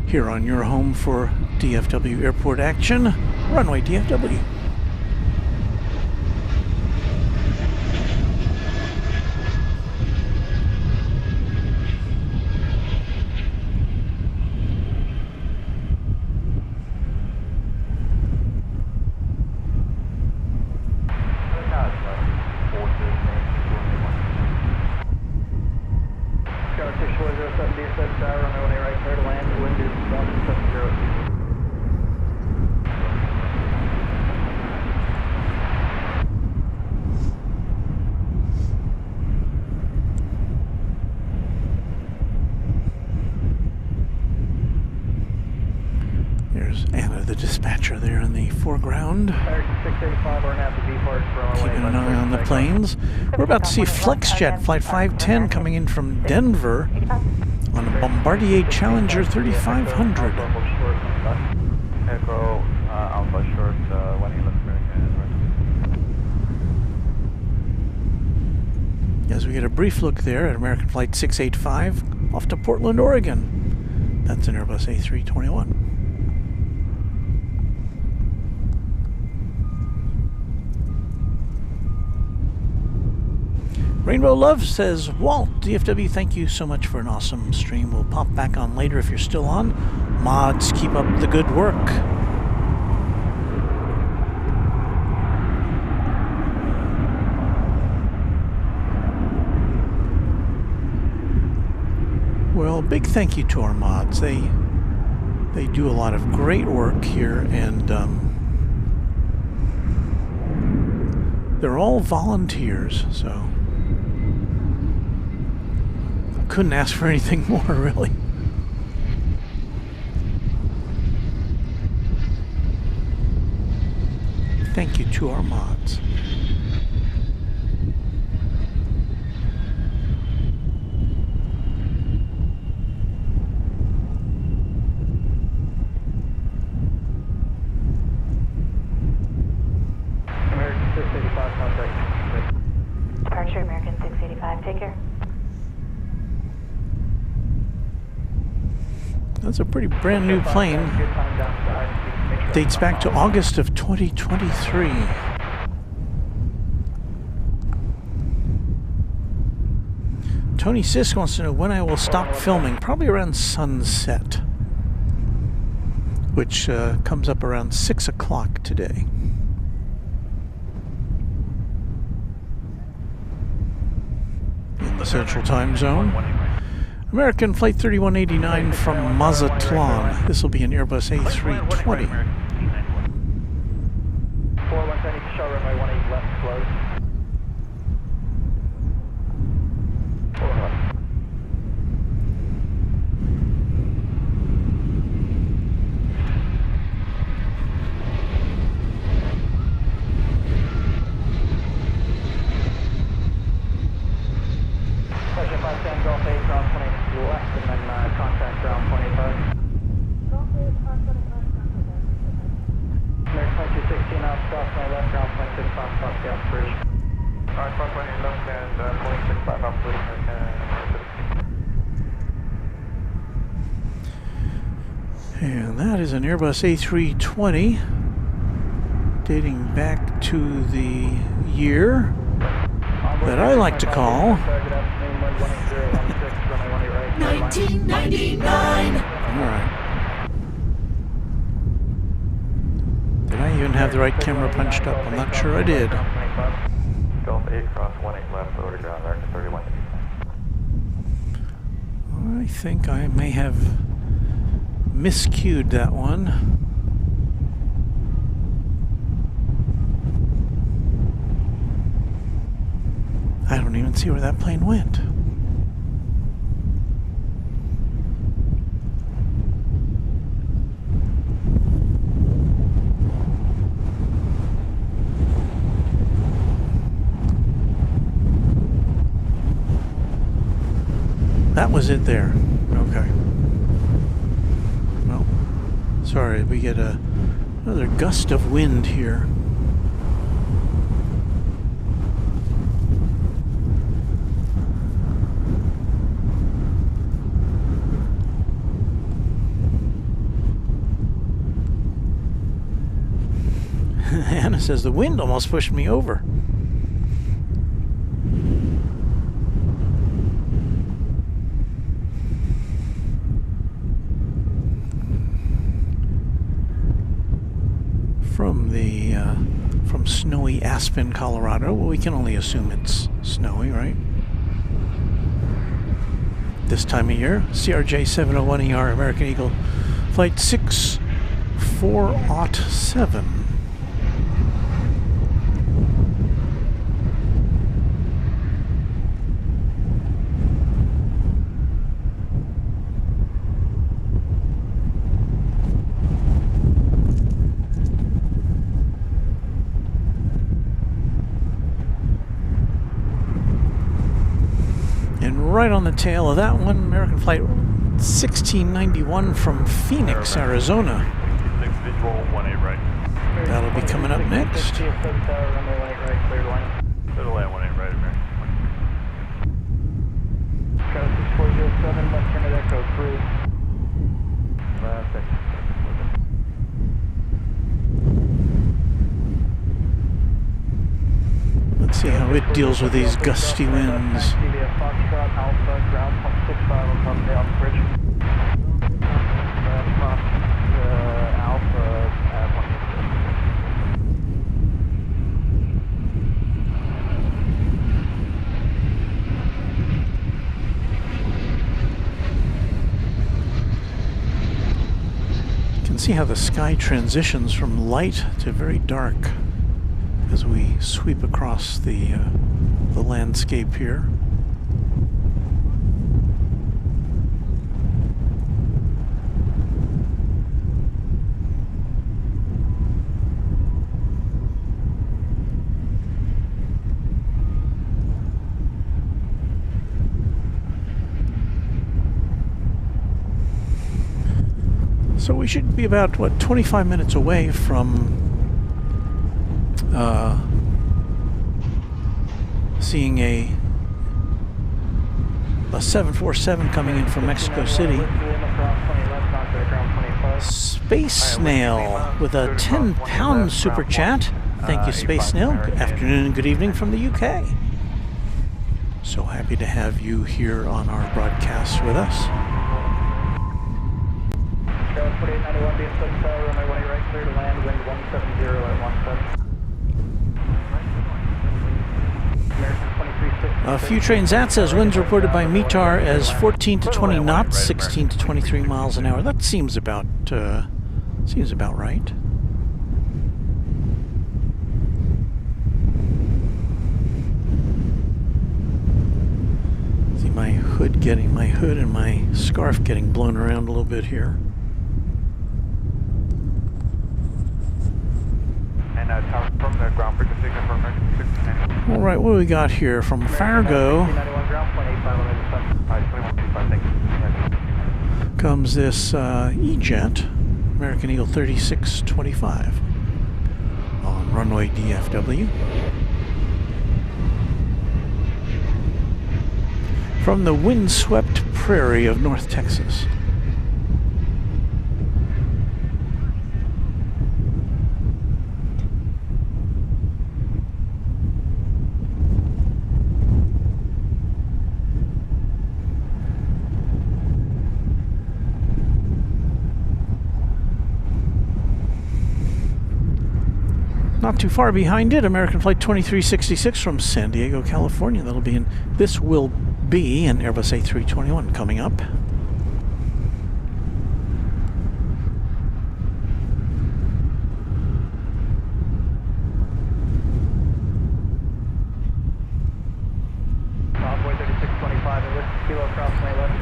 Here on your home for DFW Airport action, Runway DFW. there in the foreground. American 685 or now to depart from Keeping an eye on the planes. We're about to see FlexJet Flight 510 coming in from Denver on a Bombardier Challenger 3500. Echo Alpha short 111 American. As we get a brief look there at American Flight 685 off to Portland, Oregon. That's an Airbus A321. Rainbow Love says, Walt, DFW, thank you so much for an awesome stream. We'll pop back on later if you're still on. Mods, keep up the good work. Well, big thank you to our mods. They do a lot of great work here, and they're all volunteers, so couldn't ask for anything more, really. Thank you to our mods. American 685 contact. Departure American 685, take care. That's a pretty brand new plane. Dates back to August of 2023. Tony Sisk wants to know when I will stop filming. Probably around sunset, which comes up around 6 o'clock today. In the Central Time Zone. American Flight 3189 from Mazatlan. This will be an Airbus A320. 4110, show runway 18 left, close. 411. Pleasure 510, Golf 8, ground 20 left, and then contact ground 25. American Flight 216 out, cross my left, ground 26, off the bridge. Alright, cross 20 left and 0.65 off bridge, And that is an Airbus A320 dating back to the year that I like to call 1999. Alright. Did I even have the right camera punched up? I'm not sure I did. Golf 8, cross 18 left, over to ground, American 31. I think I may have miscued that one. I don't even see where that plane went. That was it there. Okay. Well, sorry, we get another gust of wind here. Anna says the wind almost pushed me over. From snowy Aspen, Colorado. Well, we can only assume it's snowy, right? This time of year. CRJ 701ER, American Eagle, Flight 6407. right on the tail of that one, American Flight 1691 from Phoenix, Arizona. 6 visual, 18 right. That'll be coming up next. Clear to land, 18 right, American. Got 6407, left turn at Echo 3. Let's see how it deals with these gusty winds. Foxtrot Alpha, ground 165 on top of the Alpha Bridge. Alpha at 160. You can see how the sky transitions from light to very dark as we sweep across the landscape here. So we should be about, what, 25 minutes away from seeing a 747 coming in from Mexico City. Space Snail with a 10-pound super chat. Thank you, Space Snail. Good afternoon and good evening from the UK. So happy to have you here on our broadcast with us. 4891 DFW Tower, runway 18 right, clear to land, wind 170 at 17. A few trains at says winds reported by METAR as 14 to 20 knots, 16 to 23 miles an hour. That seems about right. See my hood and my scarf getting blown around a little bit here. From the ground frequency, confirm American 1690. All right, what do we got here from Fargo? Comes this E-Jet, American Eagle 3625 on runway DFW. From the windswept prairie of North Texas. Not too far behind it, American Flight 2366 from San Diego, California. This will be an Airbus A321 coming up.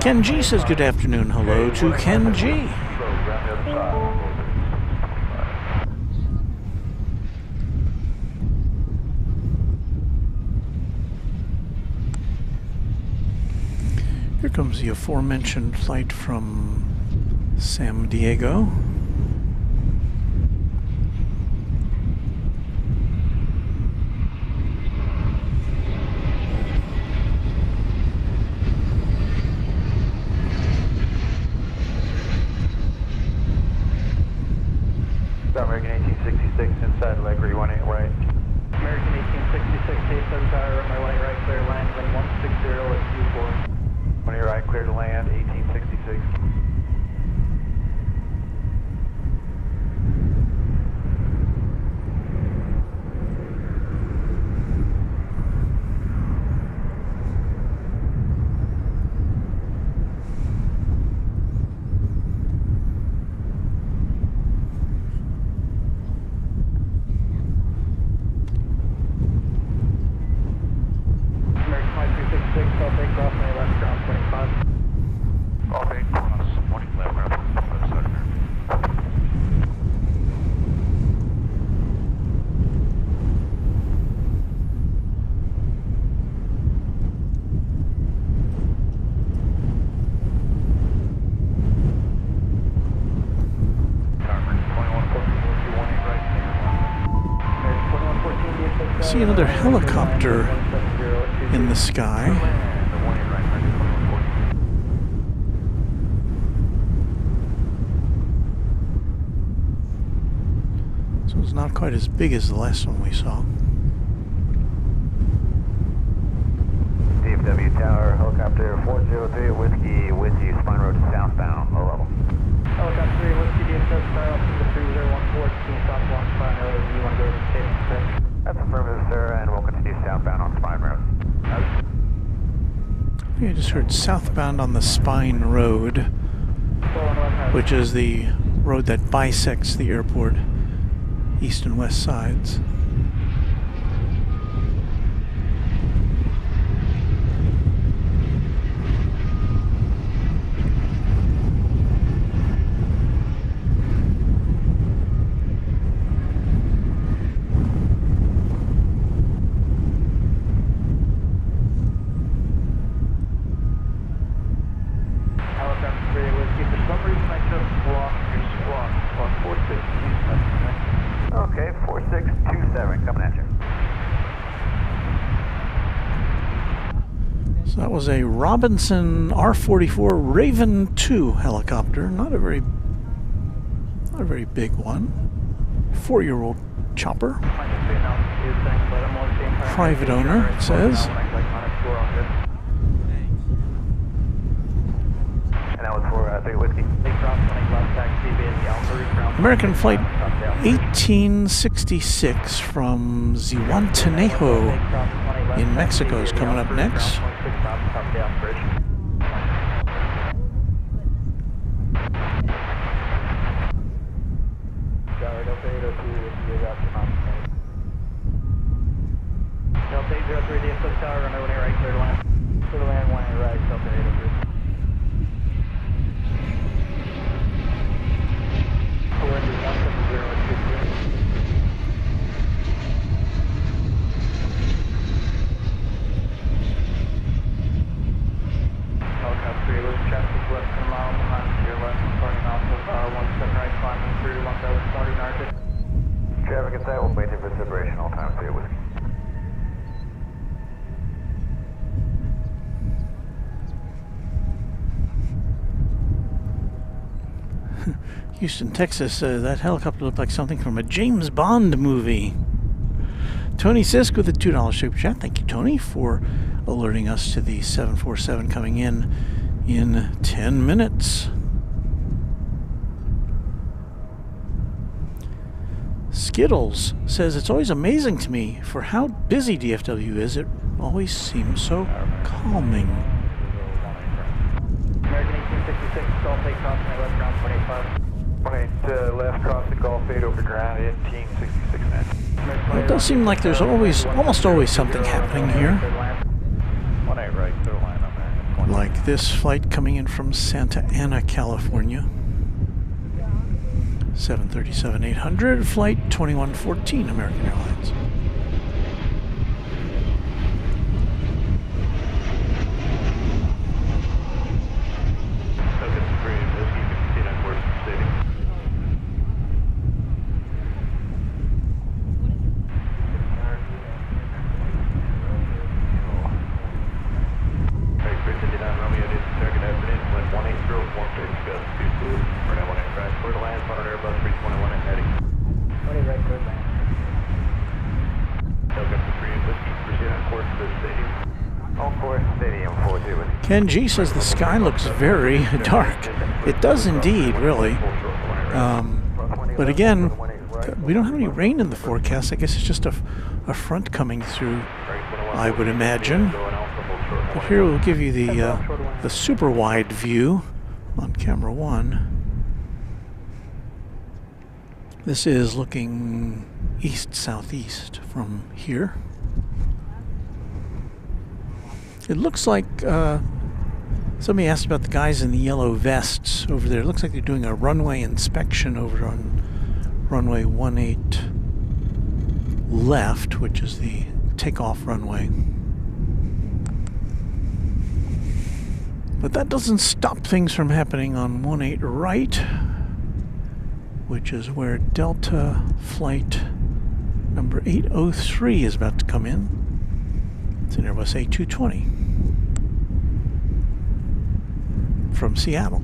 Ken G says good afternoon. Hello to Ken G. Here comes the aforementioned flight from San Diego. American 1866 inside Allegri 18 right. American 1866, K7 Tower, runway 18 right, clear land, wind 160 at Q4. 18 right, clear to land, 1866. I see another helicopter in the sky. So it's not quite as big as the last one we saw. DFW Tower, helicopter 403 Whiskey with you, Spine Road southbound, low level. Helicopter 3 Whiskey DFW Tower, altimeter 3014, south along Spine Road. You want to go to the station, sir? That's affirmative, sir, and we'll continue southbound on Spine Road. I just heard southbound on the Spine Road, which is the road that bisects the airport, east and west sides. Okay, 4627, coming at you. So that was a Robinson R-44 Raven 2 helicopter, not a very big one. 4-year-old chopper. Private owner, it says. And that was for 3 Whiskey. American Flight 1866 from Zihuatanejo in Mexico is coming up next. Delta 803 DFW Tower, runway 18 right, clear to land. Clear to land, 18 right, Delta 803. Helicopter 3, left traffic less than a mile behind your left, starting off of 17 right, climbing through 1,400 narrative. Traffic inside, we'll wait for separation all times 3 Whiskey. Houston, Texas, that helicopter looked like something from a James Bond movie. Tony Sisk with a $2 super chat. Thank you, Tony, for alerting us to the 747 coming in 10 minutes. Skittles says, it's always amazing to me for how busy DFW is. It always seems so calming. American 1866, Gulf 8 crossing my left ground 25. 18 left crossing Gulf 8 over ground 1866 man. Well, it does seem like there's almost always something happening here. 18 right, clear line on there. Like this flight coming in from Santa Ana, California. 737-800, flight 2114, American Airlines. Ken G says the sky looks very dark. It does indeed, really. But again, we don't have any rain in the forecast. I guess it's just a front coming through, I would imagine. But here we'll give you the super wide view on camera 1. This is looking east-southeast from here. It looks like somebody asked about the guys in the yellow vests over there. It looks like they're doing a runway inspection over on runway 18 left, which is the takeoff runway. But that doesn't stop things from happening on 18 right, which is where Delta Flight Number 803 is about to come in. It's an Airbus A220 from Seattle.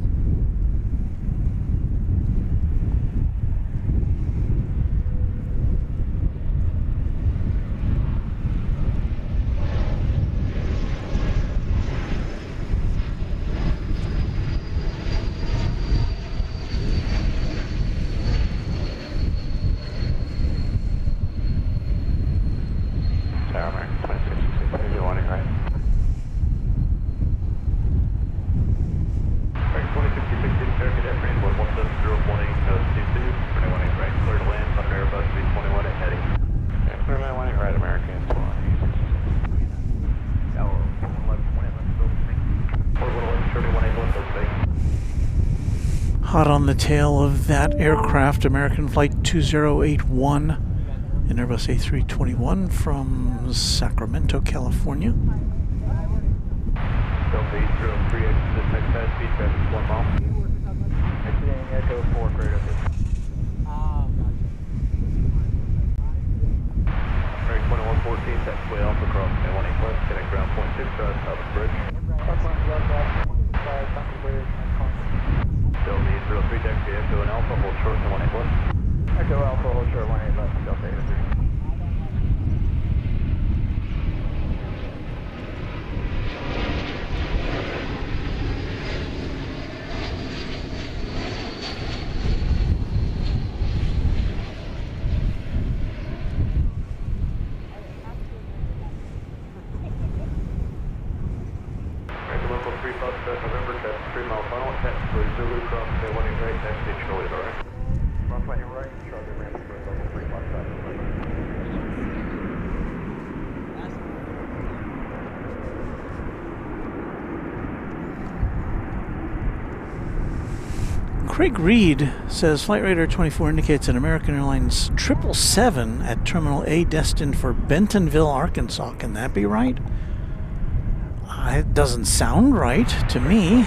Hot on the tail of that aircraft, American Flight 2081, an Airbus A321 from Sacramento, California. Delta 803, this next pass, speed traffic 1 mile. Exiting Echo 4, great up here. American 2114, taxiway Alpha cross 118 left, heading ground point 6, top of the bridge. Delta 803, taxi Echo and Alpha, hold short 18 left. Echo Alpha, hold short 18 left, Delta 803. November, test 3 mile final, test for Zulu, cross 18 right, taxi Charlie, alright. Cross 20 right, Charlie, ramp for level 3 mile final. Craig Reed says Flight Radar 24 indicates an American Airlines 777 at Terminal A destined for Bentonville, Arkansas. Can that be right? It doesn't sound right to me.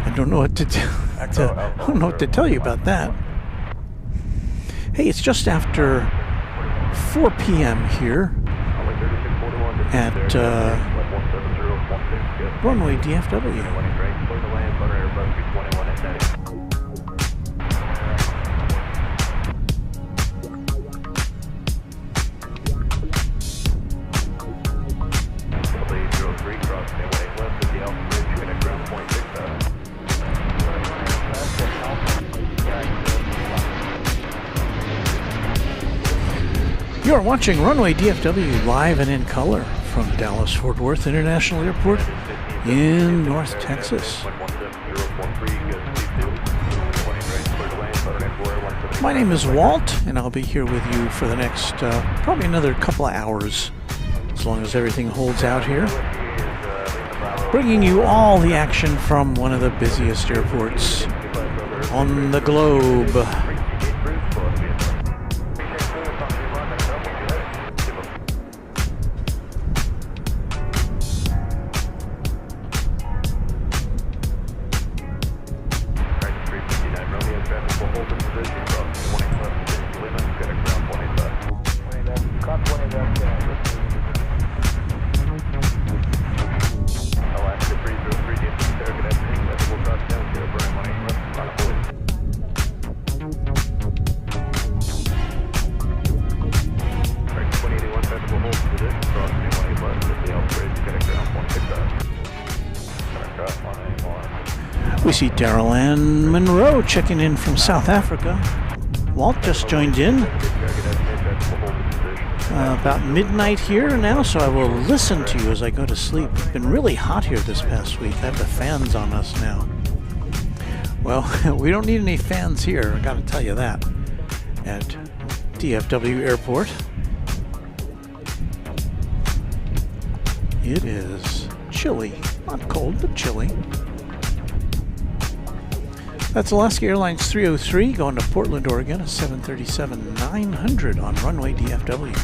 I don't know what to tell you about that. Hey, it's just after 4 p.m. here at Runway DFW. You are watching Runway DFW live and in color from Dallas-Fort Worth International Airport in North Texas. My name is Walt, and I'll be here with you for the next probably another couple of hours, as long as everything holds out here. Bringing you all the action from one of the busiest airports on the globe. We see Daryl Ann Monroe checking in from South Africa. Walt just joined in about midnight here now, so I will listen to you as I go to sleep. It's been really hot here this past week. I have the fans on us now. Well, we don't need any fans here, I gotta tell you that, at DFW Airport. It is chilly. Not cold, but chilly. That's Alaska Airlines 303 going to Portland, Oregon, a 737-900 on Runway DFW.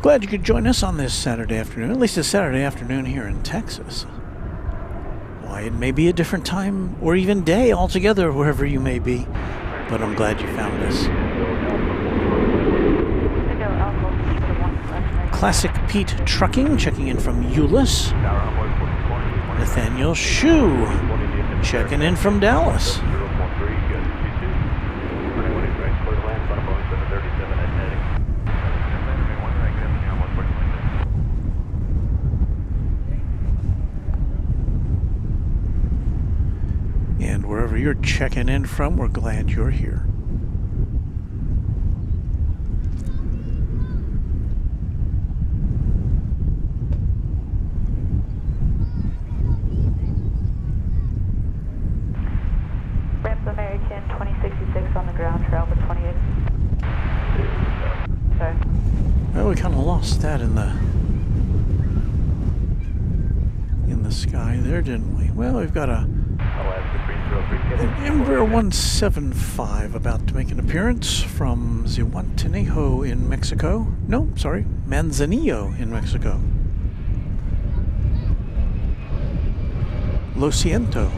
Glad you could join us on this Saturday afternoon, at least a Saturday afternoon here in Texas. Why, it may be a different time or even day altogether wherever you may be, but I'm glad you found us. Classic Pete Trucking checking in from Euless. Nathaniel Shue checking in from Dallas. And wherever you're checking in from, we're glad you're here. Ramps American 2066 on the ground, trail for 28. Sorry. Well, we kind of lost that in the sky there, didn't we? Well, we've got an Embraer 175 about to make an appearance from Zihuatanejo in Mexico. No, sorry, Manzanillo in Mexico. Lo siento.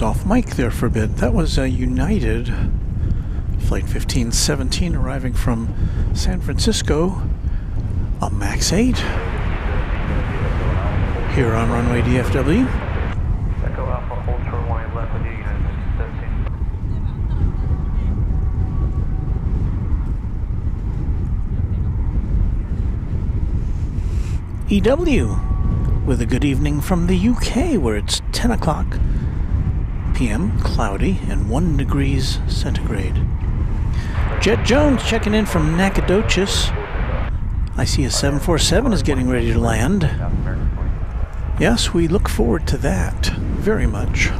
Off mic there for a bit. That was a United Flight 1517 arriving from San Francisco, a MAX 8 here on Runway DFW. Echo Alpha, hold short 1 left with you, United 17. EW with a good evening from the UK where it's 10 o'clock p.m., cloudy, and 1 degrees centigrade. Jet Jones checking in from Nacogdoches. I see a 747 is getting ready to land. Yes, we look forward to that very much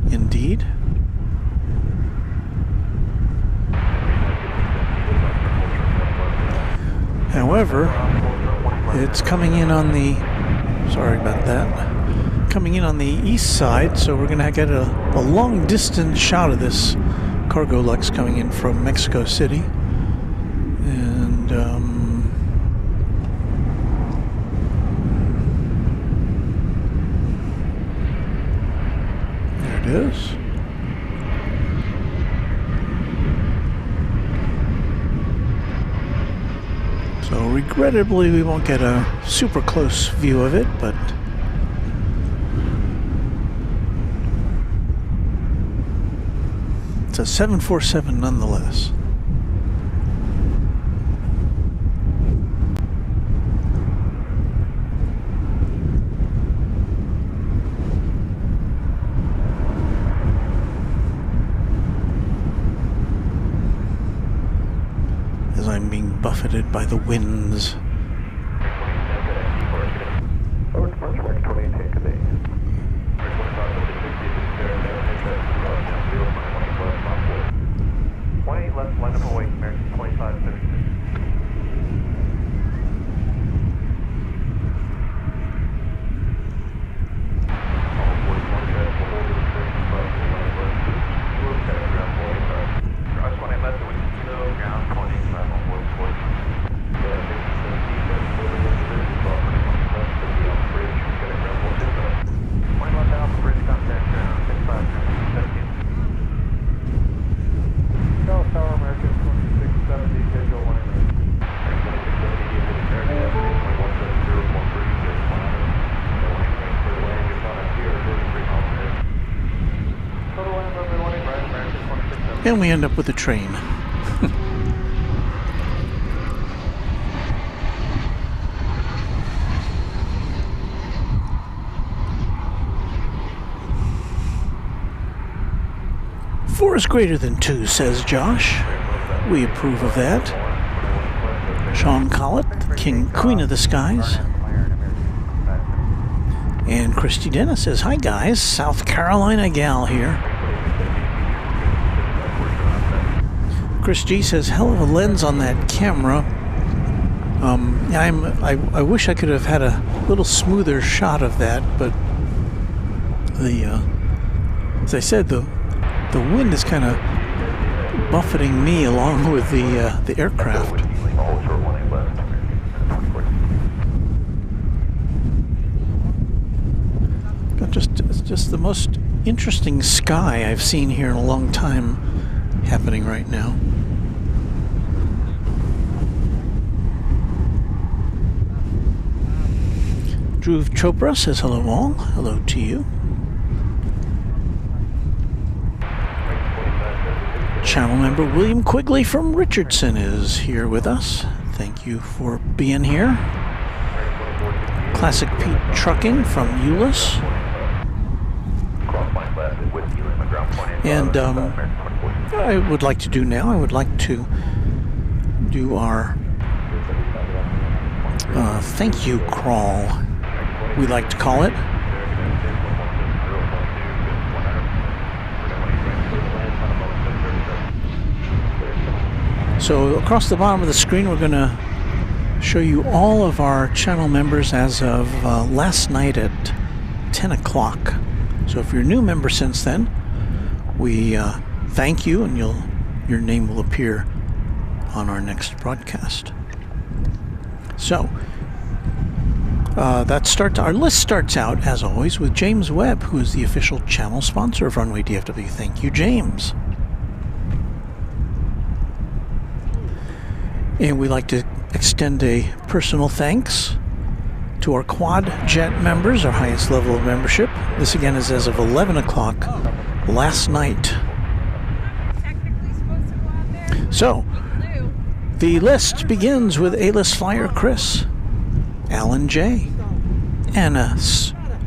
indeed. However, it's coming in on the, sorry about that, coming in on the east side, so we're going to get a long distance shot of this cargo Lux coming in from Mexico City. And there it is. So regrettably we won't get a super close view of it, but it's a 747 nonetheless. buffeted by the winds. Left, line up away, American 2536. And we end up with a train. Four is greater than two, says Josh. We approve of that. Sean Collett, the Queen of the Skies. And Christy Dennis says, hi guys, South Carolina gal here. Chris G says, hell of a lens on that camera. I wish I could have had a little smoother shot of that, but as I said, the wind is kind of buffeting me along with the aircraft. Got just the most interesting sky I've seen here in a long time happening right now. Dhruv Chopra says hello all. Hello to you. Channel member William Quigley from Richardson is here with us. Thank you for being here. Classic Pete Trucking from Euless. And I would like to do now, I would like to do our thank you crawl, we like to call it. So across the bottom of the screen we're going to show you all of our channel members as of last night at 10 o'clock. So if you're a new member since then, we thank you, and your name will appear on our next broadcast. So our list starts out, as always, with James Webb, who is the official channel sponsor of Runway DFW. Thank you, James. And we'd like to extend a personal thanks to our quad jet members, our highest level of membership. This again is as of 11 o'clock last night. So, the list begins with A-list flyer Chris, Alan J, Anna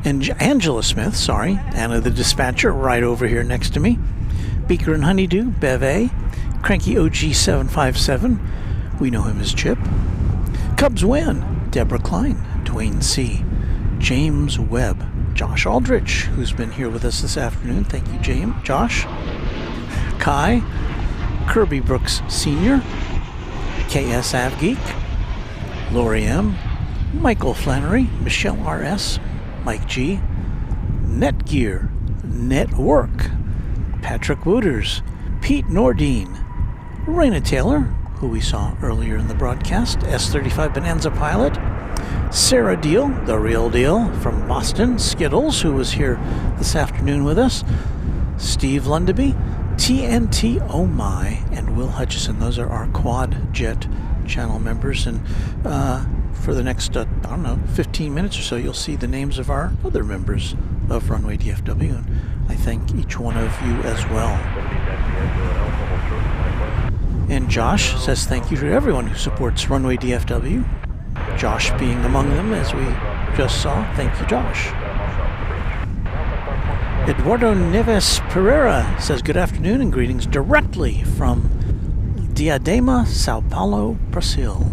and Angela Smith, Anna the dispatcher right over here next to me, Beaker and Honeydew, Bev A, Cranky OG 757, we know him as Chip, Cubs Win, Deborah Klein, Dwayne C, James Webb, Josh Aldrich, who's been here with us this afternoon. Thank you, Josh. Kai, Kirby Brooks Sr., KS Avgeek, Lori M, Michael Flannery, Michelle R.S., Mike G, Netgear, Network, Patrick Wooters, Pete Nordine, Raina Taylor, who we saw earlier in the broadcast, S35 Bonanza Pilot, Sarah Deal, the real deal, from Boston, Skittles, who was here this afternoon with us, Steve Lundaby, TNT Oh My, and Will Hutchison. Those are our quad jet channel members, and for the next 15 minutes or so you'll see the names of our other members of Runway DFW, and I thank each one of you as well. And Josh says thank you to everyone who supports Runway DFW, Josh being among them, as we just saw. Thank you, Josh. Eduardo Neves Pereira says good afternoon and greetings directly from Diadema, Sao Paulo, Brazil.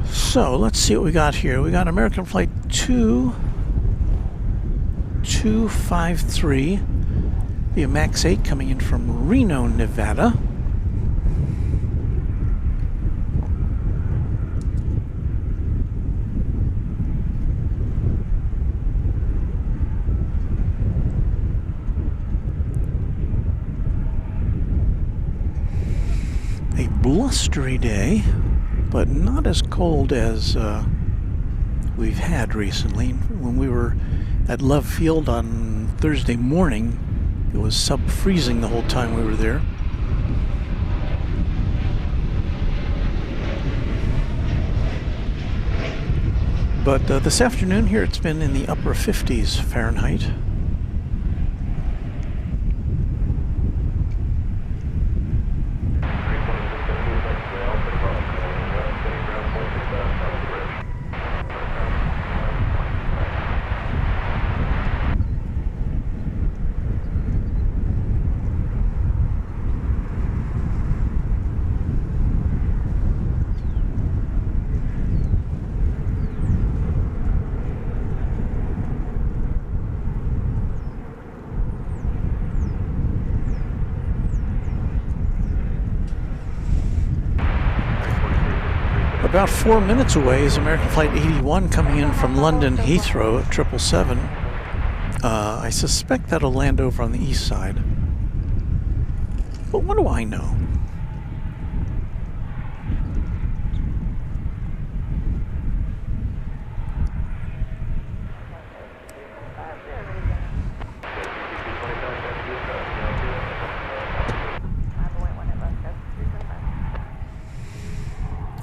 So let's see what we got here. We got American Flight 2253, the MAX 8 coming in from Reno, Nevada. A blustery day, but not as cold as we've had recently. When we were at Love Field on Thursday morning, it was sub-freezing the whole time we were there. But this afternoon here, it's been in the upper 50s Fahrenheit. About 4 minutes away is American Flight 81 coming in from London Heathrow at 777. I suspect that'll land over on the east side. But what do I know?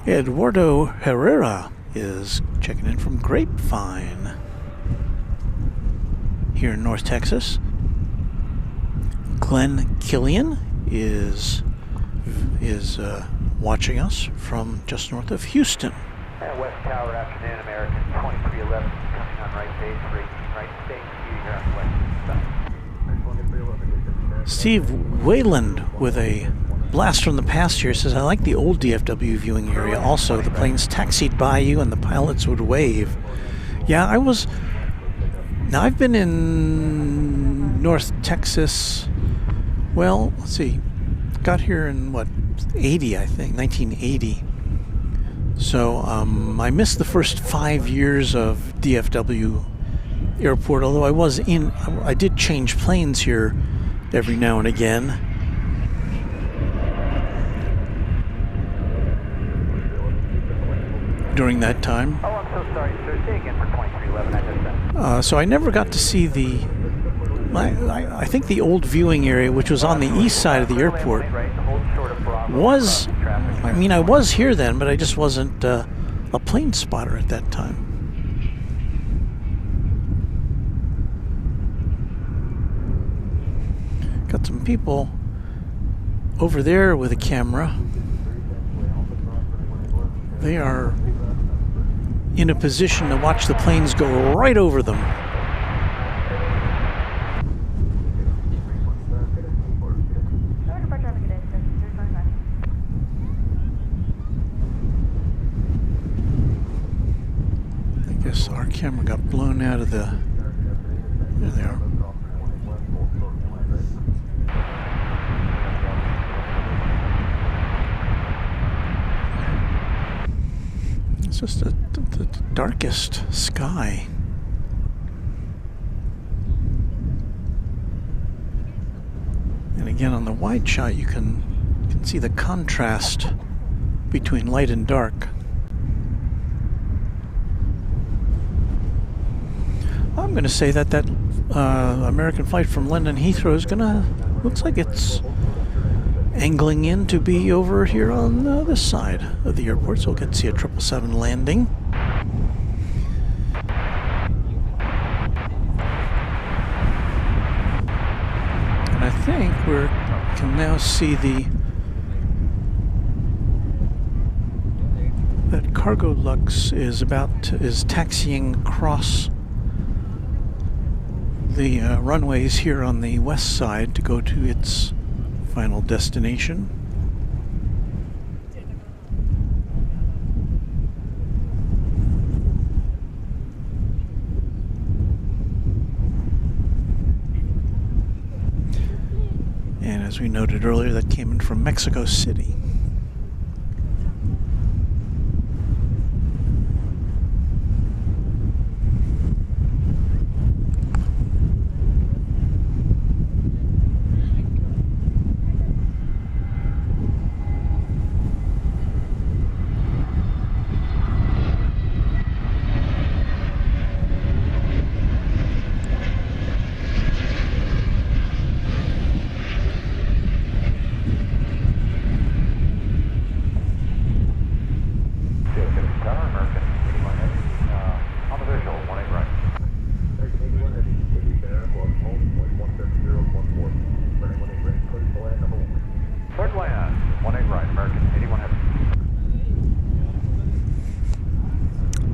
Eduardo Herrera is checking in from Grapevine here in North Texas. Glenn Killian is watching us from just north of Houston. West Tower, afternoon, American 2311 coming on right base, rating right state, here on the west side. Steve Wayland with a blast from the past here says, I like the old DFW viewing area also. The planes taxied by you and the pilots would wave. Yeah, now I've been in North Texas, well, let's see, got here in 80, I think, 1980. So I missed the first 5 years of DFW Airport, although I did change planes here every now and again. During that time. Oh, I'm so sorry, sir. Say again for 2311. I missed that. So I never got to see I think the old viewing area, which was on the east side of the airport, I was here then, but I just wasn't a plane spotter at that time. Got some people over there with a camera. They are in a position to watch the planes go right over them. I guess our camera got blown out of the... There they are. It's just the darkest sky. And again, on the wide shot, you can see the contrast between light and dark. I'm going to say that American flight from London Heathrow is looks like it's angling in to be over here on this side of the airport, so we'll get to see a 777 landing. And I think we can now see that Cargo Lux is taxiing across the runways here on the west side to go to its final destination. And as we noted earlier, that came in from Mexico City.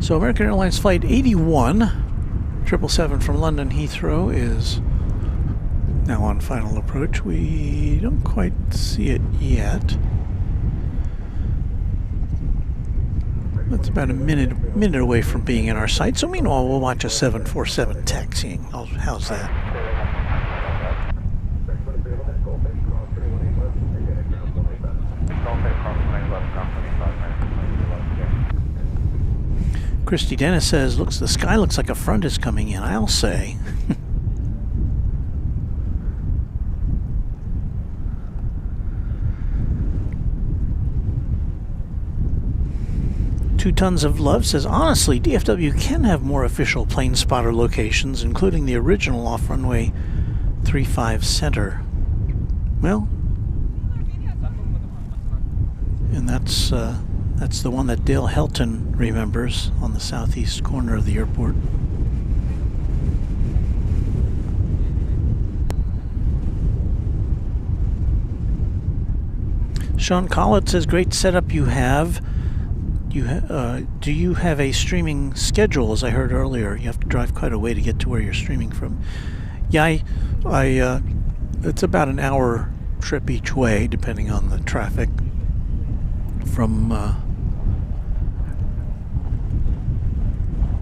So American Airlines Flight 81, 777 from London Heathrow, is now on final approach. We don't quite see it yet. It's about a minute away from being in our sight. So meanwhile, we'll watch a 747 taxiing. How's that? Christy Dennis says, the sky looks like a front is coming in. I'll say. 2 Tons of Love says, honestly, DFW can have more official plane spotter locations, including the original off-runway 35 center. Well, and that's the one that Dale Helton remembers on the southeast corner of the airport. Sean Collett says, great setup you have. Do you have a streaming schedule? As I heard earlier, you have to drive quite a way to get to where you're streaming from. Yeah, it's about an hour trip each way, depending on the traffic, from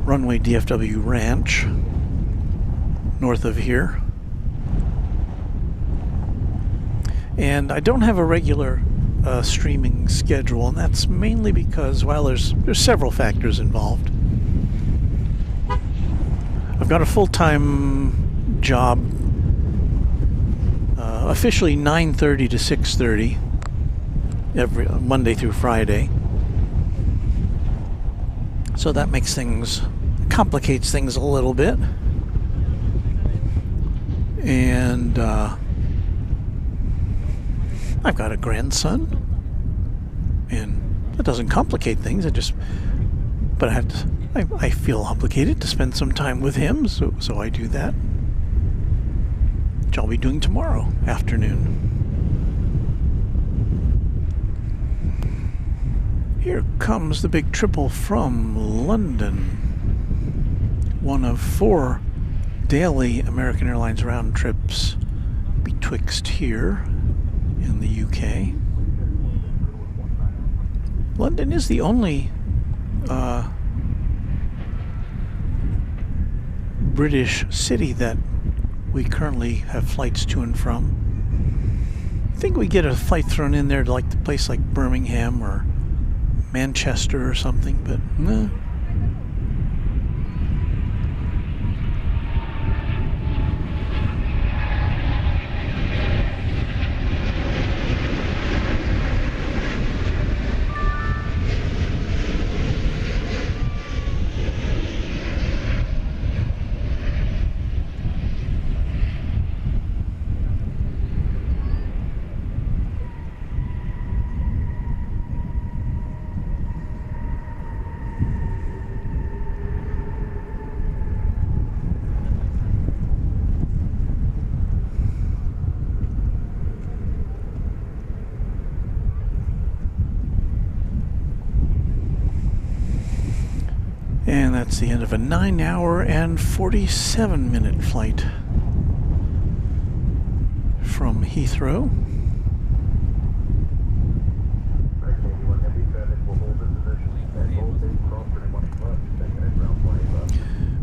Runway DFW Ranch, north of here. And I don't have a regular streaming schedule, and that's mainly because, well, there's several factors involved. I've got a full-time job, officially 9:30 to 6:30 every Monday through Friday, so that complicates things a little bit. And I've got a grandson, and that doesn't complicate things. But I feel obligated to spend some time with him, so I do that, which I'll be doing tomorrow afternoon. Here comes the big triple from London, one of 4 daily American Airlines round trips betwixt here in the UK. London is the only British city that we currently have flights to and from. I think we get a flight thrown in there to like the place like Birmingham or Manchester or something, but no. And that's the end of a 9-hour and 47-minute flight from Heathrow.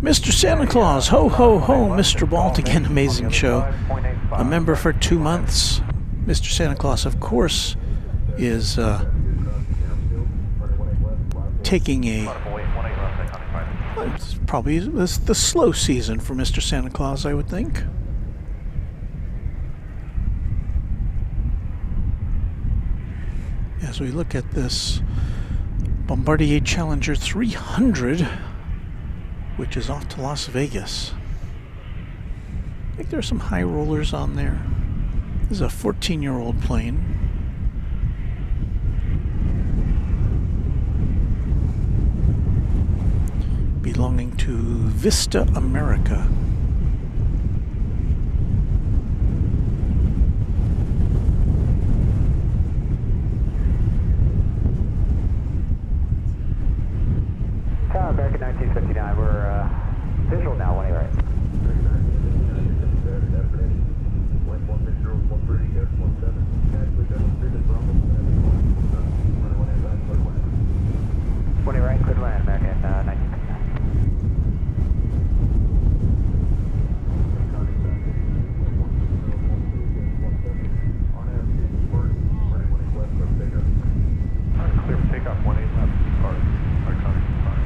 Mr. Santa Claus, ho ho ho, Mr. Balt again, amazing show. A member for 2 months. Mr. Santa Claus, of course, is taking it's probably the slow season for Mr. Santa Claus, I would think. As we look at this Bombardier Challenger 300, which is off to Las Vegas. I think there's some high rollers on there. This is a 14-year-old plane. Belonging to Vista America. American 1959, we're visual now, 1 right. Right, clear to land, American 1959. Clear for takeoff, 18 left, depart. Electronic depart.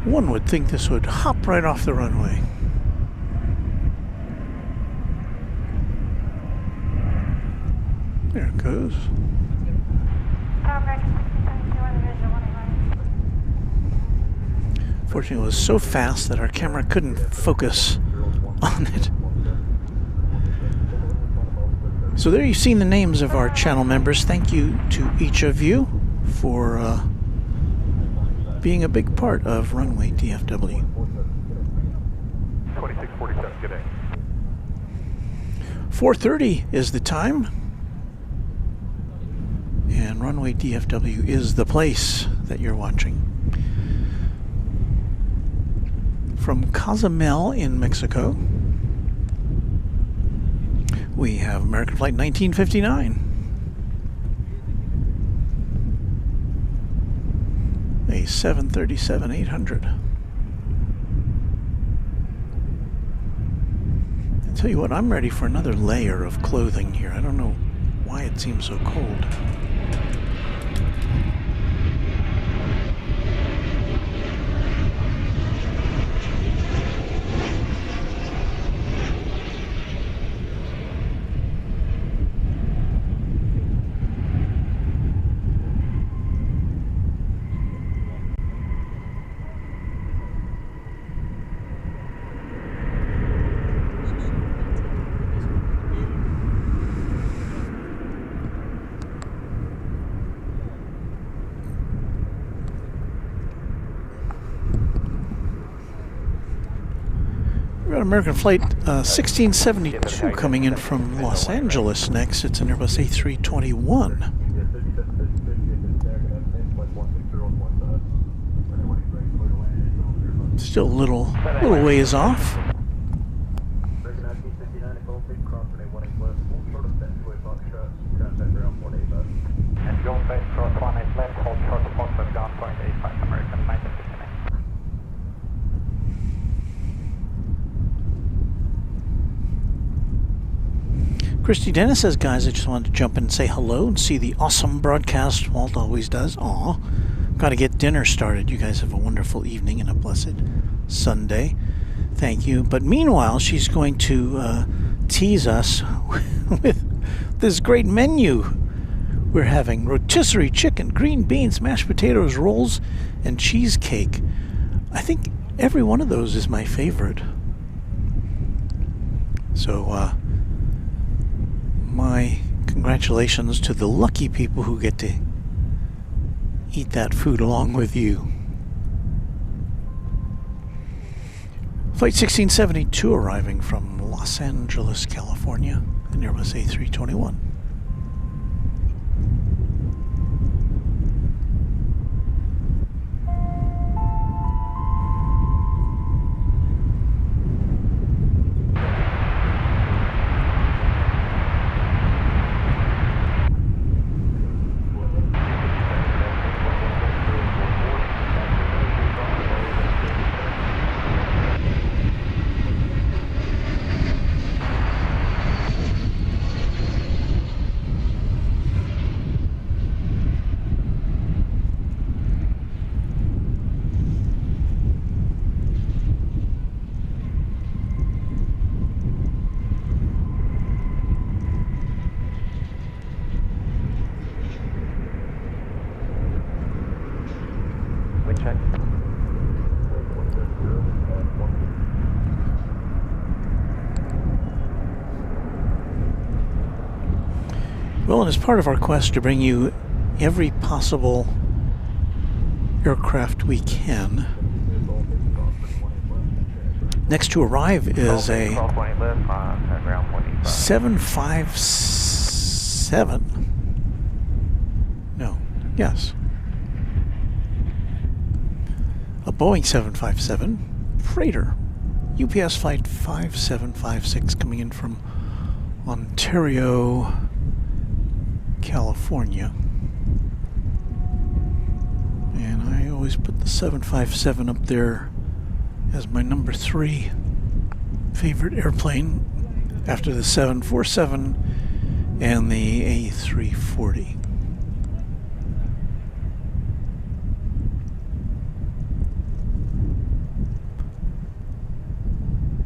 One would think this would hop right off the runway. There it goes. Fortunately, it was so fast that our camera couldn't focus on it. So there you've seen the names of our channel members. Thank you to each of you for being a big part of Runway DFW. 2647, good day. 4:30 is the time. And Runway DFW is the place that you're watching. From Cozumel in Mexico, we have American Flight 1959. A 737-800. I tell you what, I'm ready for another layer of clothing here. I don't know why it seems so cold. American Flight 1672 coming in from Los Angeles next. It's an Airbus A321. Still a little ways off. And go back cross 18 left, hold short of positive down point 85 American 1959. Christy Dennis says, guys, I just wanted to jump in and say hello and see the awesome broadcast Walt always does. Aw, got to get dinner started. You guys have a wonderful evening and a blessed Sunday. Thank you. But meanwhile, she's going to tease us with this great menu. We're having rotisserie chicken, green beans, mashed potatoes, rolls, and cheesecake. I think every one of those is my favorite. So, my congratulations to the lucky people who get to eat that food along with you. Flight 1672 arriving from Los Angeles, California, and Airbus A321. Check. Well, and as part of our quest to bring you every possible aircraft we can, next to arrive is a 757. No, yes. A Boeing 757 freighter, UPS flight 5756, coming in from Ontario, California. And I always put the 757 up there as my number 3 favorite airplane after the 747 and the A340.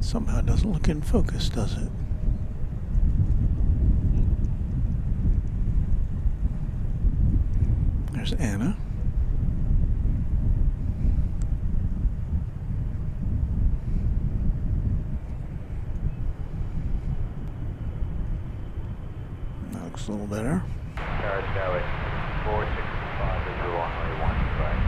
Somehow it doesn't look in focus, does it? There's Anna. That looks a little better. Tower 465 is the runway 15 right.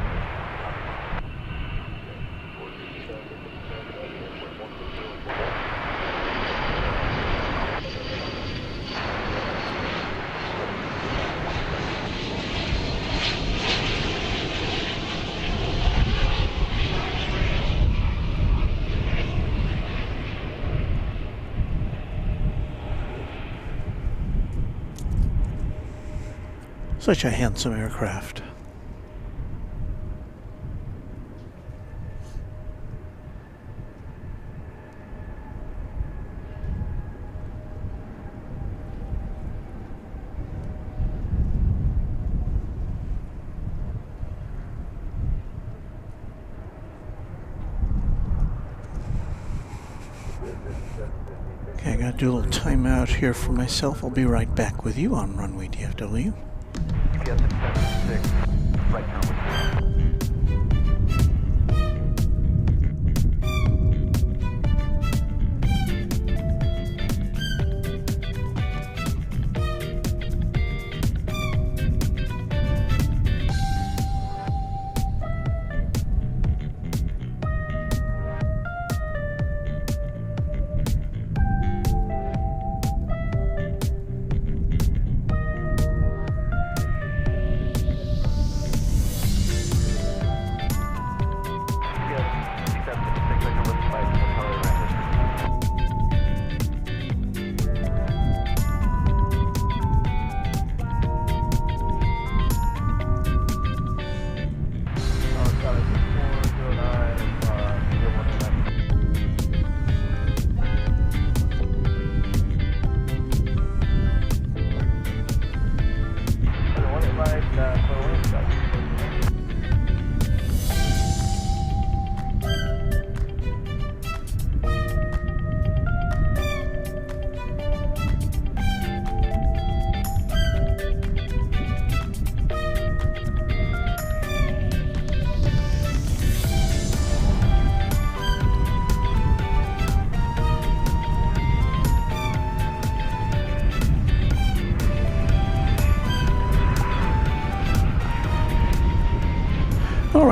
Such a handsome aircraft. Okay, I gotta do a little timeout here for myself. I'll be right back with you on Runway DFW. Yes, 76, right now.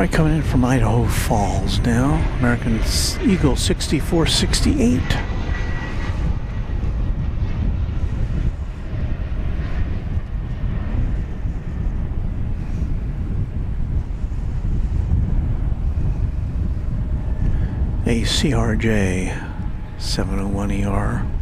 Alright, coming in from Idaho Falls now. American Eagle 6468. A CRJ 701ER.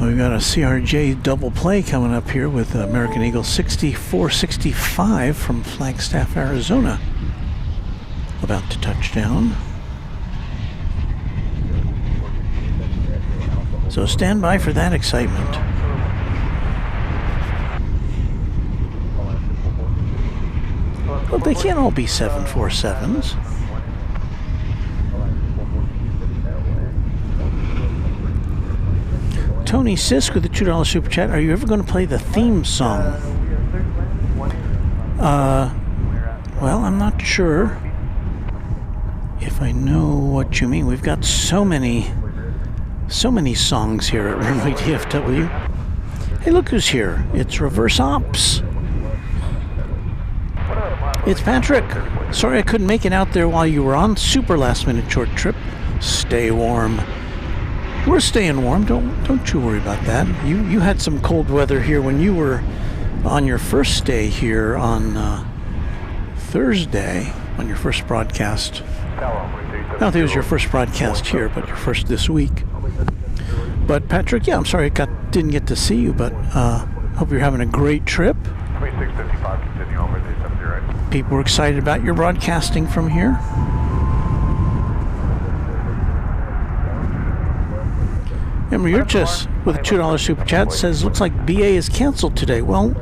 We've got a CRJ double play coming up here with American Eagle 6465 from Flagstaff, Arizona. About to touch down. So stand by for that excitement. But they can't all be 747s. Tony Sisk with the $2 super chat. Are you ever going to play the theme song? Well, I'm not sure if I know what you mean. We've got so many songs here at Runway DFW. Hey, look who's here. It's Reverse Ops. It's Patrick. Sorry I couldn't make it out there while you were on super last minute short trip. Stay warm. We're staying warm. Don't you worry about that. You had some cold weather here when you were on your first day here on Thursday on your first broadcast. I don't think it was your first broadcast here, but your first this week. But Patrick, yeah, I'm sorry I didn't get to see you, but hope you're having a great trip. People were excited about your broadcasting from here. Remember, you're just with a $2 super chat says looks like BA is canceled today. Well,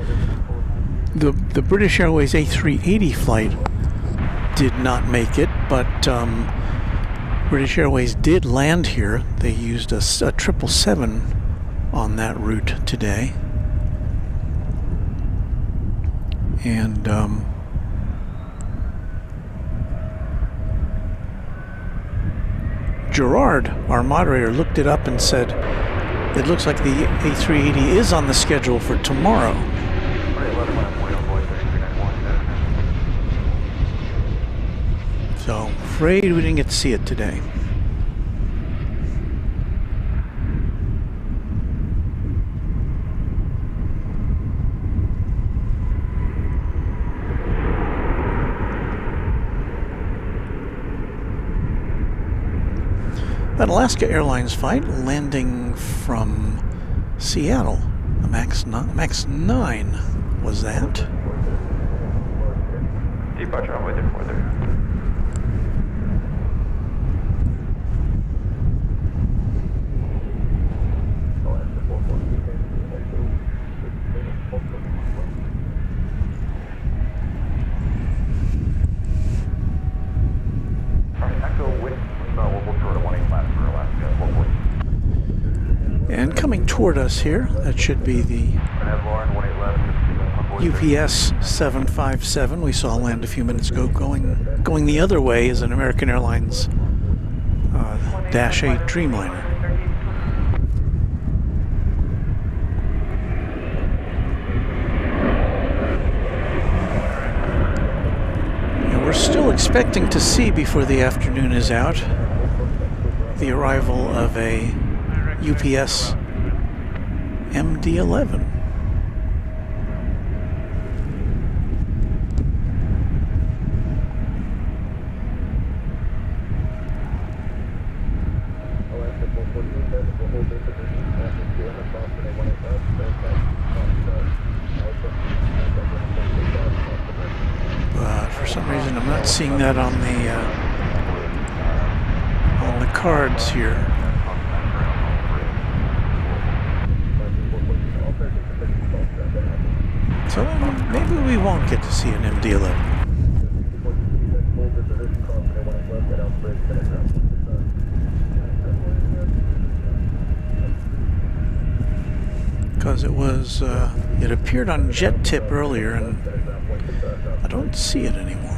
the British Airways A380 flight did not make it, but British Airways did land here. They used a 777 on that route today. And Gerard, our moderator, looked it up and said it looks like the A380 is on the schedule for tomorrow. So, afraid we didn't get to see it today. That Alaska Airlines flight landing from Seattle, a Max 9 was that. Departure runway 343. And coming toward us here, that should be the UPS 757 we saw land a few minutes ago. Going the other way is an American Airlines Dash 8 Dreamliner. And we're still expecting to see before the afternoon is out the arrival of a UPS MD-11. But for some reason I'm not seeing that on the cards here. So maybe we won't get to see an MD-11. Because it appeared on Jet Tip earlier, and I don't see it anymore.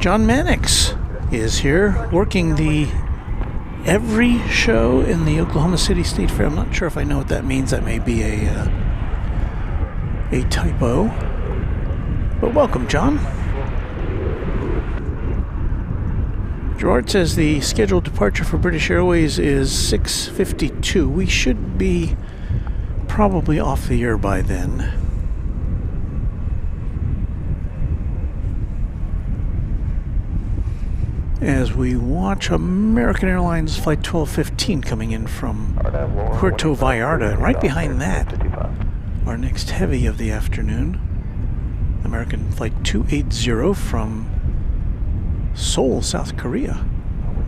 John Mannix is here working the every show in the Oklahoma City State Fair. I'm not sure if I know what that means. That may be a typo. But welcome, John. Gerard says the scheduled departure for British Airways is 6:52. We should be probably off the air by then. As we watch American Airlines Flight 1215 coming in from Puerto Vallarta, and right behind that, our next heavy of the afternoon, American Flight 280 from Seoul, South Korea,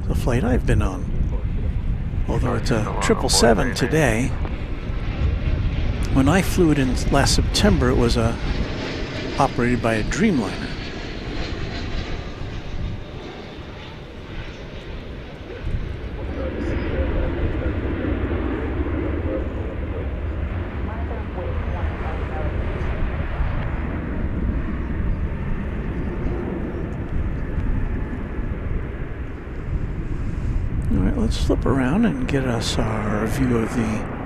the flight I've been on. Although it's a 777 today. When I flew it in last September, it was operated by a Dreamliner. Alright, let's flip around and get us our view of the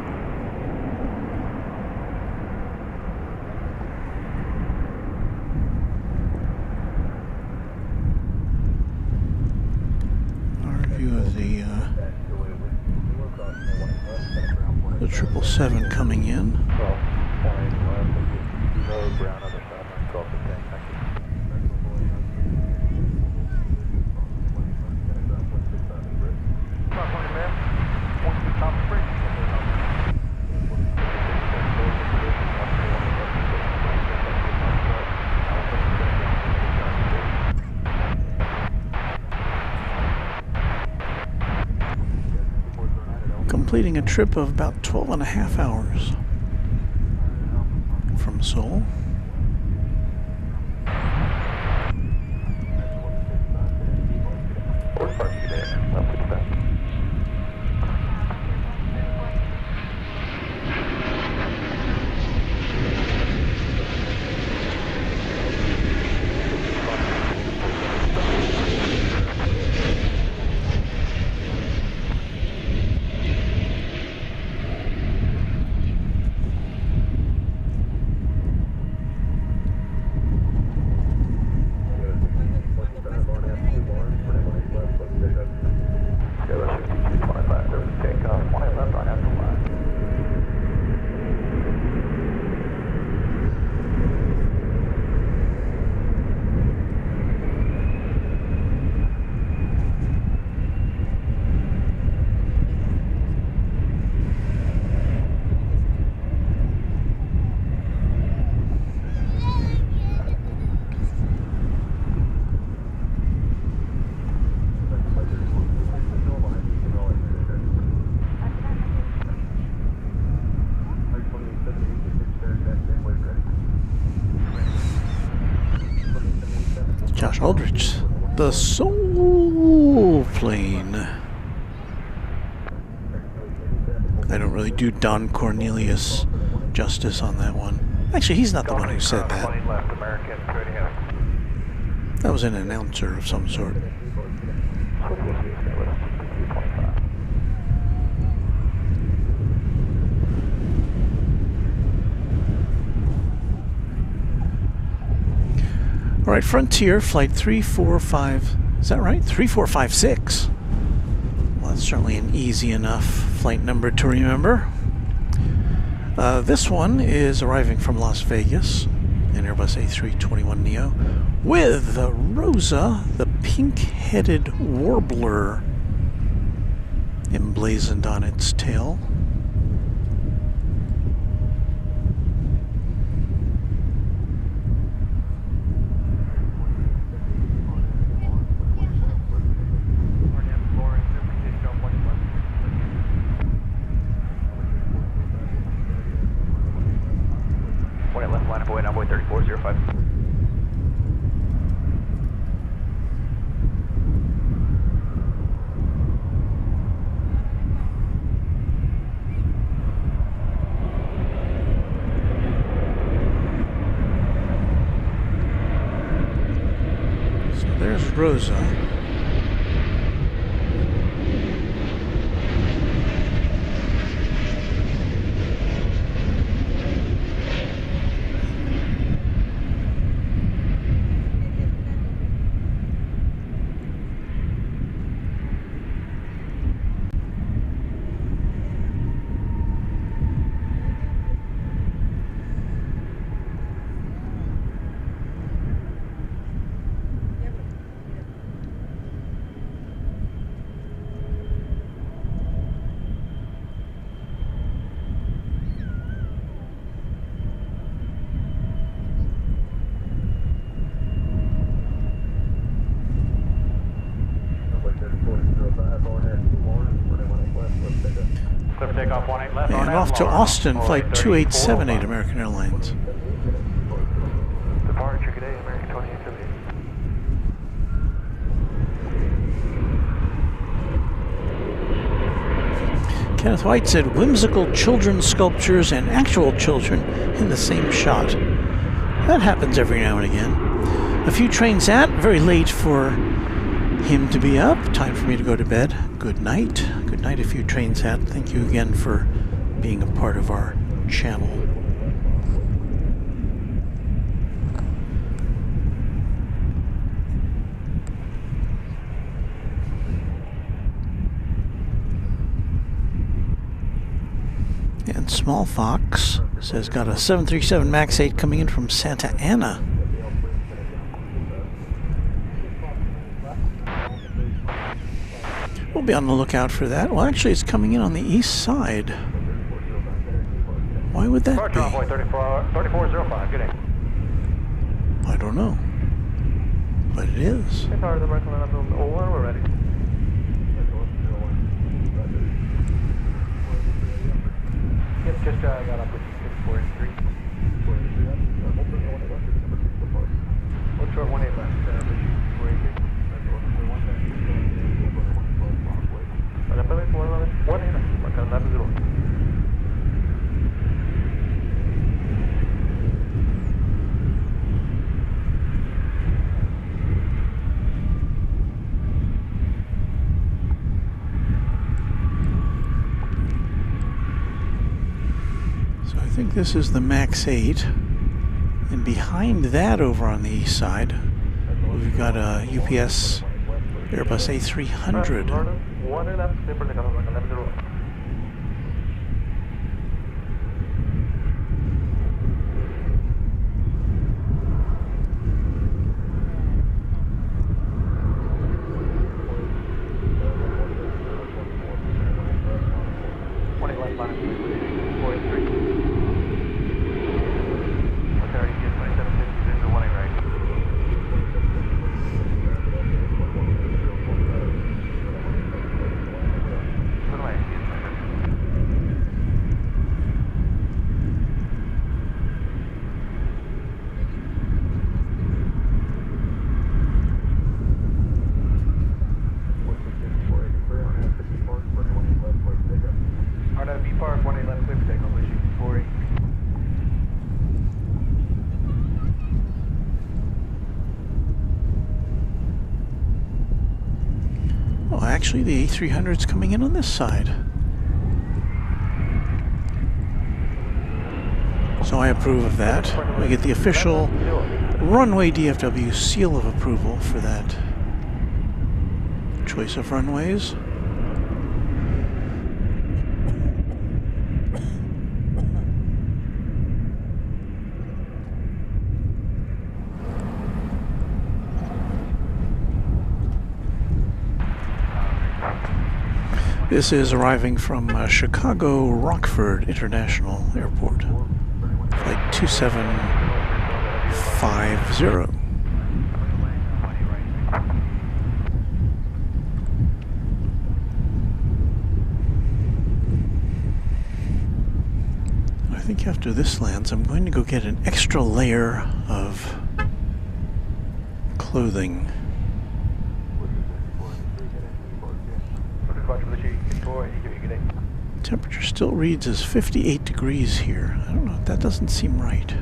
the 777 coming in. Completing a trip of about 12 and a half hours from Seoul. Josh Aldrich, the Soul Plane. I don't really do Don Cornelius justice on that one. Actually, he's not the one who said that. That was an announcer of some sort. All right, Frontier Flight 345, is that right? 3456. Well, that's certainly an easy enough flight number to remember. This one is arriving from Las Vegas, an Airbus A321neo, with Rosa, the pink-headed warbler, emblazoned on its tail. there's Rosa. And off to Austin, flight 2878, American Airlines. Departure, good day, American 2878. Kenneth White said, whimsical children's sculptures and actual children in the same shot. That happens every now and again. A few trains out, very late for him to be up. Time for me to go to bed. Good night. Good night, a few trains out. Thank you again for being a part of our channel. And Small Fox says got a 737 MAX 8 coming in from Santa Ana. We'll be on the lookout for that. Well, actually, it's coming in on the east side. Why would that be? 3405, good day. I don't know. But it is. We're ready. Yep, just got up with 643. What's our 18 left? 483. So I think this is the MAX 8. And behind that over on the east side, we've got a UPS Airbus A300. Actually, the A300 is coming in on this side. So I approve of that. We get the official Runway DFW seal of approval for that choice of runways. This is arriving from Chicago Rockford International Airport, flight 2750. I think after this lands, I'm going to go get an extra layer of clothing. Temperature still reads as 58 degrees here. I don't know, that doesn't seem right.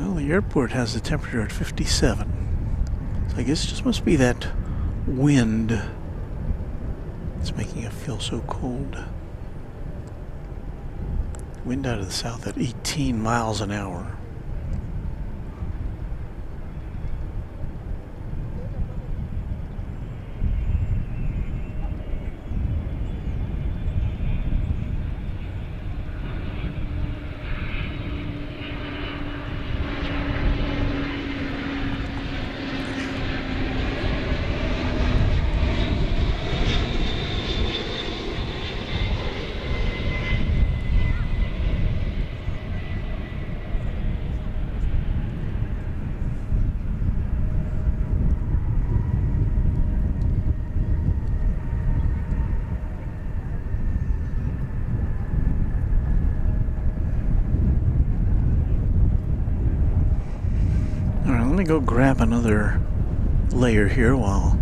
Well, the airport has the temperature at 57. So I guess it just must be that wind. It's making it feel so cold. Wind out of the south at 18 miles an hour. Let me go grab another layer here while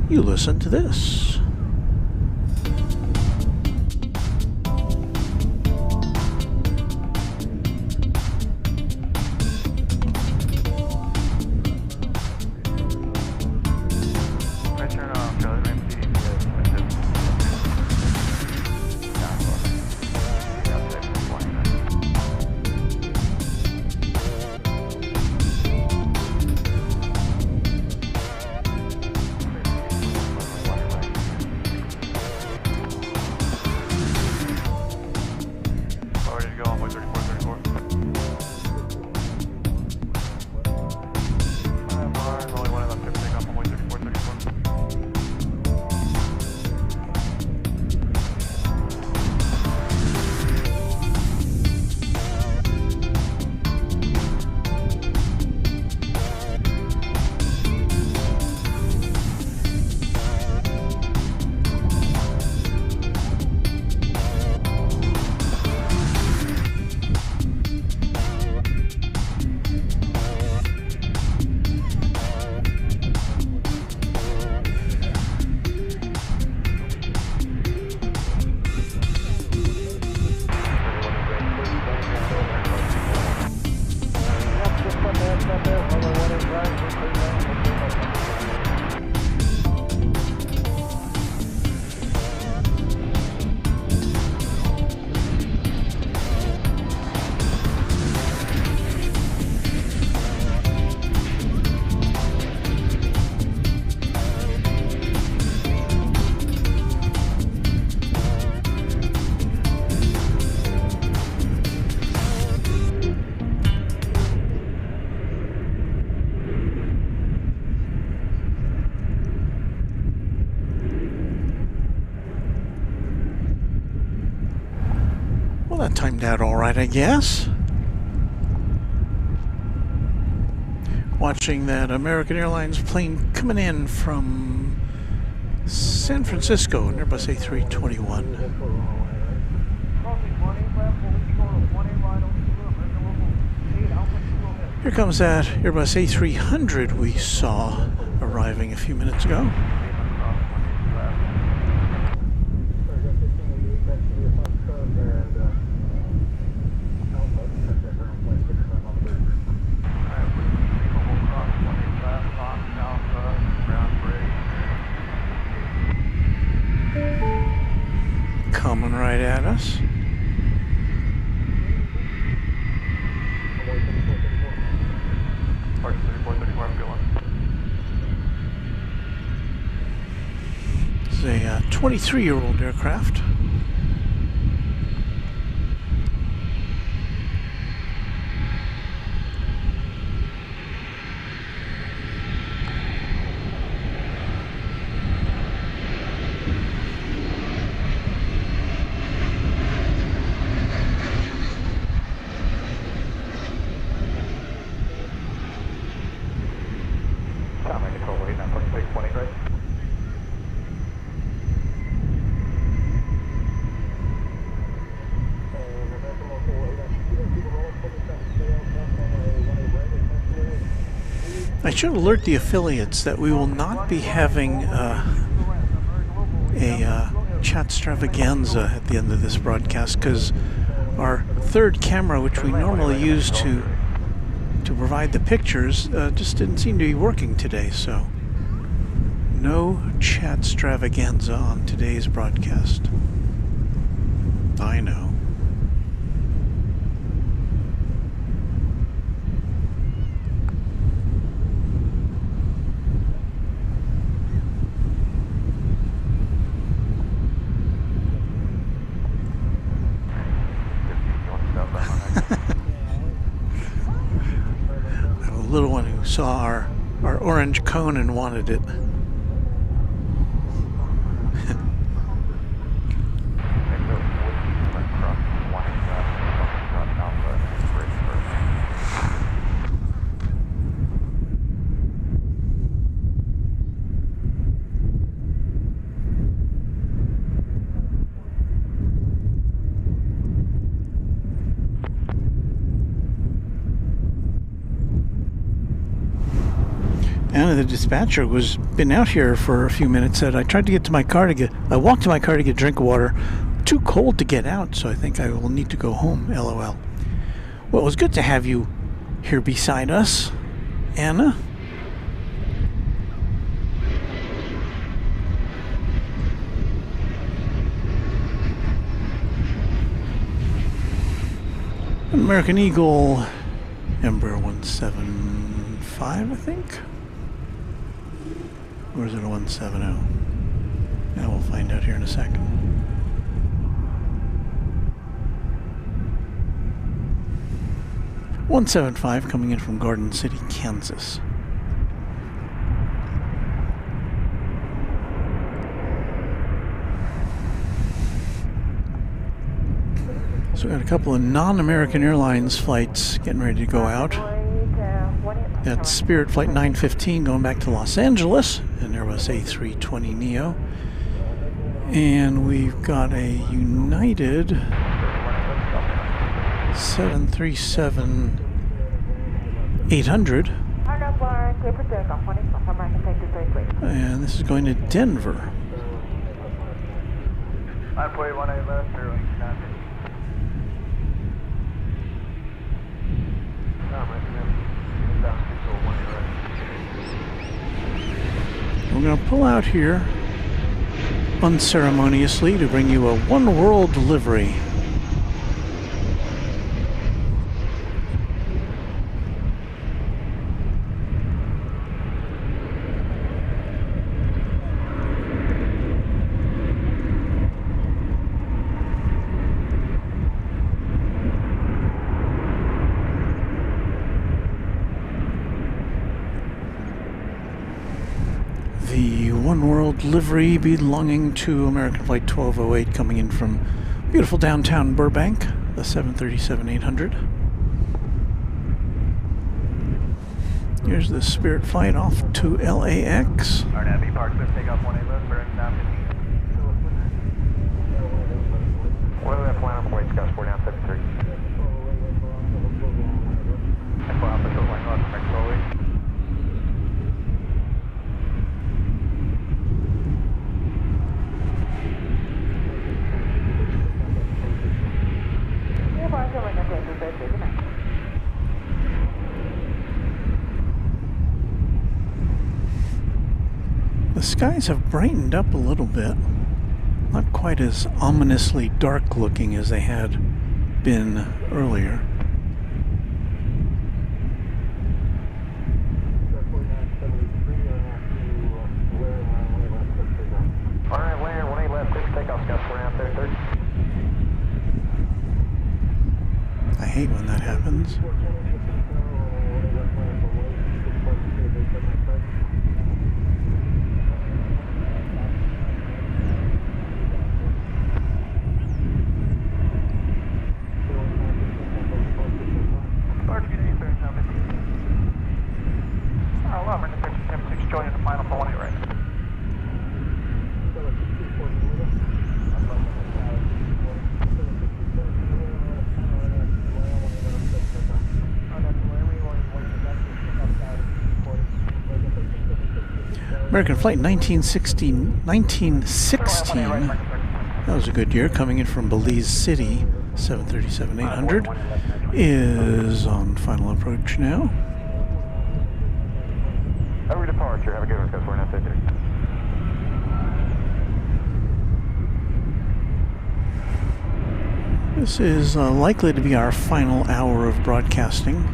you listen to this. Well, that timed out all right, I guess. Watching that American Airlines plane coming in from San Francisco, Airbus A321. Here comes that Airbus A300 we saw arriving a few minutes ago. Coming right at us. It's a 23-year-old aircraft. I should alert the affiliates that we will not be having a chatstravaganza at the end of this broadcast, because our third camera, which we normally use to to provide the pictures just didn't seem to be working today, so no chat extravaganza on today's broadcast. I know. A little one who saw our orange cone and wanted it. And the dispatcher was been out here for a few minutes. Said I tried to get to my car I walked to my car to get a drink of water. Too cold to get out, so I think I will need to go home. LOL. Well, it was good to have you here beside us, Anna. American Eagle, Embraer 175, I think. Or is it a 170? Yeah, we'll find out here in a second. .175 coming in from Garden City, Kansas. So we got a couple of non-American Airlines flights getting ready to go out. That's Spirit Flight 915 going back to Los Angeles, an Airbus A320neo. And we've got a United 737-800. And this is going to Denver. We're going to pull out here unceremoniously to bring you a One World delivery. The One World livery belonging to American Flight 1208 coming in from beautiful downtown Burbank, the 737-800. Here's the Spirit flight off to LAX. Our Navy Park, let's take off 18 left, bearing 915. What are that flying on the way, Scott 4 down 73? That's why I'm going to flying off from slowly. The skies have brightened up a little bit. Not quite as ominously dark looking as they had been earlier. Alright, layer 18 left, 6 takeoff, Scott 4 down 33. I hate when that happens. Joining the final for 1 right. American Flight 1916. That was a good year, coming in from Belize City, 737-800 is on final approach now. Over departure. Have a good one, because we're not there. This is likely to be our final hour of broadcasting.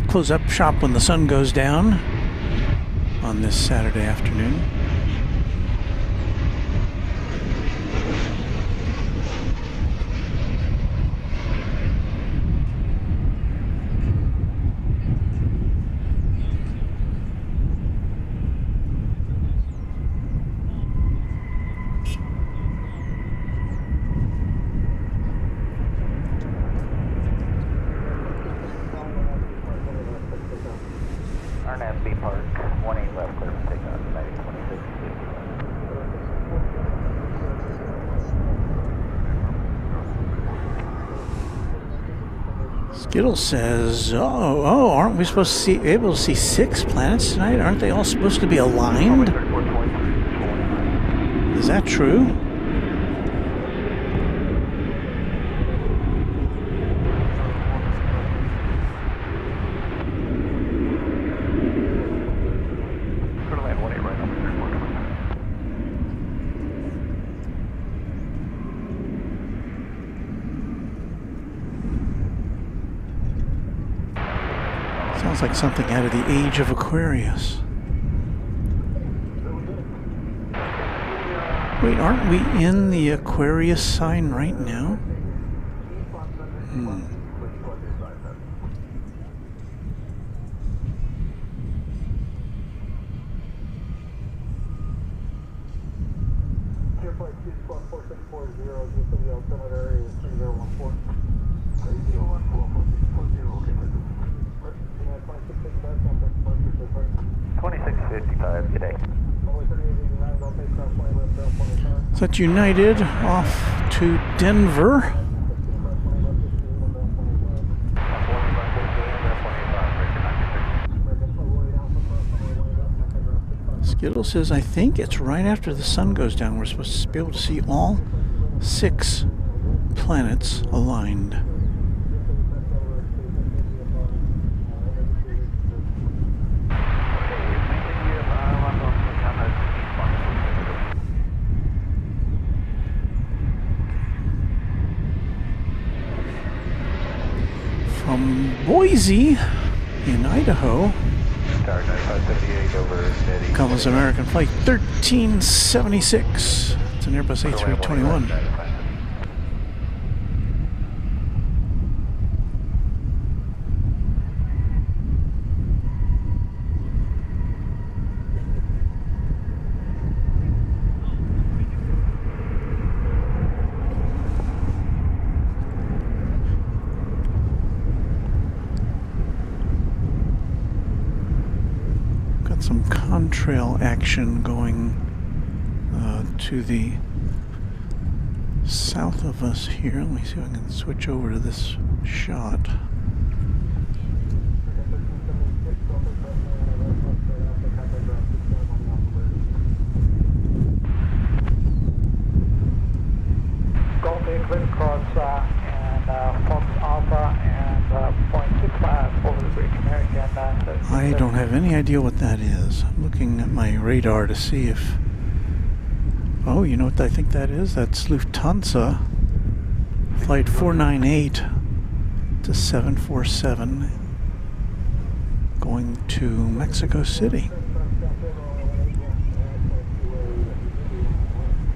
Close up shop when the sun goes down on this Saturday afternoon. RNAV Park, 18 left, clear for takeoff, United 2650. Skittle says, oh, aren't we supposed to able to see 6 planets tonight? Aren't they all supposed to be aligned? Is that true? Sounds like something out of the age of Aquarius. Wait, aren't we in the Aquarius sign right now? So that's United off to Denver. Skittle says, I think it's right after the sun goes down. We're supposed to be able to see all 6 planets aligned. From Boise in Idaho comes American Flight 1376. It's an Airbus A321. Some contrail action going to the south of us here. Let me see if I can switch over to this shot. Golf 8 clear across and Fox Alpha and 0.65 over the bridge, American. I don't have any idea what that is. I'm looking at my radar to see if... Oh, you know what I think that is? That's Lufthansa Flight 498 to 747 going to Mexico City.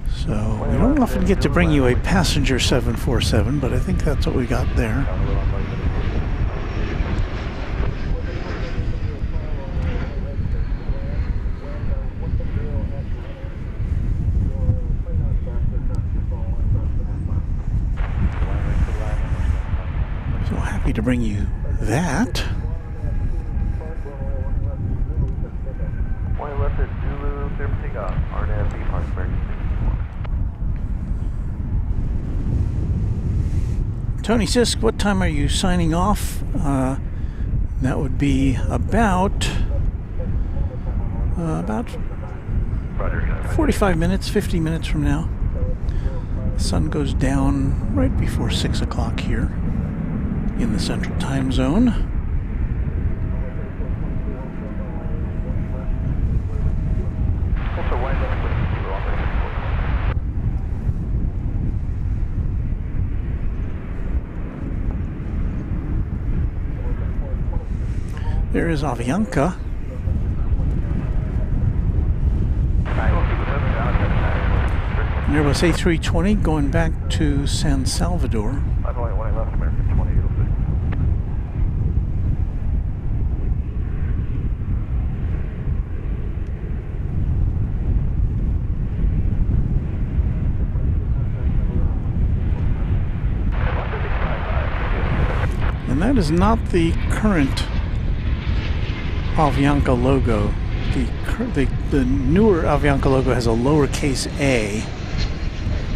So, we don't often get to bring you a passenger 747, but I think that's what we got there. So happy to bring you that. One left at Zulu, clear for takeoff. RNAV Park, American 64. Tony Sisk, what time are you signing off? That would be about Roger, 45 minutes, 50 minutes from now. The sun goes down right before 6 o'clock here in the Central Time Zone. Also, wide limit with the runway. There is Avianca. An Airbus A320 going back to San Salvador. I've only one left, American 20. It'll be. And that is not the current Avianca logo. The newer Avianca logo has a lowercase a,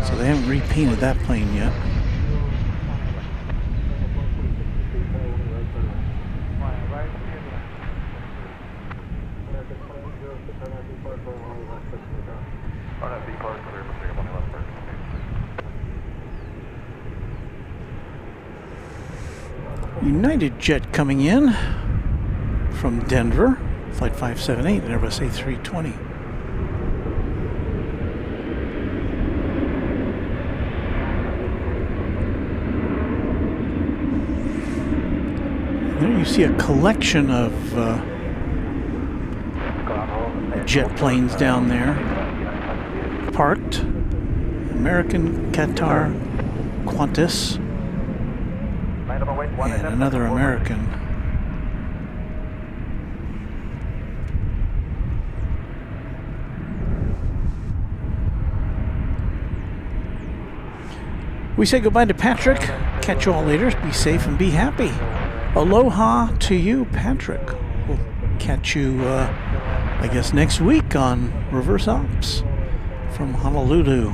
so they haven't repainted that plane yet. United Jet coming in from Denver, Flight 578, an Airbus A320. There you see a collection of jet planes down there, parked. American, Qatar, Qantas, and another American. We say goodbye to Patrick. Catch you all later. Be safe and be happy. Aloha to you, Patrick. We'll catch you, I guess, next week on Reverse Ops from Honolulu.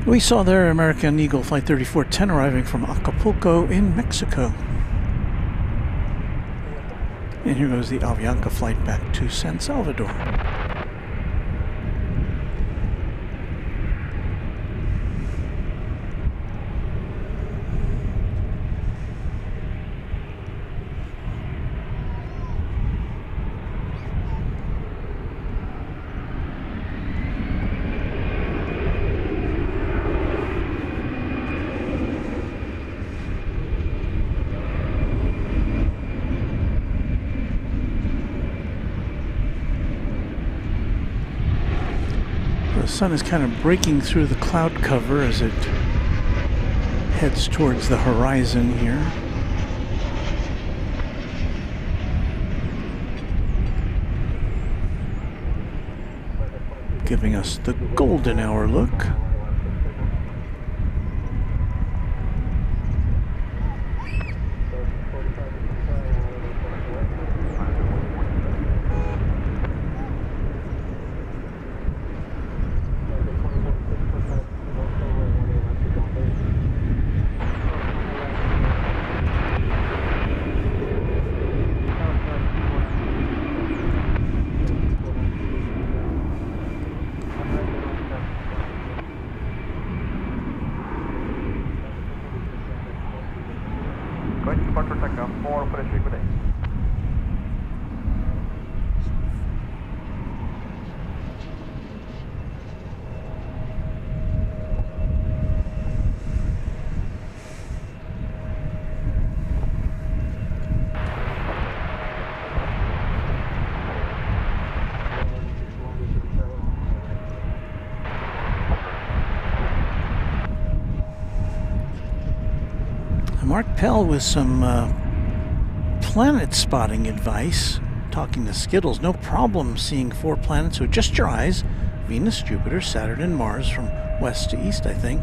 We saw there American Eagle Flight 3410 arriving from Acapulco in Mexico. And here goes the Avianca flight back to San Salvador. The sun is kind of breaking through the cloud cover as it heads towards the horizon here. Giving us the golden hour look. Mark Pell with some planet spotting advice. talking to Skittles, no problem seeing 4 planets with just your eyes. Venus, Jupiter, Saturn, and Mars from west to east, I think.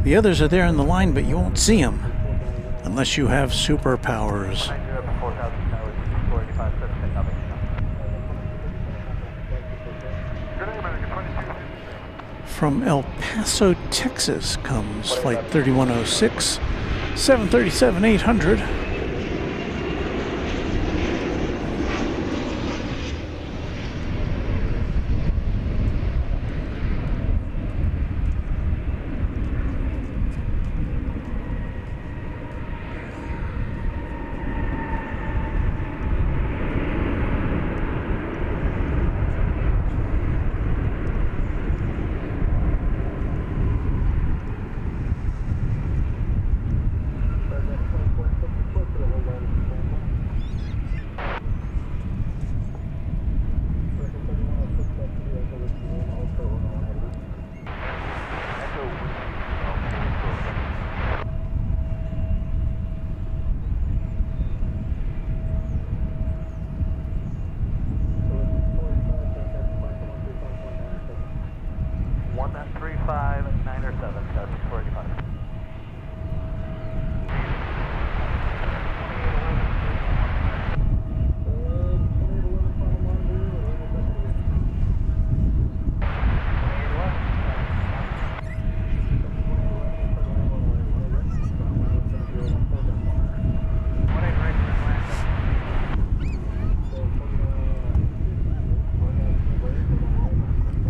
The others are there in the line, but you won't see them unless you have superpowers. From El Paso, Texas comes Flight 3106, 737-800.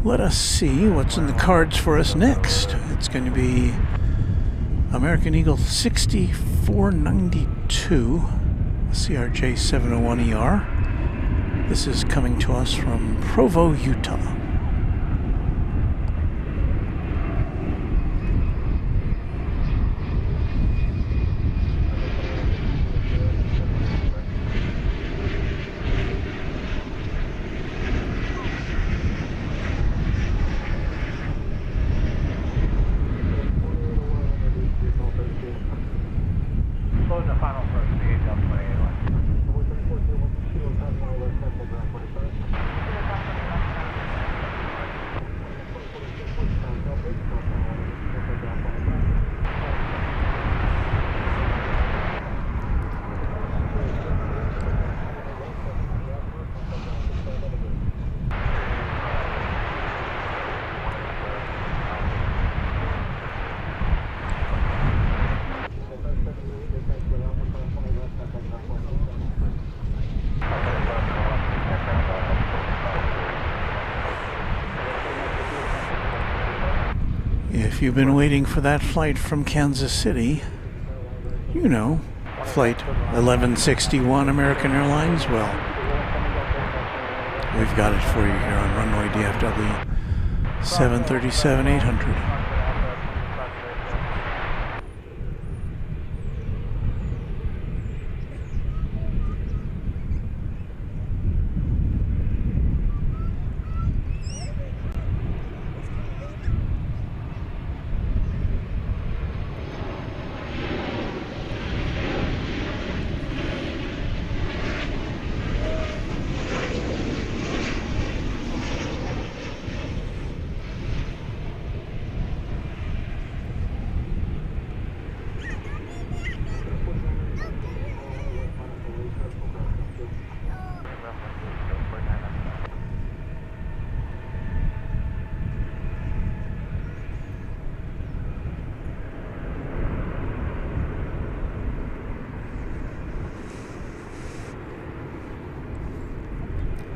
Let us see what's in the cards for us next. It's going to be American Eagle 6492, CRJ 701ER. This is coming to us from Provo, Utah. If you've been waiting for that flight from Kansas City, you know, Flight 1161 American Airlines, well, we've got it for you here on Runway DFW 737-800.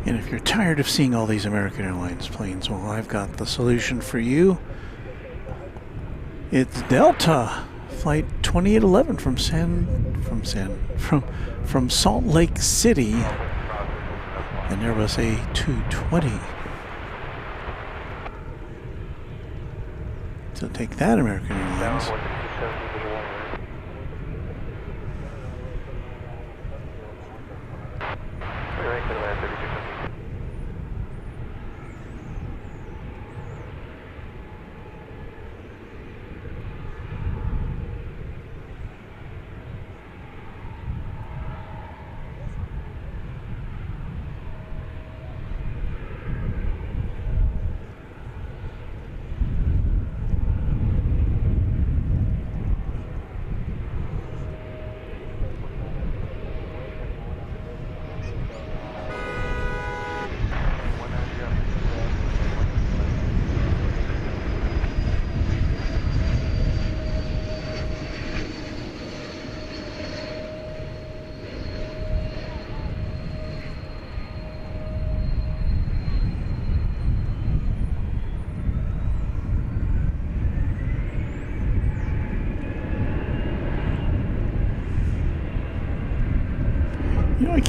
And if you're tired of seeing all these American Airlines planes, well, I've got the solution for you. It's Delta, Flight 2811 from Salt Lake City, an Airbus A220. So take that, American Airlines.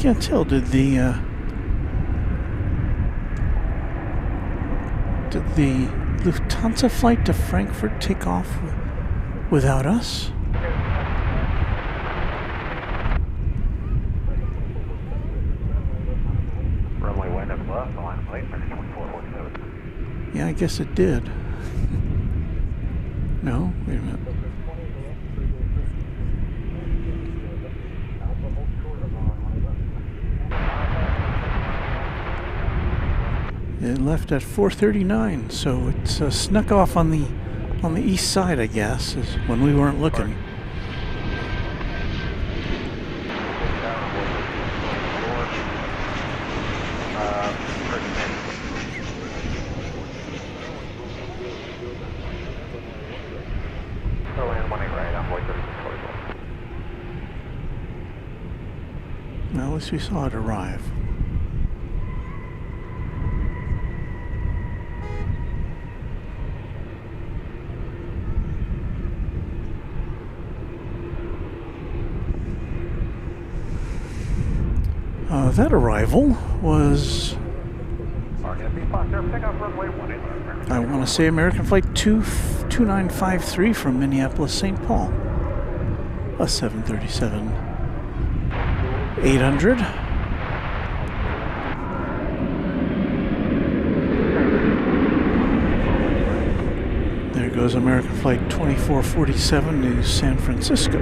can't tell. Did the Lufthansa flight to Frankfurt take off without us? Runway wind up left, line of plate, 2447. Yeah, I guess it did. No, wait a minute. It left at 4:39, so it's snuck off on the east side, I guess, is when we weren't looking. Well, at least we saw it arrive. That arrival was, I want to say, American Flight 2953 from Minneapolis, St. Paul. A 737-800. There goes American Flight 2447 to San Francisco.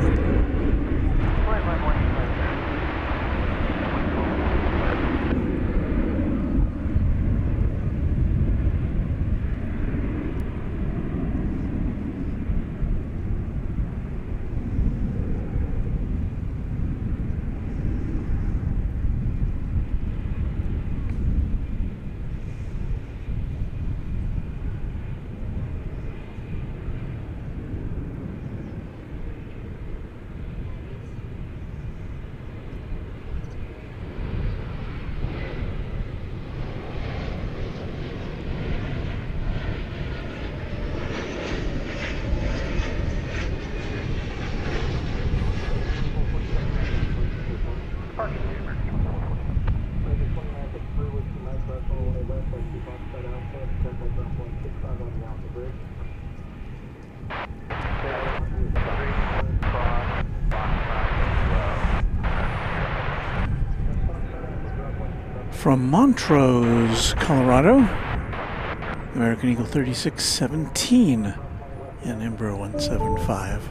From Montrose, Colorado, American Eagle 3617 and Embraer 175.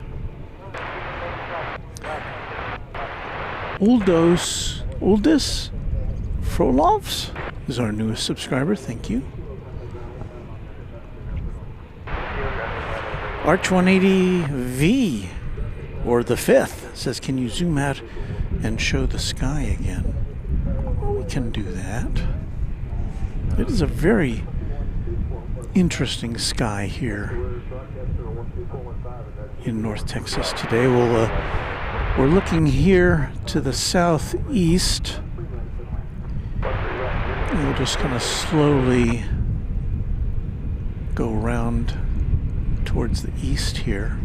Uldis Frolovs is our newest subscriber. Thank you. Arch 180V, or the fifth, says, can you zoom out and show the sky again? Well, we can do that. It is a very interesting sky here in North Texas today. We're looking here to the southeast. We'll just kind of slowly go around towards the east here.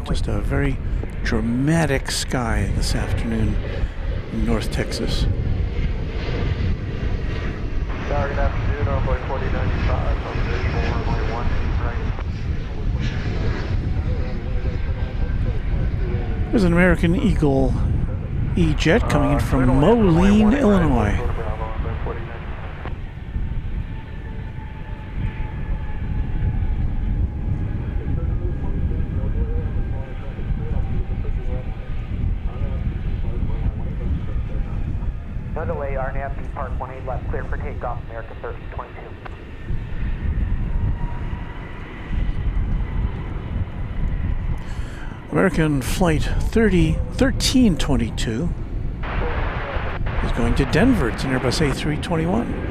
Just a very dramatic sky this afternoon in North Texas. Good afternoon, runway 4095, on visual runway 1, right. There's an American Eagle E-Jet coming in from Moline, Illinois. No delay, RNAV Park 18 left, clear for takeoff, American 1322. American Flight 1322 is going to Denver. It's an Airbus A321.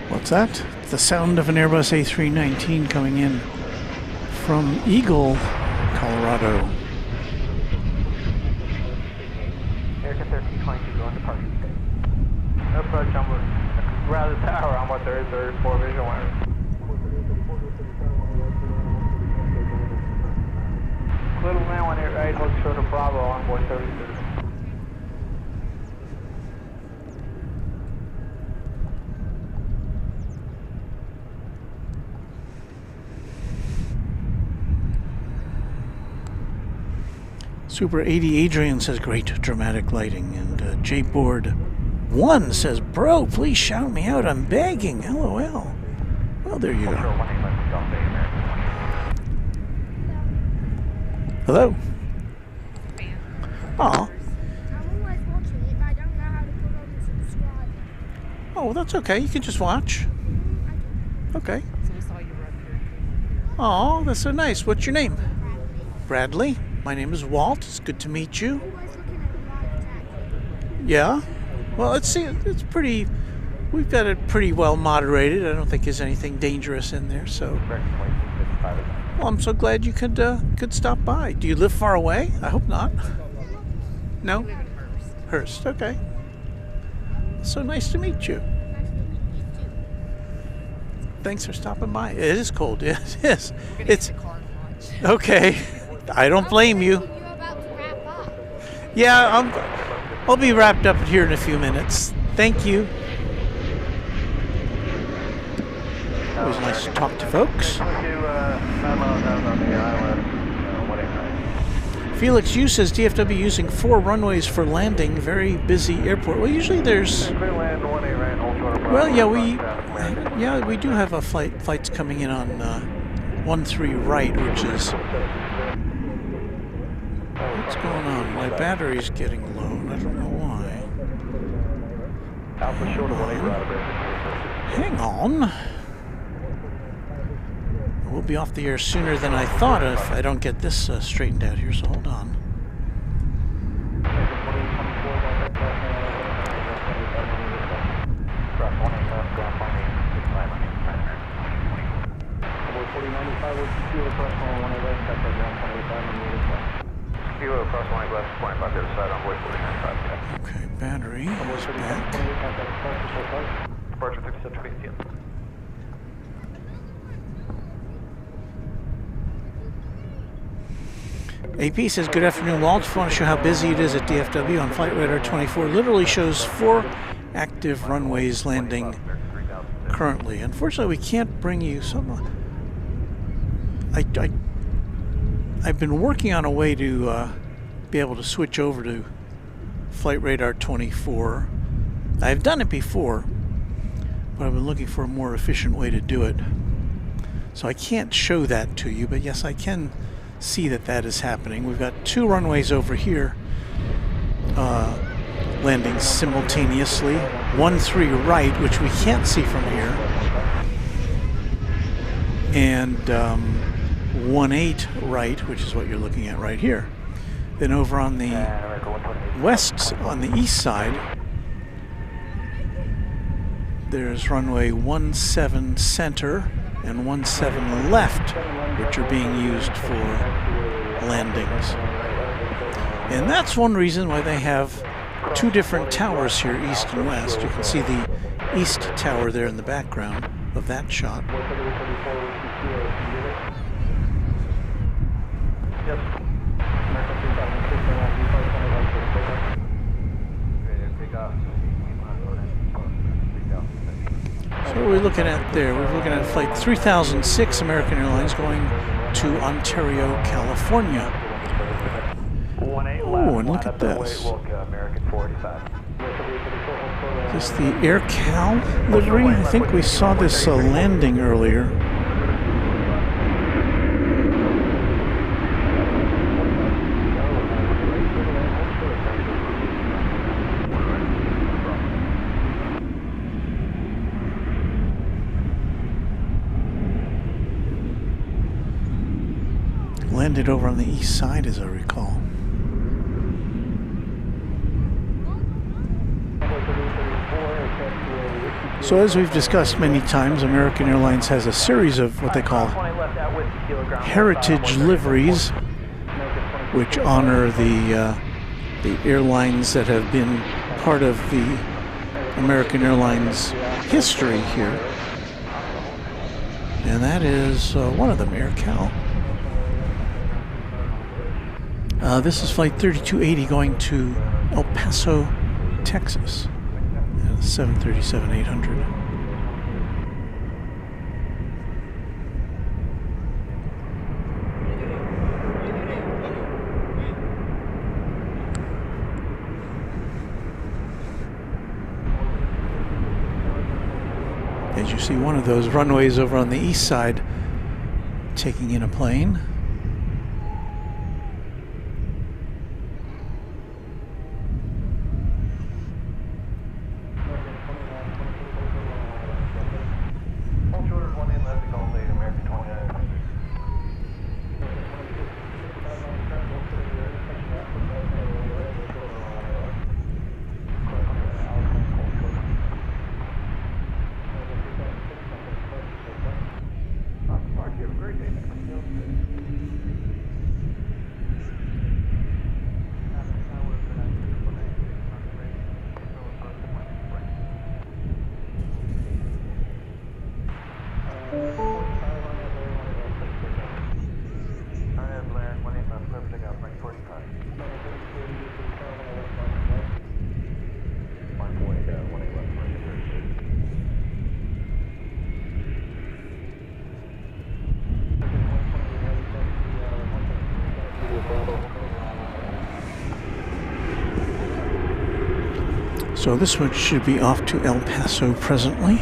What's that? The sound of an Airbus A319 coming in from Eagle, Colorado. American 1322 going to parking space. Approach on rather tower on 134 visual line. Little man 188 looks short of Bravo on 132. Super 80 Adrian says great dramatic lighting, and J Board 1 says, bro, please shout me out, I'm begging, LOL. Well, there you go. Hello. Aw. Oh, that's okay, you can just watch. Okay. Oh, that's so nice. What's your name? Bradley. My name is Walt. It's good to meet you. Yeah? Well, let's see. It's pretty... We've got it pretty well moderated. I don't think there's anything dangerous in there, so... Well, I'm so glad you could stop by. Do you live far away? I hope not. No? Hearst. Okay. So nice to meet you. Thanks for stopping by. It is cold. It is. It's... Okay. I don't blame you. Yeah, I'll be wrapped up here in a few minutes. Thank you. Always nice to talk to folks. Felix Yu says DFW using 4 runways for landing. Very busy airport. Well, usually there's... Well, yeah, we do have a flights coming in on 13 right, which is... What's going on? My battery's getting low, and I don't know why. Hang on. We'll be off the air sooner than I thought if I don't get this straightened out here, so hold on. Okay, battery is back. AP says, good afternoon, Walt. Just want to show how busy it is at DFW on Flight Radar 24. Literally shows 4 active runways landing currently. Unfortunately, we can't bring you some... I've been working on a way to be able to switch over to Flight Radar 24. I've done it before, but I've been looking for a more efficient way to do it. So I can't show that to you, but yes, I can see that that is happening. We've got 2 runways over here landing simultaneously. 13 right, which we can't see from here, and 18 right, which is what you're looking at right here. Then over on the on the east side, there's runway 17 center and 17 left, which are being used for landings. And that's one reason why they have 2 different towers here, east and west. You can see the east tower there in the background of that shot. So what are we looking at there? We're looking at flight 3006 American Airlines going to Ontario, California. Oh, and look at this. Is this the AirCal livery? I think we saw this landing earlier. Landed over on the east side, as I recall. So as we've discussed many times, American Airlines has a series of what they call heritage liveries, which honor the airlines that have been part of the American Airlines history here. And that is one of them, Air Cal. This is flight 3280 going to El Paso, Texas. 737-800. As you see, one of those runways over on the east side taking in a plane. So this one should be off to El Paso presently.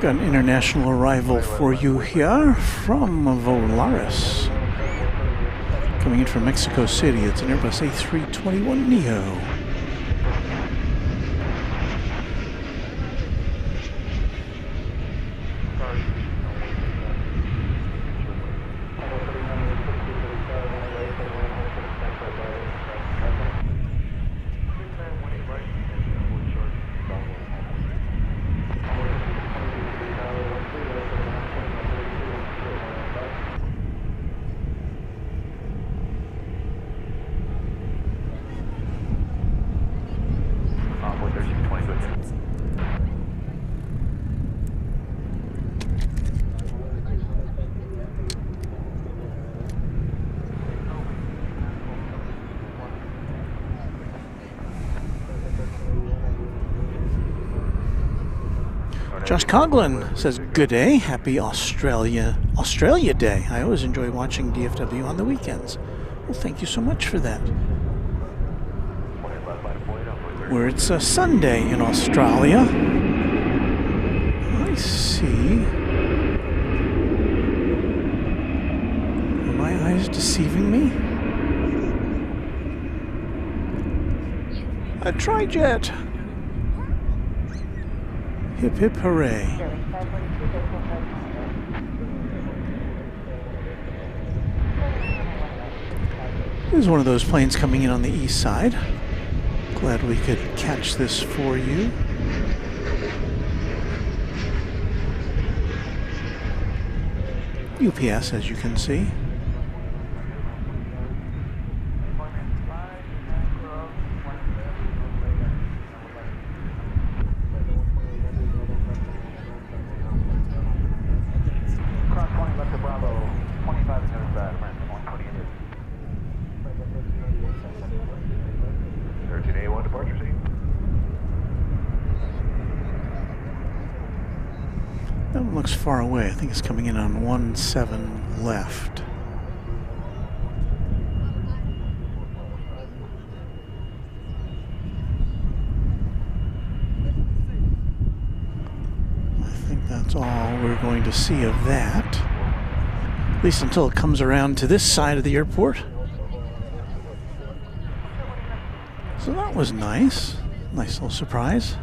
Got an international arrival for you here from Volaris. Coming in from Mexico City, it's an Airbus A321neo. Josh Coughlin says, good day, happy Australia Day. I always enjoy watching DFW on the weekends. Well, thank you so much for that. Where it's a Sunday in Australia. I see. Are my eyes deceiving me? A tri-jet. Hip hip hooray. This is one of those planes coming in on the east side. Glad we could catch this for you. UPS, as you can see. Cross 20 left to Bravo, 25 minutes back, American 128. 13A1 departure seat. That one looks far away. I think it's coming in on 17 left. I think that's all we're going to see of that. At least until it comes around to this side of the airport. So that was nice. Nice little surprise.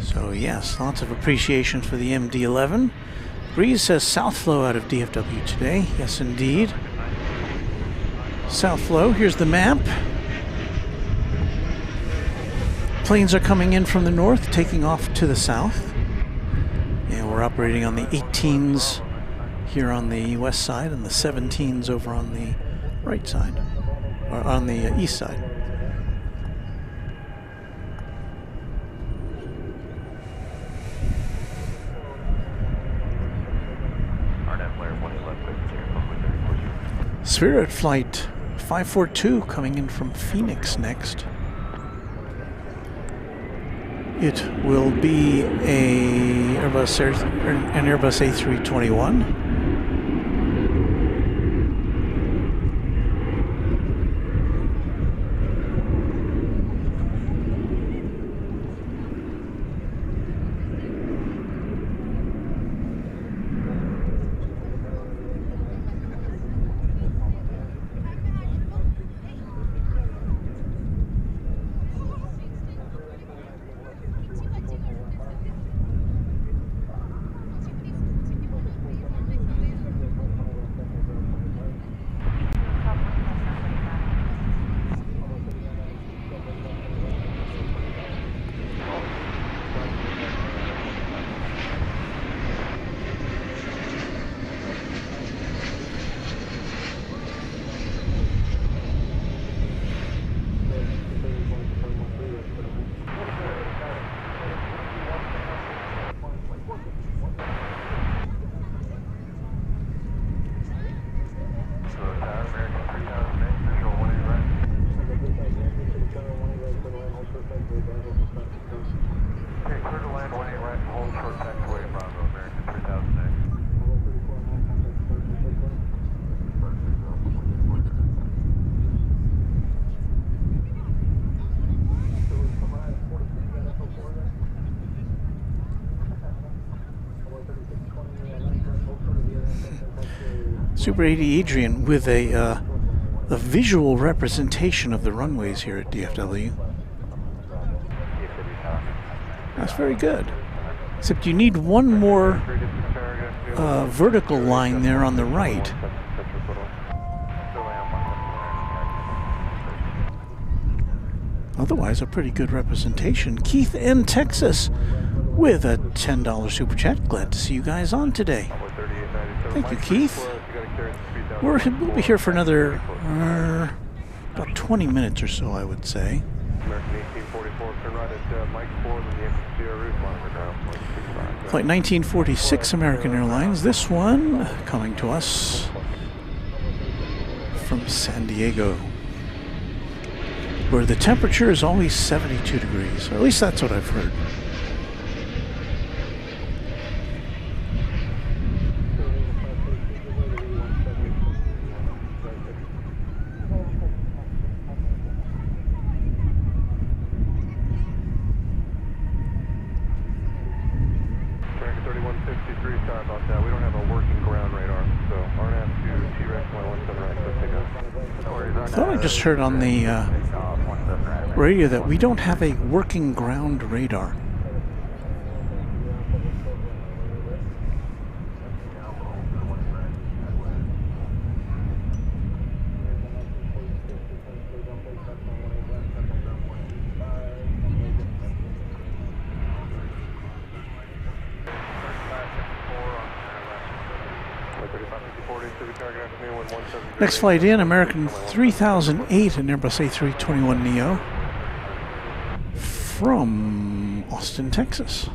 So yes, lots of appreciation for the MD-11. Breeze says south flow out of DFW today. Yes, indeed. South flow, here's the map. Planes are coming in from the north, taking off to the south. And we're operating on the 18s here on the west side and the 17s over on the right side, or on the east side. Spirit Flight 542 coming in from Phoenix next. It will be an Airbus A321. Super 80 Adrian with a visual representation of the runways here at DFW. That's very good. Except you need one more vertical line there on the right. Otherwise, a pretty good representation. Keith in Texas with a $10 super chat. Glad to see you guys on today. Thank you, Keith. We'll be here for another about 20 minutes or so, I would say. American 1844, turn right at Mike 4, then the Sierra route, monitor ground, 165. Flight 1946 American Airlines. This one coming to us from San Diego, where the temperature is always 72 degrees, or at least that's what I've heard. I just heard on the radio that we don't have a working ground radar. Next flight in, American 3008 and Airbus A321neo from Austin, Texas.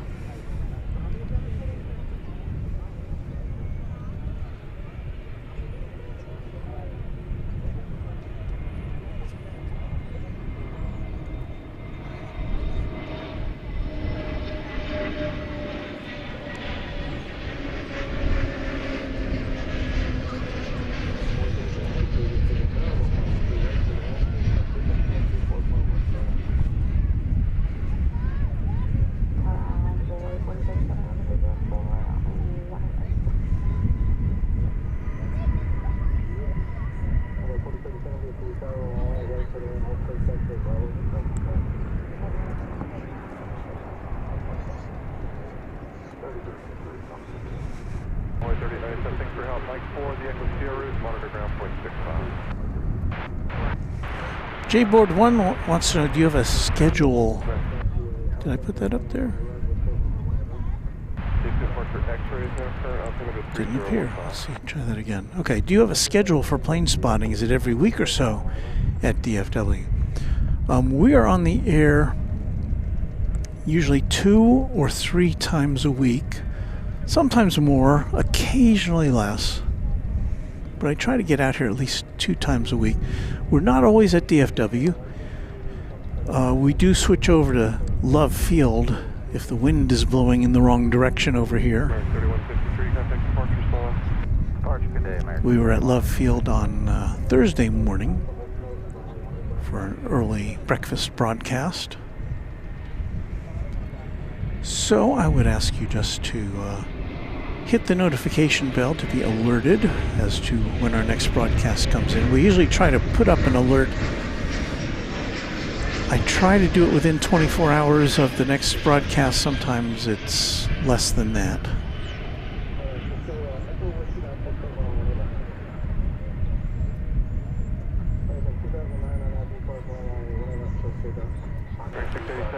J-Board 1 wants to know, do you have a schedule? Did I put that up there? Didn't appear. Let's see, try that again. Okay, do you have a schedule for plane spotting? Is it every week or so at DFW? We are on the air usually 2 or 3 times a week, sometimes more, occasionally less. But I try to get out here at least 2 times a week. We're not always at DFW. We do switch over to Love Field if the wind is blowing in the wrong direction over here. We were at Love Field on Thursday morning for an early breakfast broadcast. So I would ask you just to hit the notification bell to be alerted as to when our next broadcast comes in. We usually try to put up an alert. I try to do it within 24 hours of the next broadcast. Sometimes it's less than that.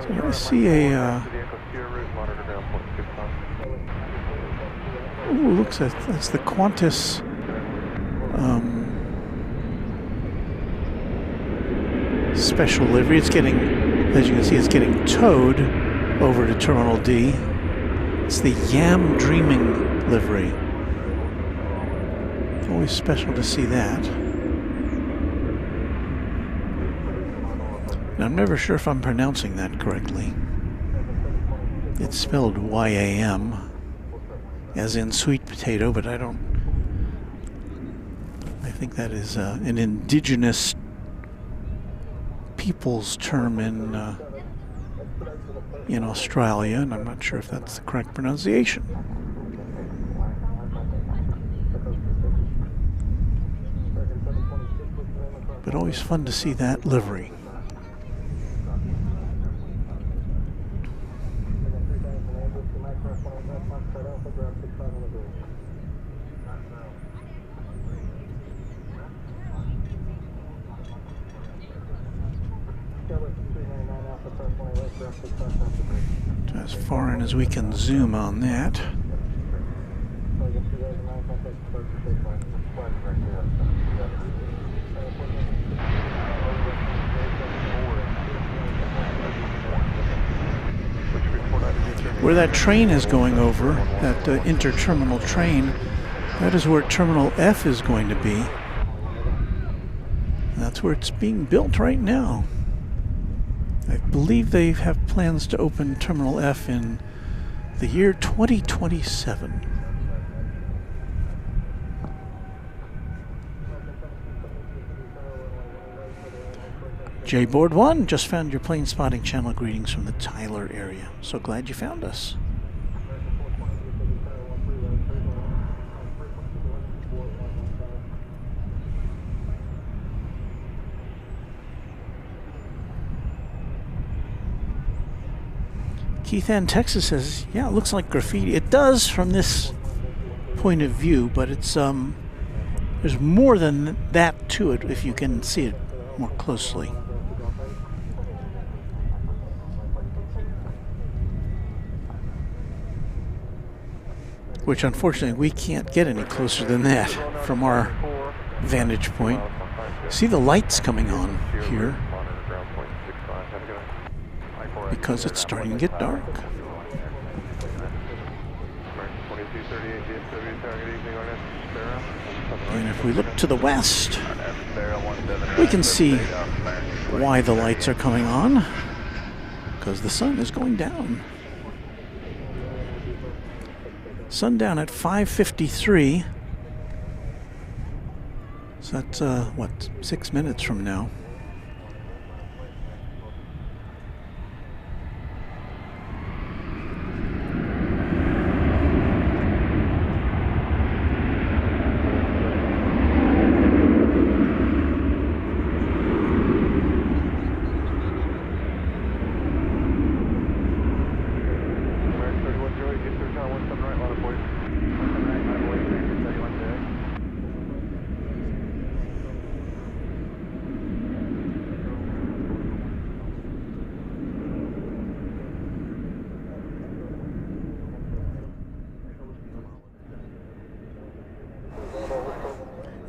So I see a ooh, looks like that's the Qantas special livery. It's getting, as you can see, it's getting towed over to Terminal D. It's the Yam Dreaming livery. Always special to see that. And I'm never sure if I'm pronouncing that correctly. It's spelled Y-A-M, as in sweet potato, but I think that is an indigenous people's term in Australia, and I'm not sure if that's the correct pronunciation. But always fun to see that livery. As far in as we can zoom on that. where that train is going over, that interterminal train, that is where Terminal F is going to be. That's where it's being built right now. I believe they have plans to open Terminal F in the year 2027. J-Board 1, just found your plane spotting channel. Greetings from the Tyler area. So glad you found us. Keith Ann, Texas says, yeah, it looks like graffiti. It does from this point of view, but it's there's more than that to it if you can see it more closely. Which unfortunately we can't get any closer than that from our vantage point. See the lights coming on here because it's starting to get dark. And if we look to the west, we can see why the lights are coming on, because the sun is going down. Sundown at 5:53. So that's, what, 6 minutes from now.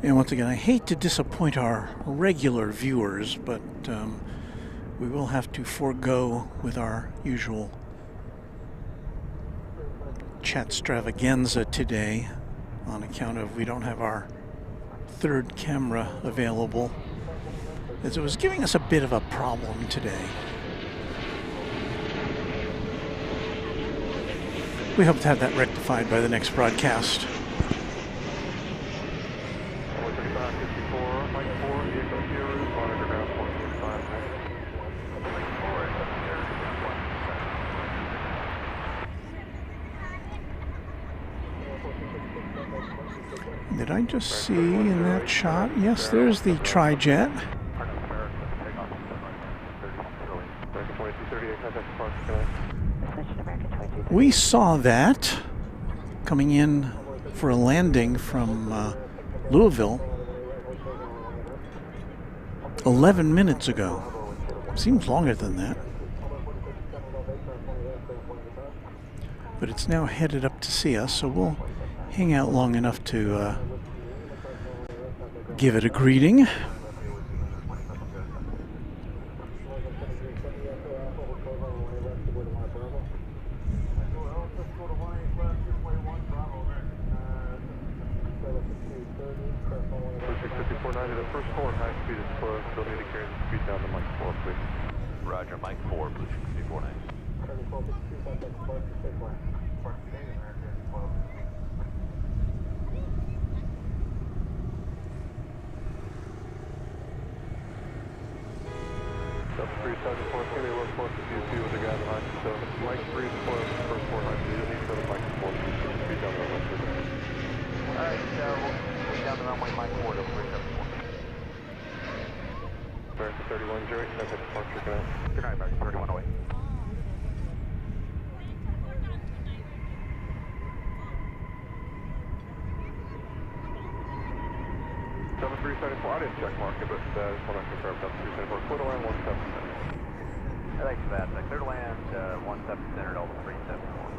And once again, I hate to disappoint our regular viewers, but we will have to forego with our usual chat extravaganza today on account of we don't have our third camera available, as it was giving us a bit of a problem today. We hope to have that rectified by the next broadcast. Did I just see in that shot? Yes, there's the tri-jet. We saw that coming in for a landing from Louisville 11 minutes ago. Seems longer than that. But it's now headed up to see us, so we'll hang out long enough to give it a greeting. The first floor high speed is closed. They'll need to carry the speed down to Mike 4, please. Roger, Mike 4, Blue 649. Delta 3, Sergeant 4, can they work close to DFW with the guy behind you? So Mike 3 is closed, first floor high speed. You'll need to go to Mike 4, speed down to the left. Alright, we'll down the runway Mike 4 to 374. American 31, Jerry, can I have departure? Good night, American 31 away. Delta 374, I didn't check market, but just want to confirm Delta 374, clear to land 17 center. Thanks for that. Clear to land 17 center, Delta 374.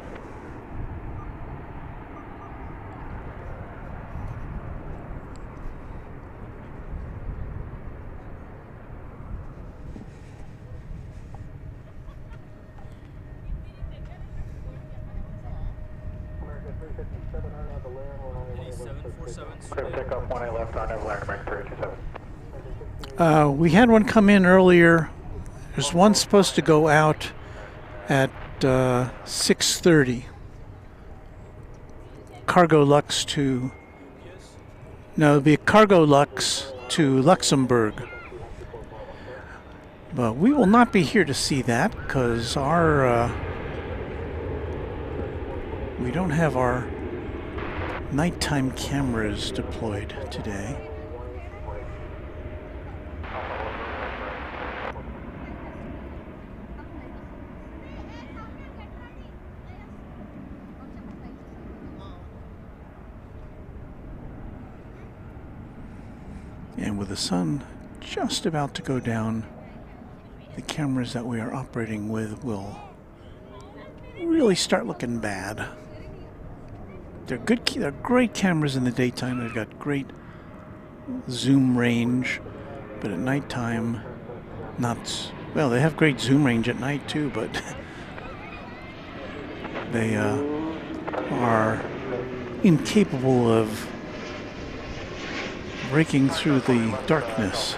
Clear takeoff 18 left on Everland, American 327. We had one come in earlier. There's one supposed to go out at 6:30. Cargo Lux to... No, it'll be a Cargo Lux to Luxembourg. But we will not be here to see that because our... we don't have our nighttime cameras deployed today. And with the sun just about to go down, the cameras that we are operating with will really start looking bad. They're good. They're great cameras in the daytime. They've got great zoom range, but at nighttime, not. Well, they have great zoom range at night too, but they are incapable of breaking through the darkness.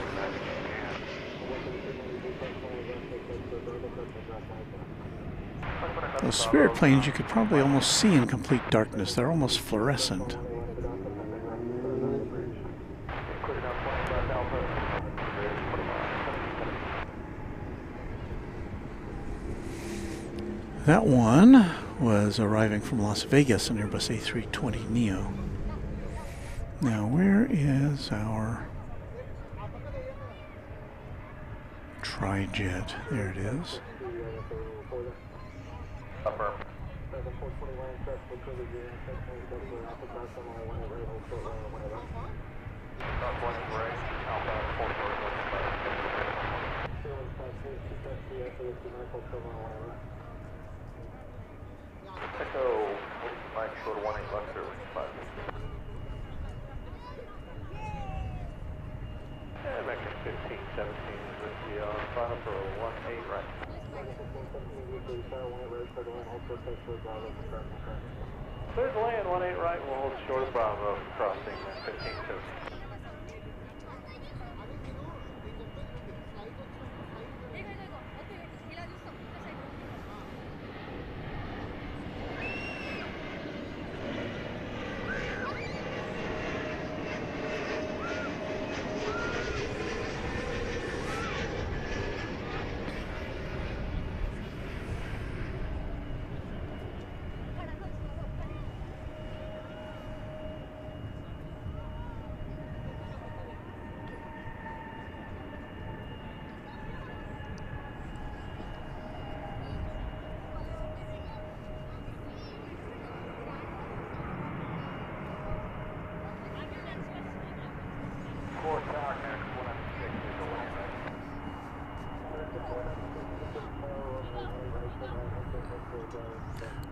Those Spirit planes you could probably almost see in complete darkness. They're almost fluorescent. That one was arriving from Las Vegas, an Airbus A320neo. Now, where is our tri-jet? There it is. Echo, Mike, short 18 left, 5. Yeah, American 15, 17 is with the final for 18 right. Clear to land 18 right, we'll hold short of Bravo, crossing 15, 17.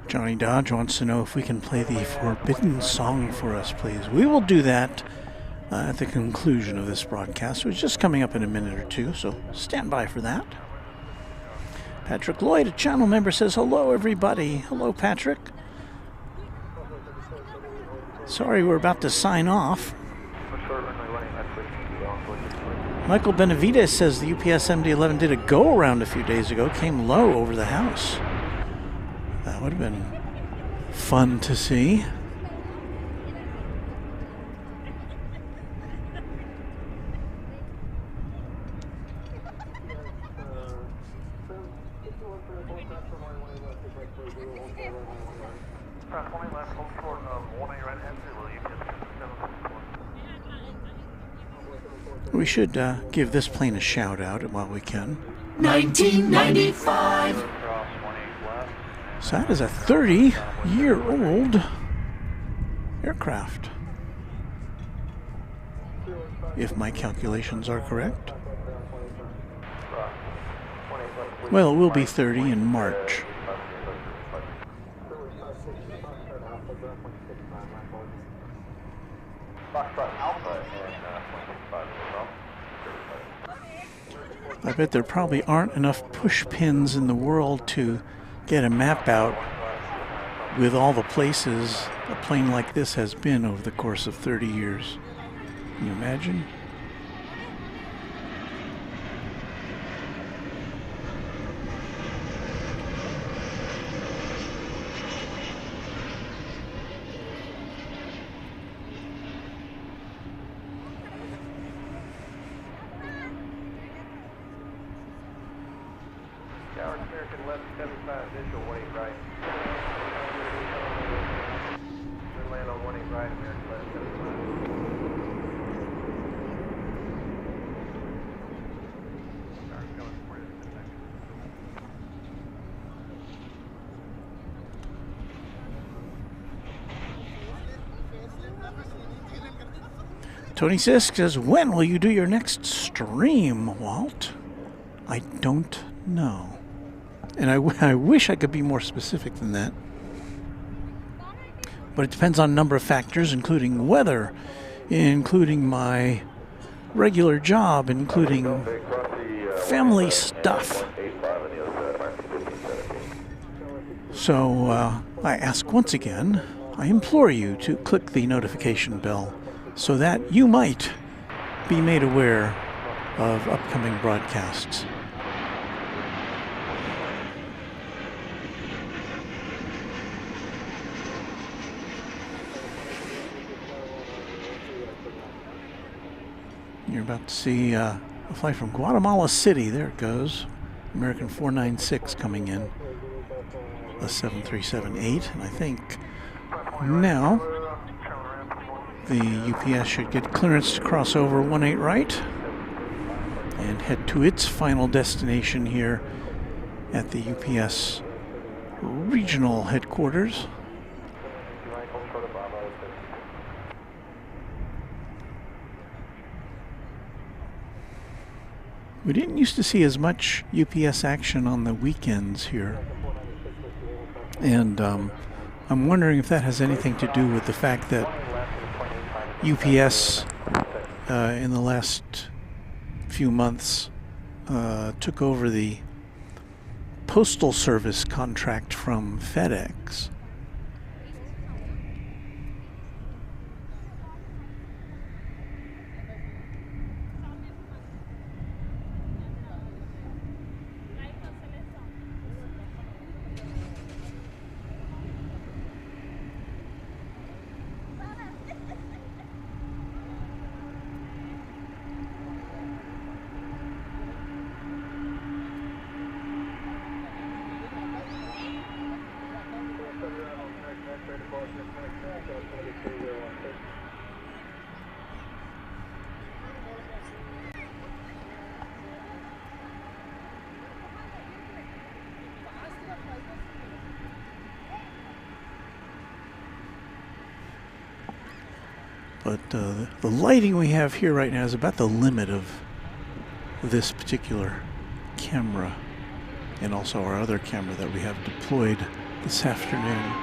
Johnny Dodge wants to know if we can play the Forbidden Song for us, please. We will do that at the conclusion of this broadcast, which is just coming up in a minute or two, so stand by for that. Patrick Lloyd, a channel member, says, hello, everybody. Hello, Patrick. Sorry, we're about to sign off. Michael Benavides says the UPS MD-11 did a go-around a few days ago, came low over the house. That would have been fun to see. We should give this plane a shout out while we can. 1995. So that is a 30-year-old aircraft, if my calculations are correct. Well, it will be 30 in March. I bet there probably aren't enough push pins in the world to get a map out with all the places a plane like this has been over the course of 30 years. Can you imagine? Tower American left 75 visual, 18 right. Then land on 18 right, American left 75. Tower's coming for you in a second. Tony Sisk says, when will you do your next stream, Walt? I don't know. And I wish I could be more specific than that. But it depends on a number of factors, including weather, including my regular job, including family stuff. So I ask once again, I implore you to click the notification bell so that you might be made aware of upcoming broadcasts. You're about to see a flight from Guatemala City. There it goes. American 496 coming in. A 737-8. And I think now the UPS should get clearance to cross over 18 right and head to its final destination here at the UPS regional headquarters. We didn't used to see as much UPS action on the weekends here. And I'm wondering if that has anything to do with the fact that UPS in the last few months took over the Postal Service contract from FedEx. But the lighting we have here right now is about the limit of this particular camera, and also our other camera that we have deployed this afternoon.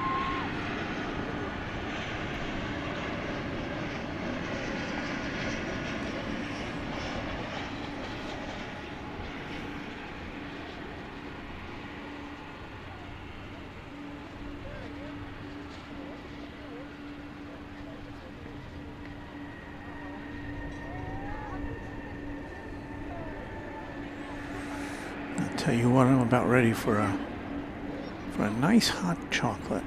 Tell you what, I'm about ready for a nice hot chocolate.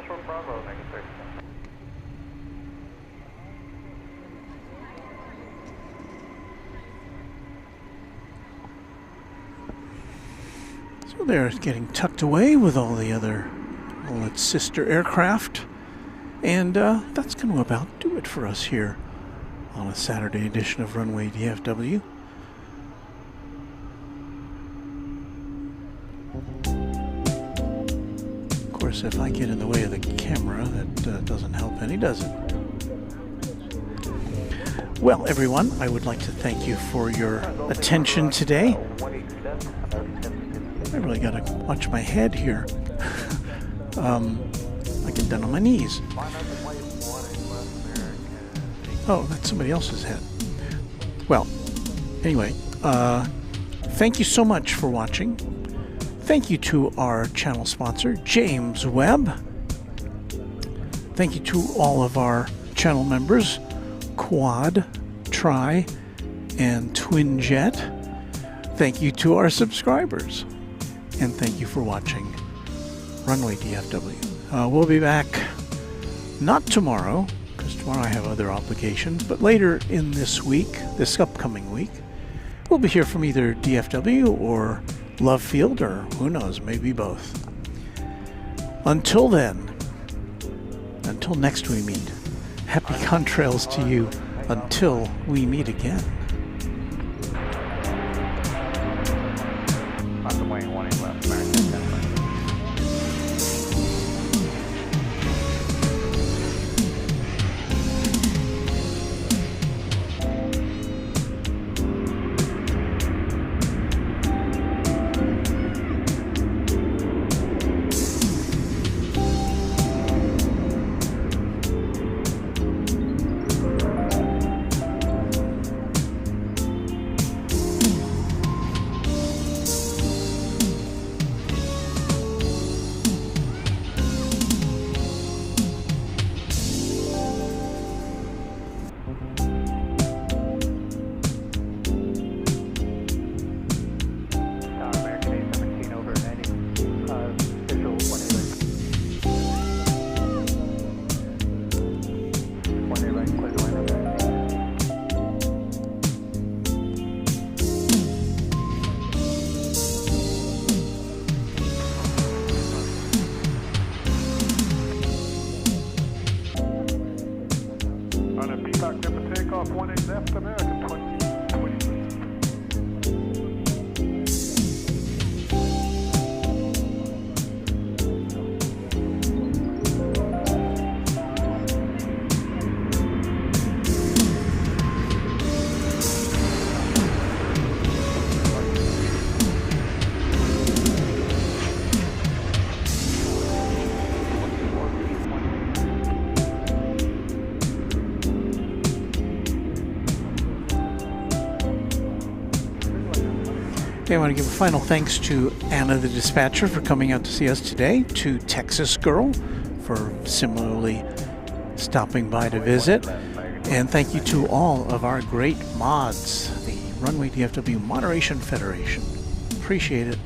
Short Bravo, negative 30. So they're getting tucked away with all the other, all its sister aircraft. And that's going to about do it for us here on a Saturday edition of Runway DFW. Of course, if I get in the way of the camera, that doesn't help any, does it? Well, everyone, I would like to thank you for your attention today. I really got to watch my head here. I get down on my knees. Oh, that's somebody else's head. Well, anyway, thank you so much for watching. Thank you to our channel sponsor, James Webb. Thank you to all of our channel members, Quad, Tri, and Twinjet. Thank you to our subscribers. And thank you for watching Runway DFW. We'll be back not tomorrow, because tomorrow I have other obligations, but later in this week, this upcoming week, we'll be here from either DFW or Love Field, or who knows, maybe both. Until then, until next we meet, happy contrails to you until we meet again. On the wing 18 left, American 10. Takeoff 18 left, American 20. Okay, I want to give a final thanks to Anna the dispatcher for coming out to see us today, to Texas Girl for similarly stopping by to visit, and thank you to all of our great mods, the Runway DFW Moderation Federation. Appreciate it.